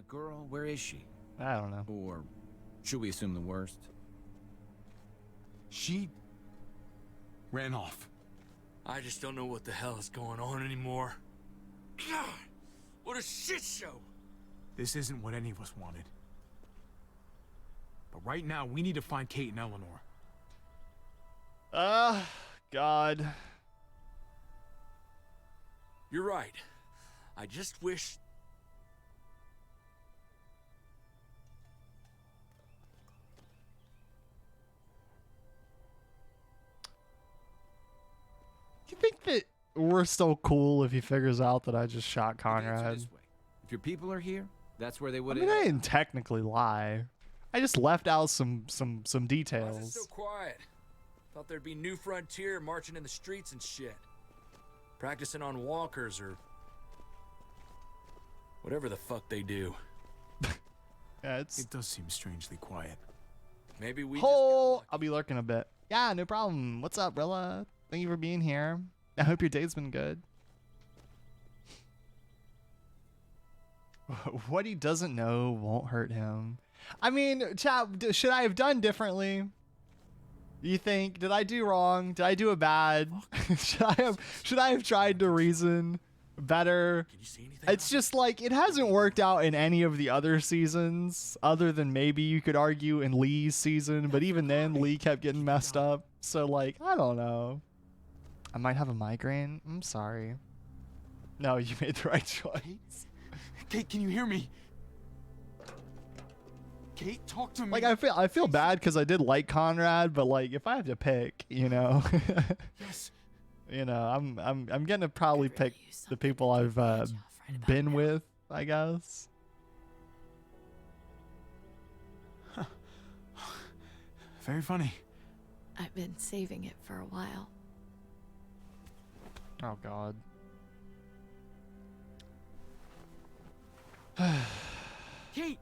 Girl, where is she? I don't know. Or should we assume the worst? She ran off. I just don't know what the hell is going on anymore. God, what a shit show! This isn't what any of us wanted. But right now, we need to find Kate and Eleanor. God. You're right. I just wish... You think that we're still cool if he figures out that I just shot Conrad? This way. If your people are here, that's where they would I mean, I didn't technically lie. I just left out some Why is it details. so quiet? Thought there'd be New Frontier marching in the streets and shit. Practicing on walkers or... whatever the fuck they do. Yeah, It does seem strangely quiet. Maybe we I'll be lurking a bit. Yeah, no problem. What's up, Rilla? Thank you for being here. I hope your day's been good. What he doesn't know won't hurt him. I mean, chat, should I have done differently? You think? Did I do wrong? Did I do it bad? should I have tried to reason better? Can you see anything? It's just like it hasn't worked out in any of the other seasons, other than maybe you could argue in Lee's season, but even then Lee kept getting messed up. So like, I don't know. I might have a migraine. I'm sorry. No, you made the right choice. Kate, can you hear me? Kate, talk to me. Like I feel bad because I did like Conrad, but like if I have to pick, you know, Yes. you know, I'm gonna probably pick the people I've been with, I guess. Very funny. I've been saving it for a while. Oh God. Kate,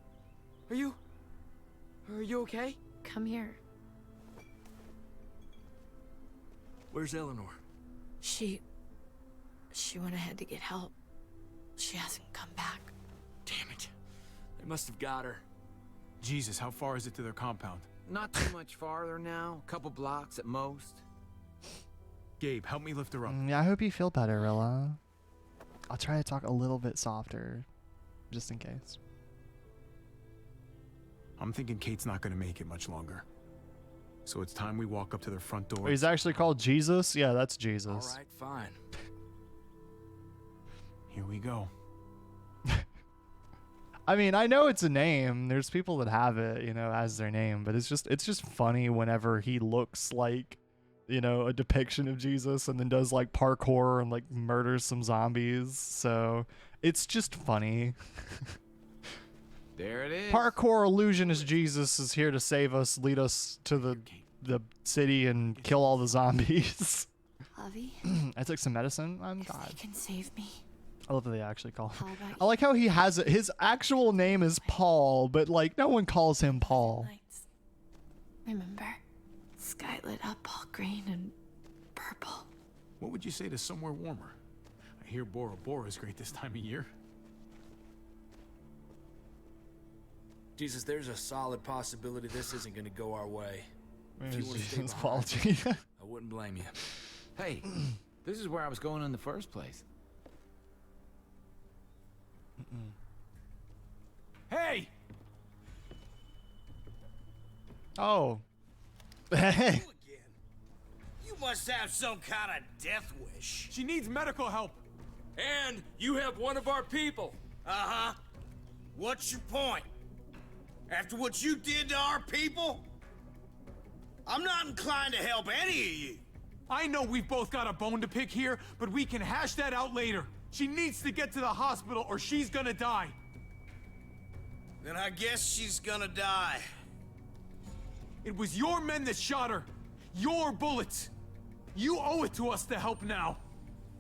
are you okay? Come here. Where's Eleanor? She went ahead to get help. She hasn't come back. Damn it. They must have got her. Jesus, how far is it to their compound? Not too much farther now. A couple blocks at most. Gabe, help me lift her up. Yeah, I hope you feel better, Rilla. I'll try to talk a little bit softer, just in case. I'm thinking Kate's not gonna make it much longer. So it's time we walk up to their front door. Oh, he's actually called Jesus? Yeah, that's Jesus. All right, fine. Here we go. I mean, I know it's a name. There's people that have it, you know, as their name, but it's just funny whenever he looks like, you know, a depiction of Jesus and then does like parkour and like murders some zombies. So it's just funny. There it is. Parkour illusionist Jesus is here to save us, lead us to the city and kill all the zombies. Avi, I took some medicine. I'm if God. they can save me, I love that they actually call him. how about I like how he has it. His actual name is Paul, but like no one calls him Paul. lights? Remember? Sky lit up all green and purple. What would you say to somewhere warmer? I hear Bora Bora is great this time of year. Jesus, there's a solid possibility this isn't gonna go our way. If you Where's want to stay Jesus, behind, Paul? I wouldn't blame you. Hey, this is where I was going in the first place. Hey! Oh. Hey. You again? You must have some kind of death wish. She needs medical help. And you have one of our people. Uh-huh. What's your point? After what you did to our people? I'm not inclined to help any of you. I know we've both got a bone to pick here, but we can hash that out later. She needs to get to the hospital or she's gonna die. Then I guess she's gonna die. It was your men that shot her. Your bullets. You owe it to us to help now.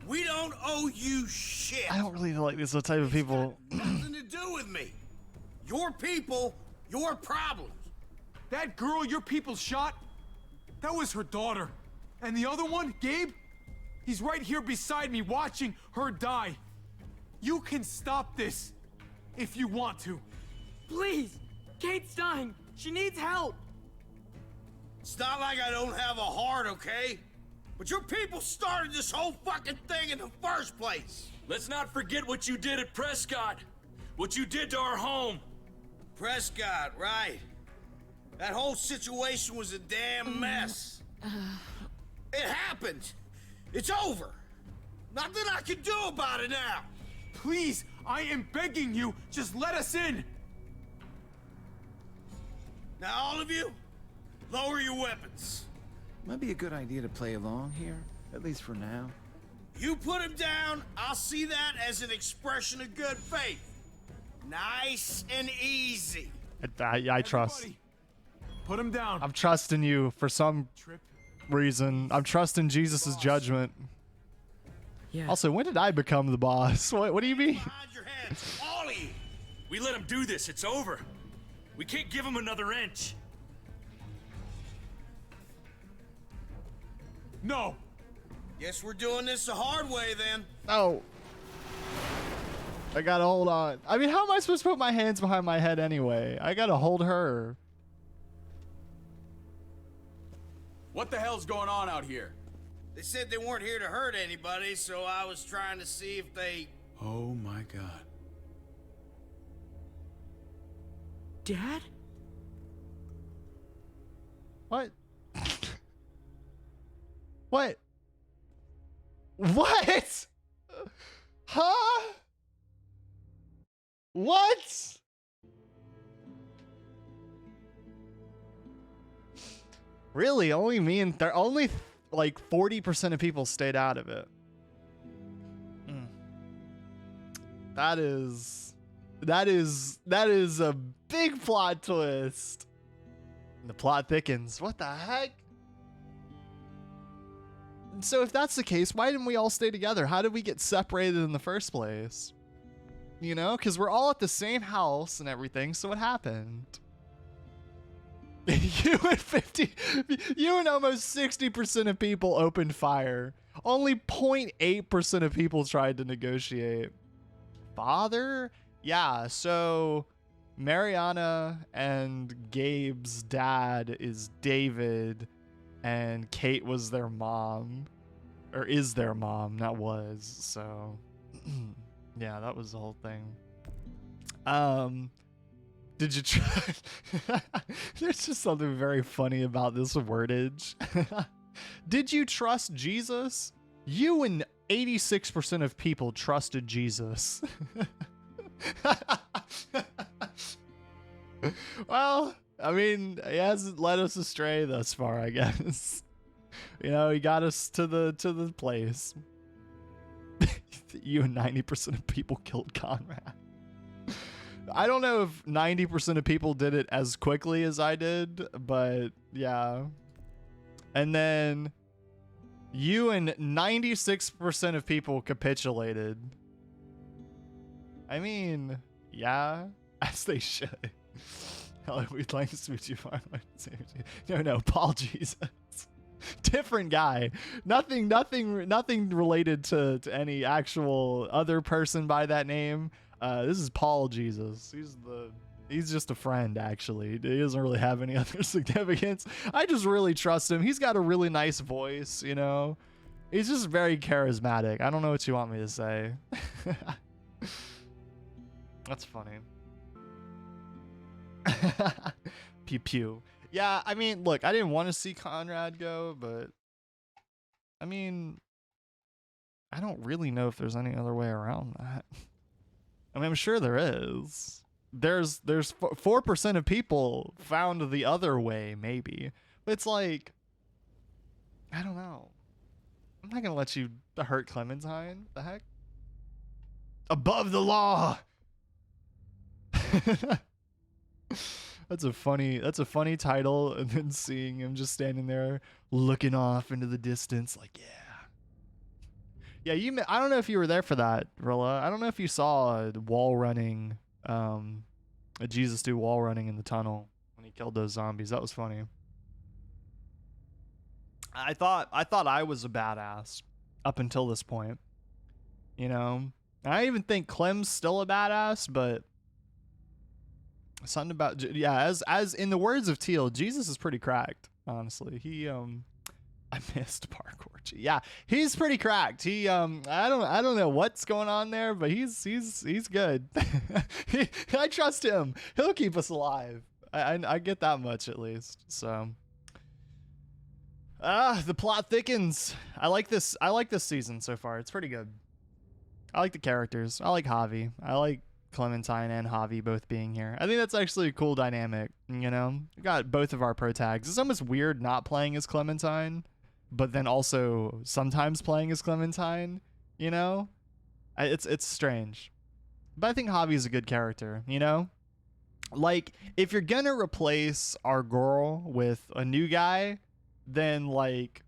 We don't owe you shit. I don't really feel like these are the type of people. Nothing to do with me. Your people, your problems. That girl your people shot, that was her daughter. And the other one, Gabe, he's right here beside me watching her die. You can stop this if you want to. Please! Kate's dying. She needs help. It's not like I don't have a heart, okay? But your people started this whole fucking thing in the first place. Let's not forget what you did at Prescott. What you did to our home. Prescott, right. That whole situation was a damn mess. It happened. It's over. Nothing I can do about it now. Please, I am begging you, just let us in. Now, all of you, lower your weapons. Might be a good idea to play along here, at least for now. You put him down, I'll see that as an expression of good faith. Nice and easy. I trust. Everybody, put him down. I'm trusting you for some reason. I'm trusting Jesus' judgment. Yeah. Also, when did I become the boss? What do you mean? Behind your heads, all of you. We let him do this. It's over. We can't give him another inch. No. Guess we're doing this the hard way then. Oh. I gotta hold on. I mean, how am I supposed to put my hands behind my head anyway? I gotta hold her. What the hell's going on out here? They said they weren't here to hurt anybody, so I was trying to see if they... Oh my God. Dad? What? What? What? Huh? What? Really? Only me and only like 40% of people stayed out of it. That is a big plot twist. The plot thickens. What the heck? So if that's the case, why didn't we all stay together? How did we get separated in the first place? You know, because we're all at the same house and everything, so what happened? You and almost 60% of people opened fire. Only 0.8% of people tried to negotiate. Father? Yeah, so Mariana and Gabe's dad is David, and Kate was their mom, or is their mom, not was, so yeah, that was the whole thing. Did you try? There's just something very funny about this wordage. Did you trust Jesus? You and 86% of people trusted Jesus. Well, I mean, he hasn't led us astray thus far, I guess. You know, he got us to the place. You and 90% of people killed Conrad. I don't know if 90% of people did it as quickly as I did, but yeah. And then you and 96% of people capitulated. I mean, yeah, as they should. Hello, we'd like to meet you. No, apologies. Different guy. Nothing related to any actual other person by that name. This is Paul Jesus. He's just a friend, actually. He doesn't really have any other significance. I just really trust him. He's got a really nice voice, you know. He's just very charismatic. I don't know what you want me to say. That's funny. Pew pew. Yeah, I mean, look, I didn't want to see Conrad go, but I mean, I don't really know if there's any other way around that. I mean, I'm sure there is. There's 4% of people found the other way, maybe. But it's like, I don't know. I'm not gonna let you hurt Clementine. The heck? Above the law. That's a funny title, and then seeing him just standing there looking off into the distance like, Yeah, I don't know if you were there for that, Rilla. I don't know if you saw wall running, Jesus do wall running in the tunnel when he killed those zombies. That was funny. I thought I was a badass up until this point. You know, I even think Clem's still a badass, but something about, yeah, as in the words of Teal, Jesus is pretty cracked. Honestly, I missed parkour. Yeah, he's pretty cracked. I don't know what's going on there, but he's good. I trust him. He'll keep us alive. I get that much at least. So, the plot thickens. I like this season so far. It's pretty good. I like the characters. I like Javi. I like Clementine and Javi both being here. I think that's actually a cool dynamic. You know, we got both of our pro tags. It's almost weird not playing as Clementine, but then also sometimes playing as Clementine. You know, it's strange. But I think Javi's a good character. You know, like if you're gonna replace our girl with a new guy, then like,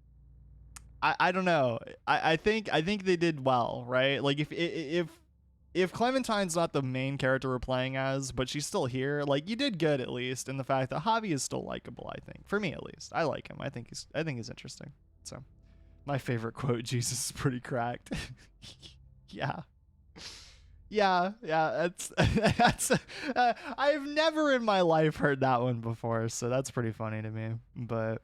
I don't know. I think they did well, right? Like if Clementine's not the main character we're playing as, but she's still here, like you did good at least in the fact that Javi is still likable. I think, for me at least, I like him. I think he's interesting. So, my favorite quote: "Jesus is pretty cracked." Yeah. That's I've never in my life heard that one before, so that's pretty funny to me. But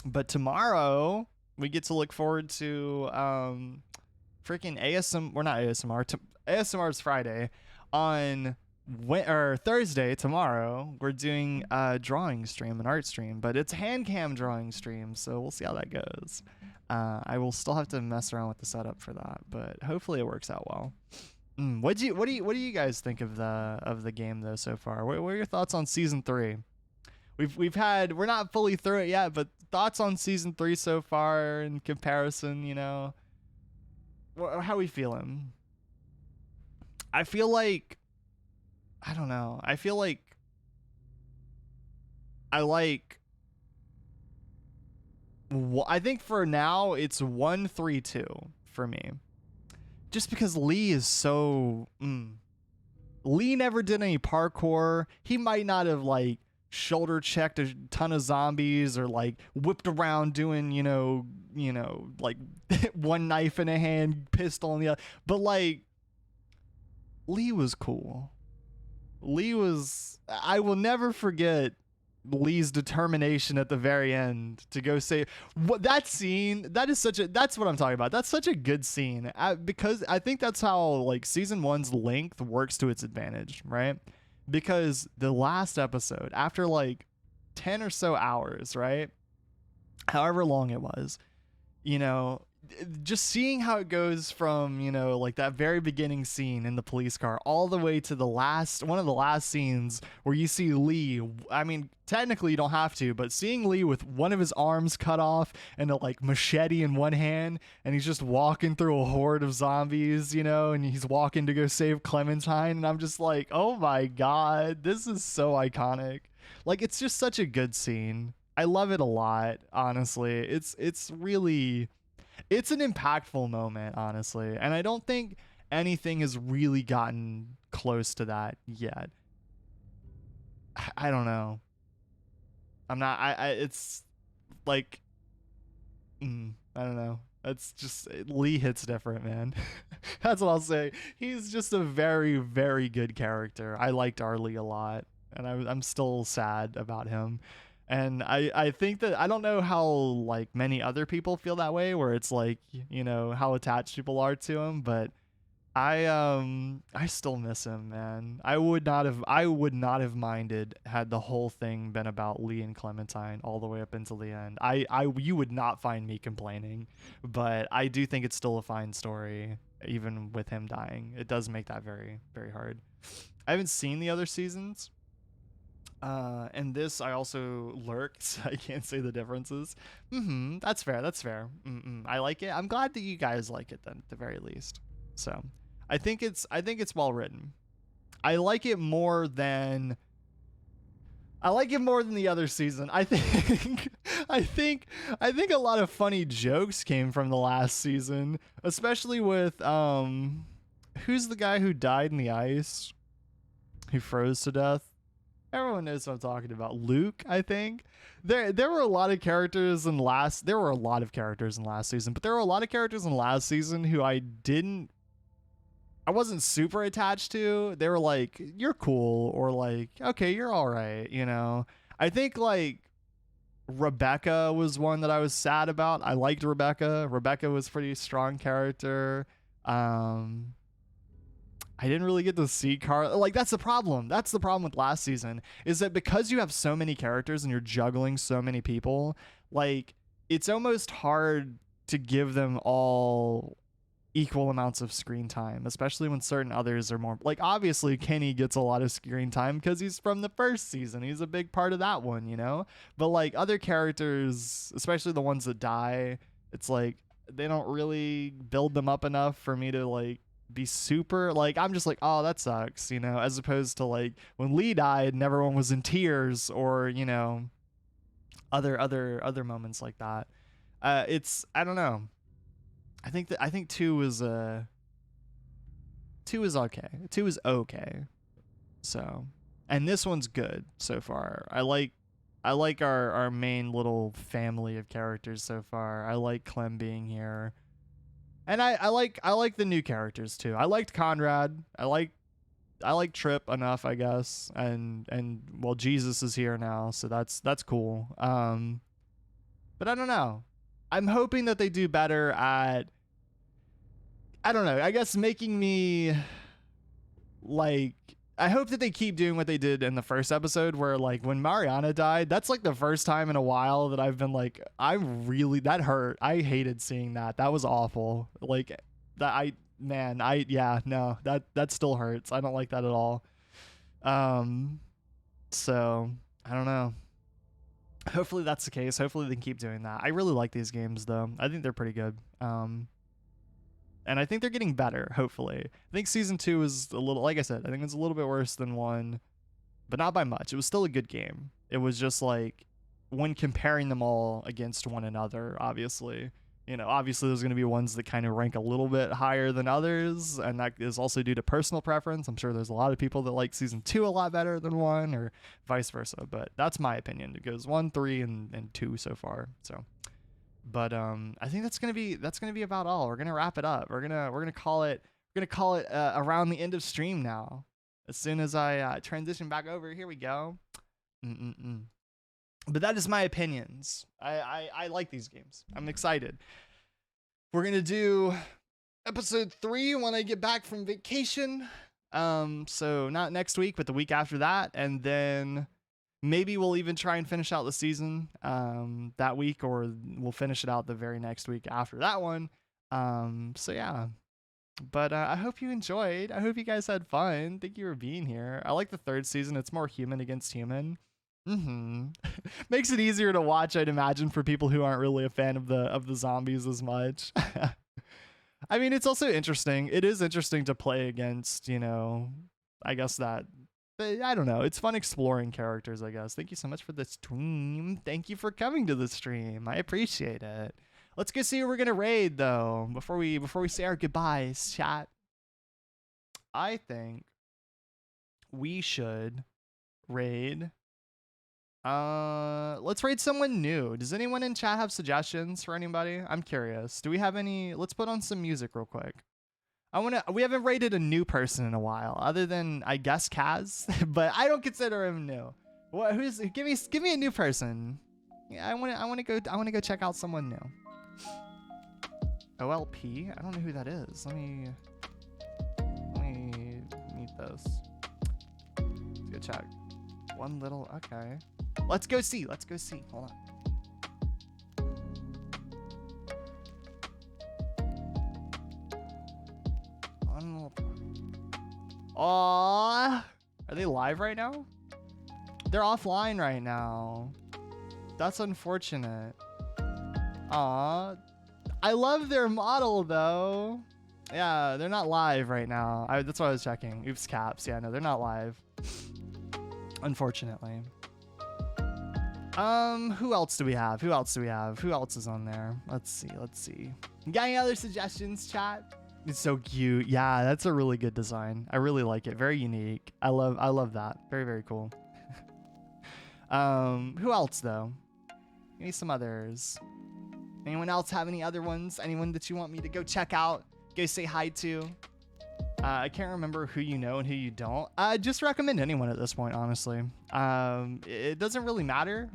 But tomorrow we get to look forward to freaking ASM. We're not ASMR. ASMR's Friday. On Thursday tomorrow we're doing a drawing stream, an art stream, but it's hand cam drawing stream, so we'll see how that goes. I will still have to mess around with the setup for that, but hopefully it works out well. What do you guys think of the game though so far? What are your thoughts on season 3? We're not fully through it yet, but thoughts on season 3 so far in comparison, you know, how we feeling? I feel like, I don't know. I feel like I think for now it's 1-3-2 for me. Just because Lee is so Lee never did any parkour. He might not have like shoulder checked a ton of zombies or like whipped around doing, you know, like one knife in a hand, pistol in the other. But like Lee was cool. I will never forget Lee's determination at the very end to go save that scene. That's what I'm talking about. That's such a good scene because I think that's how like season 1's length works to its advantage, right? Because the last episode, after like 10 or so hours, right? However long it was, you know, just seeing how it goes from, you know, like that very beginning scene in the police car all the way to one of the last scenes where you see Lee. I mean, technically you don't have to, but seeing Lee with one of his arms cut off and a like machete in one hand, and he's just walking through a horde of zombies, you know, and he's walking to go save Clementine, and I'm just like, oh my God, this is so iconic. Like, it's just such a good scene. I love it a lot, honestly. It's really... It's an impactful moment, honestly, and I don't think anything has really gotten close to that yet. I don't know. I'm not. It's like, I don't know. It's just Lee hits different, man. That's what I'll say. He's just a very, very good character. I liked our Lee a lot, and I'm still sad about him. And I think that I don't know how like many other people feel that way, where it's like, you know, how attached people are to him, but I still miss him, man. I would not have minded had the whole thing been about Lee and Clementine all the way up until the end. You would not find me complaining, but I do think it's still a fine story, even with him dying. It does make that very, very hard. I haven't seen the other seasons. And this I also lurked, so I can't say the differences. That's fair. I like it. I'm glad that you guys like it then, at the very least. So, I think it's well written. I like it more than I like it more than the other season. I think I think a lot of funny jokes came from the last season, especially with who's the guy who died in the ice? Who froze to death? Everyone knows what I'm talking about. Luke, I think. There were a lot of characters in last season, but there were a lot of characters in last season who I wasn't super attached to. They were like, you're cool, or like, okay, you're all right, you know. I think like Rebecca was one that I was sad about. I liked Rebecca. Rebecca was a pretty strong character. I didn't really get to see Carl. Like, that's the problem. That's the problem with last season, is that because you have so many characters and you're juggling so many people, like, it's almost hard to give them all equal amounts of screen time, especially when certain others are more, like, obviously Kenny gets a lot of screen time because he's from the first season. He's a big part of that one, you know? But like other characters, especially the ones that die, it's like they don't really build them up enough for me to like be super, like, I'm just like, oh, that sucks, you know, as opposed to like when Lee died and everyone was in tears, or, you know, other moments like that. It's, I don't know. I think 2 is okay. 2 is okay. So, and this one's good so far. I like our main little family of characters so far. I like Clem being here. And I like the new characters too. I liked Conrad. I like Trip enough, I guess. And well, Jesus is here now, so that's cool. But I don't know. I'm hoping that they do better at, I don't know, I guess making me like, I hope that they keep doing what they did in the first episode, where like when Mariana died, that's like the first time in a while that I've been like, that hurt. I hated seeing that. That was awful. Like that, that still hurts. I don't like that at all. So I don't know. Hopefully that's the case. Hopefully they can keep doing that. I really like these games though. I think they're pretty good. And I think they're getting better, hopefully. I think season 2 is a little, like I said, I think it's a little bit worse than 1, but not by much. It was still a good game. It was just like, when comparing them all against one another, obviously, you know, obviously there's going to be ones that kind of rank a little bit higher than others, and that is also due to personal preference. I'm sure there's a lot of people that like season 2 a lot better than 1, or vice versa, but that's my opinion. It goes 1, 3, and 2 so far, so. But I think that's gonna be about all. We're gonna wrap it up. We're gonna call it around the end of stream now. As soon as I transition back over, here we go. But that is my opinions. I like these games. I'm excited. We're gonna do episode 3 when I get back from vacation. So not next week, but the week after that, and then maybe we'll even try and finish out the season that week, or we'll finish it out the very next week after that one. So yeah, but I hope you enjoyed. I hope you guys had fun. Thank you for being here. I like the 3rd season. It's more human against human. Makes it easier to watch, I'd imagine, for people who aren't really a fan of the zombies as much. I mean, it's also interesting. It is interesting to play against, you know, I guess that, I don't know. It's fun exploring characters, I guess. Thank you so much for the stream. Thank you for coming to the stream. I appreciate it. Let's go see who we're gonna raid though. Before we say our goodbyes, chat. I think we should raid. Let's raid someone new. Does anyone in chat have suggestions for anybody? I'm curious. Do we have any? Let's put on some music real quick. We haven't rated a new person in a while, other than I guess Kaz, but I don't consider him new. What? Give me a new person. Yeah, I want to go check out someone new. OLP? I don't know who that is. Let me meet this. Let's go check. One little, okay. Let's go see. Hold on. Aww. Are they live right now? They're offline right now. That's unfortunate. Aww. I love their model though. Yeah, they're not live right now. That's what I was checking. Oops, caps. Yeah, no, they're not live. Unfortunately. Who else do we have? Who else do we have? Who else is on there? Let's see. Let's see. You got any other suggestions, chat? It's so cute. Yeah, that's a really good design. I really like it. Very unique. I love that. Very, very cool. Who else though? Give me some others. Anyone else have any other ones? Anyone that you want me to go check out? Go say hi to? I can't remember who you know and who you don't. Just recommend anyone at this point, honestly. It doesn't really matter.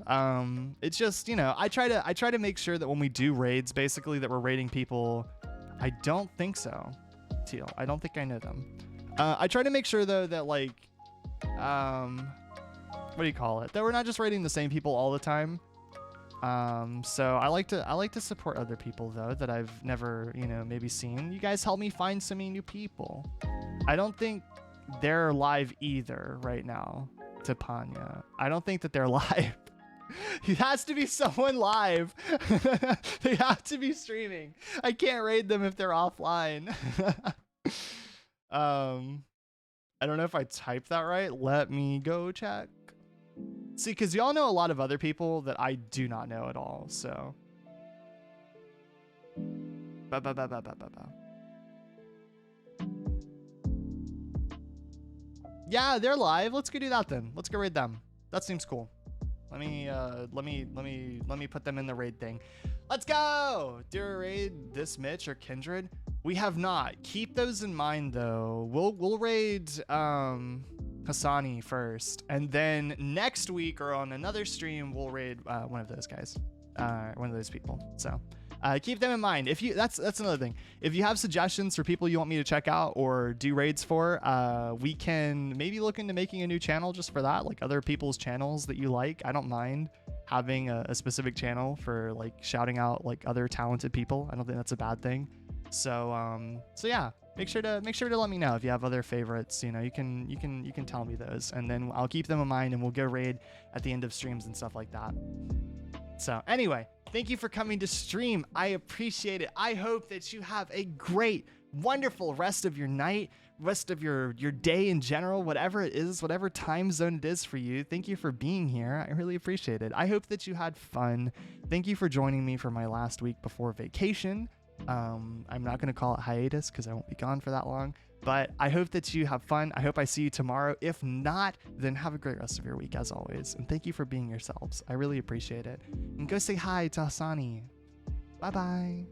It's just, you know, I try to make sure that when we do raids, basically that we're raiding people. I don't think so, Teal. I don't think I know them. I try to make sure though that like, what do you call it? That we're not just raiding the same people all the time. So I like to support other people though that I've never, you know, maybe seen. You guys help me find so many new people. I don't think they're live either right now, to Panya. I don't think that they're live. It has to be someone live. They have to be streaming. I can't raid them if they're offline. I don't know if I typed that right. Let me go check. See, because y'all know a lot of other people that I do not know at all, so. Yeah, they're live. Let's go do that then. Let's go raid them. That seems cool. Let me put them in the raid thing. Let's go. Do a raid this Mitch or Kindred? We have not. Keep those in mind though. We'll raid Hassani first, and then next week or on another stream we'll raid one of those guys, one of those people. So keep them in mind. If you that's another thing. If you have suggestions for people you want me to check out or do raids for, we can maybe look into making a new channel just for that, like other people's channels that you like. I don't mind having a specific channel for like shouting out like other talented people. I don't think that's a bad thing. So yeah, make sure to let me know if you have other favorites. You know, you can tell me those, and then I'll keep them in mind, and we'll go raid at the end of streams and stuff like that. So anyway, thank you for coming to stream. I appreciate it. I hope that you have a great, wonderful rest of your night, rest of your day in general, whatever it is, whatever time zone it is for you. Thank you for being here. I really appreciate it. I hope that you had fun. Thank you for joining me for my last week before vacation. I'm not going to call it hiatus because I won't be gone for that long, but I hope that you have fun. I hope I see you tomorrow. If not, then have a great rest of your week as always. And thank you for being yourselves. I really appreciate it. And go say hi to Hassani. Bye-bye.